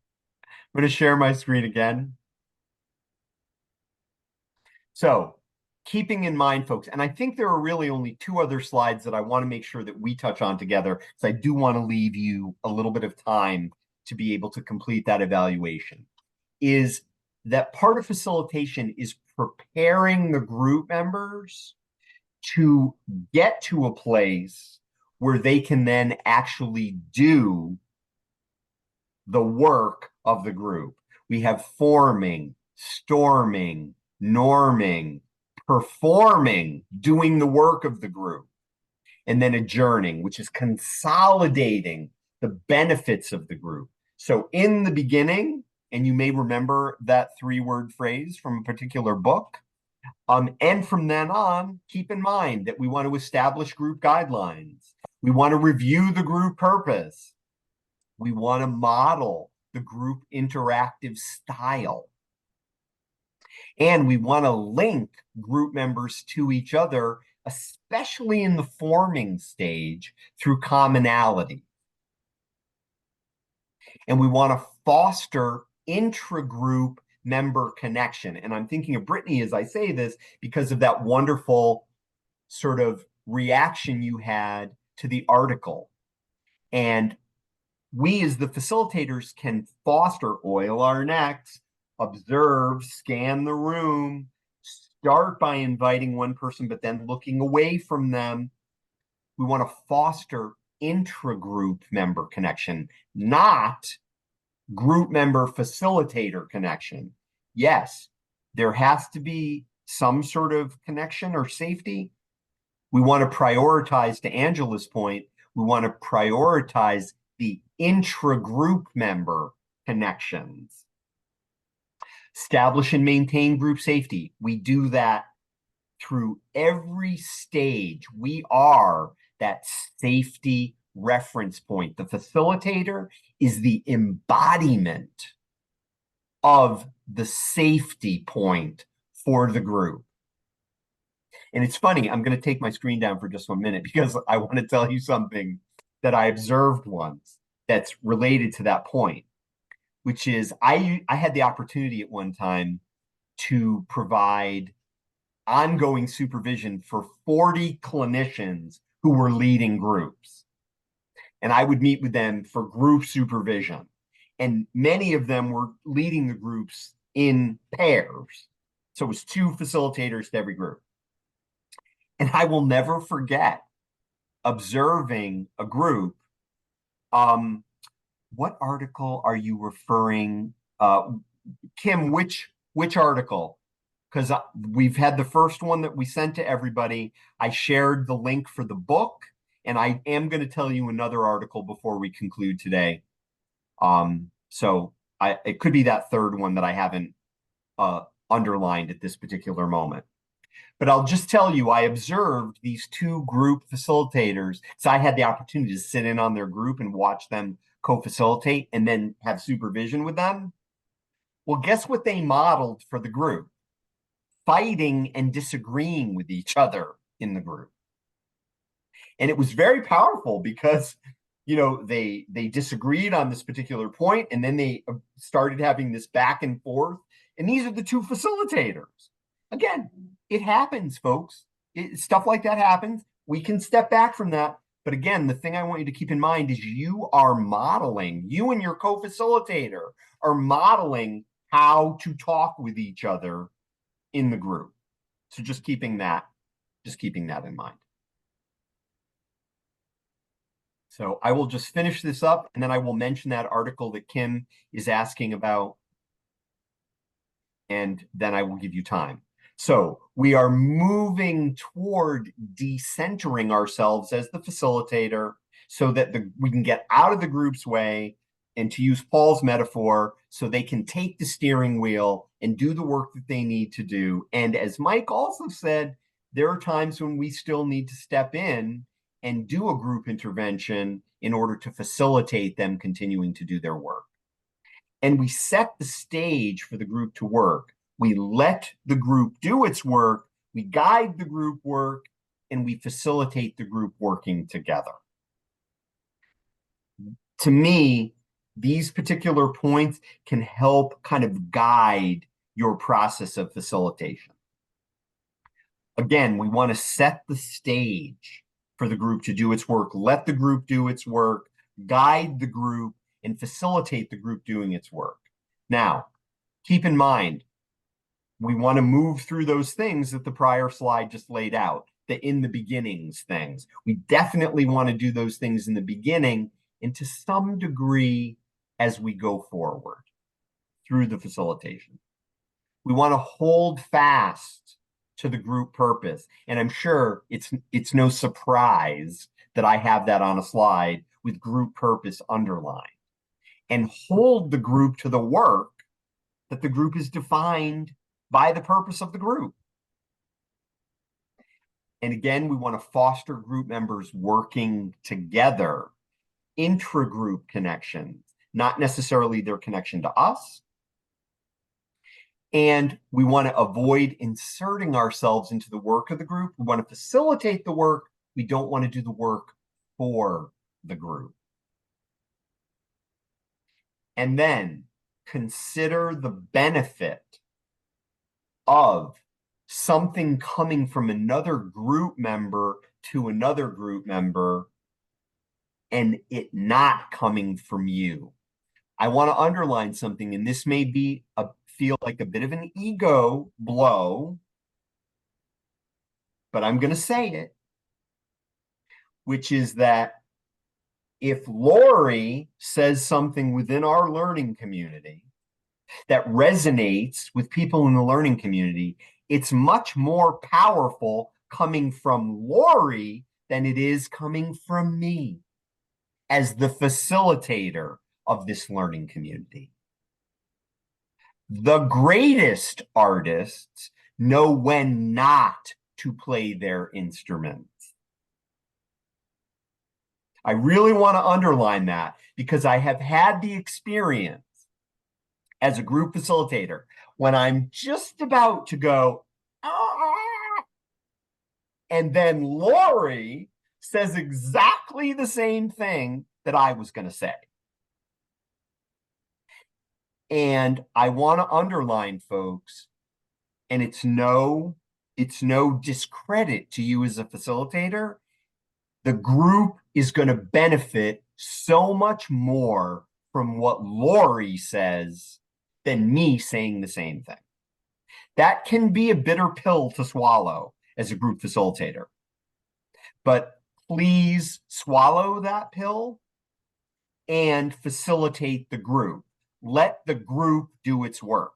going to share my screen again. So keeping in mind, folks, and I think there are really only 2 other slides that I want to make sure that we touch on together, because I do want to leave you a little bit of time to be able to complete that evaluation, is that part of facilitation is preparing the group members to get to a place where they can then actually do the work of the group. We have forming, storming, norming, performing, doing the work of the group, and then adjourning, which is consolidating the benefits of the group. So in the beginning, and you may remember that 3-word phrase from a particular book, and from then on, keep in mind that we want to establish group guidelines. We want to review the group purpose. We want to model the group interactive style. And we want to link group members to each other, especially in the forming stage, through commonality. And we want to foster intra-group member connection. And I'm thinking of Brittany as I say this because of that wonderful sort of reaction you had to the article. And we as the facilitators can foster, oil our necks, observe, scan the room, start by inviting one person, but then looking away from them. We want to foster intra-group member connection, not group member facilitator connection. Yes, there has to be some sort of connection or safety. We want to prioritize, to Angela's point, we want to prioritize the intra-group member connections. Establish and maintain group safety. We do that through every stage. We are that safety reference point. The facilitator is the embodiment of the safety point for the group. And it's funny, I'm going to take my screen down for just 1 minute because I want to tell you something that I observed once that's related to that point, which is I had the opportunity at one time to provide ongoing supervision for 40 clinicians who were leading groups. And I would meet with them for group supervision. And many of them were leading the groups in pairs. So it was 2 facilitators to every group. And I will never forget observing a group. What article are you referring? Kim, which article? Because we've had the first one that we sent to everybody. I shared the link for the book, and I am going to tell you another article before we conclude today. So it could be that third one that I haven't underlined at this particular moment. But I'll just tell you, I observed these 2 group facilitators. So I had the opportunity to sit in on their group and watch them co-facilitate and then have supervision with them. Well, guess what they modeled for the group? Fighting and disagreeing with each other in the group. And it was very powerful because, you know, they disagreed on this particular point, and then they started having this back and forth. And these are the 2 facilitators. Again, it happens, folks. Stuff like that happens. We can step back from that. But again, the thing I want you to keep in mind is you are modeling, you and your co-facilitator are modeling how to talk with each other in the group. So just keeping that in mind. So I will just finish this up, and then I will mention that article that Kim is asking about, and then I will give you time. So we are moving toward decentering ourselves as the facilitator so that we can get out of the group's way, and to use Paul's metaphor, so they can take the steering wheel and do the work that they need to do. And as Mike also said, there are times when we still need to step in and do a group intervention in order to facilitate them continuing to do their work. And we set the stage for the group to work. We let the group do its work, we guide the group work, and we facilitate the group working together. To me, these particular points can help kind of guide your process of facilitation. Again, we want to set the stage for the group to do its work, let the group do its work, guide the group, and facilitate the group doing its work. Now, keep in mind, we want to move through those things that the prior slide just laid out, the in the beginnings things. We definitely want to do those things in the beginning and to some degree as we go forward through the facilitation. We want to hold fast to the group purpose. And I'm sure it's no surprise that I have that on a slide with group purpose underlined. And hold the group to the work that the group is defined by the purpose of the group. And again, we want to foster group members working together, intra-group connections, not necessarily their connection to us. And we want to avoid inserting ourselves into the work of the group. We want to facilitate the work. We don't want to do the work for the group. And then consider the benefit of something coming from another group member to another group member and it not coming from you. I want to underline something, and this may feel like a bit of an ego blow, but I'm going to say it, which is that if Lori says something within our learning community that resonates with people in the learning community, it's much more powerful coming from Lori than it is coming from me as the facilitator of this learning community. The greatest artists know when not to play their instruments. I really want to underline that because I have had the experience as a group facilitator when I'm just about to go, ah, and then Lori says exactly the same thing that I was going to say. And I want to underline, folks, and it's no discredit to you as a facilitator. The group is going to benefit so much more from what Lori says than me saying the same thing. That can be a bitter pill to swallow as a group facilitator. But please swallow that pill and facilitate the group. Let the group do its work.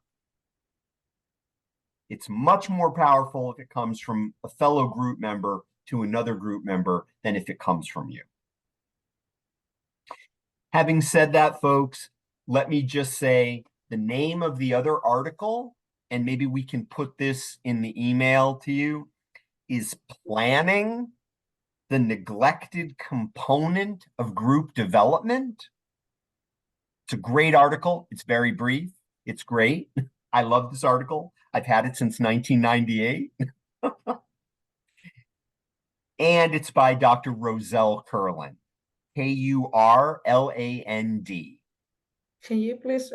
It's much more powerful if it comes from a fellow group member to another group member than if it comes from you. Having said that, folks, let me just say the name of the other article, and maybe we can put this in the email to you, is Planning the Neglected Component of Group Development. It's a great article. It's very brief. It's great. I love this article. I've had it since 1998. And it's by Dr. Roselle Kurland, Kurland. Can you please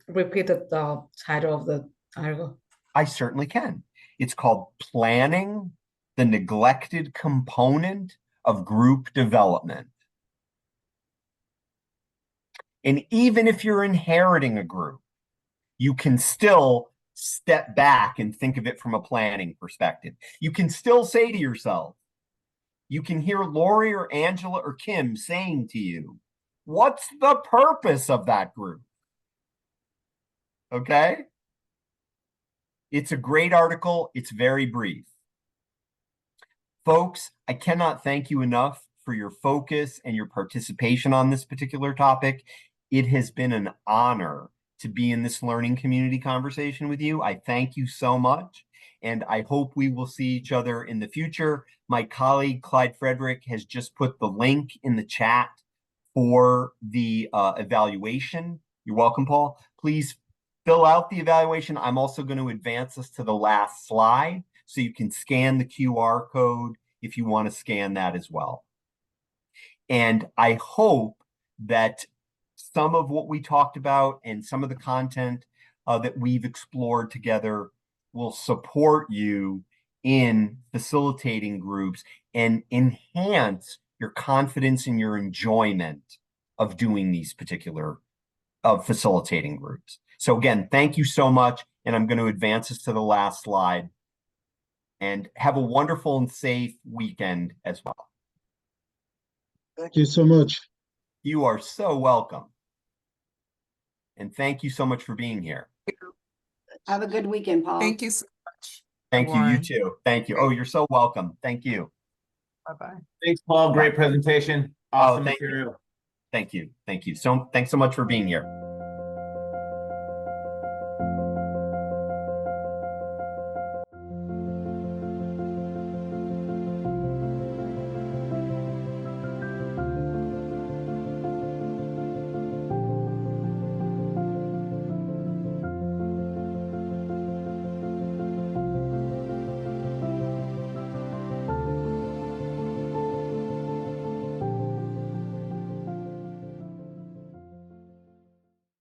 repeat the title of the article? I certainly can. It's called Planning the Neglected Component of Group Development. And even if you're inheriting a group, you can still step back and think of it from a planning perspective. You can still say to yourself, you can hear Lori or Angela or Kim saying to you, what's the purpose of that group? Okay? It's a great article. It's very brief. Folks, I cannot thank you enough for your focus and your participation on this particular topic. It has been an honor to be in this learning community conversation with you. I thank you so much, and I hope we will see each other in the future. My colleague, Clyde Frederick, has just put the link in the chat for the evaluation. You're welcome, Paul. Please fill out the evaluation. I'm also going to advance us to the last slide, so you can scan the QR code if you want to scan that as well. And I hope that some of what we talked about and some of the content that we've explored together will support you in facilitating groups and enhance your confidence and your enjoyment of doing these particular facilitating groups. So again, thank you so much. And I'm going to advance us to the last slide. And have a wonderful and safe weekend as well. Thank you so much. You are so welcome. And thank you so much for being here. Have a good weekend, Paul. Thank you so much. Thank you. You too. Thank you. Oh, you're so welcome. Thank you. Bye-bye. Thanks, Paul. Great presentation. Awesome thank material. you. Thank you. Thank you. So thanks so much for being here.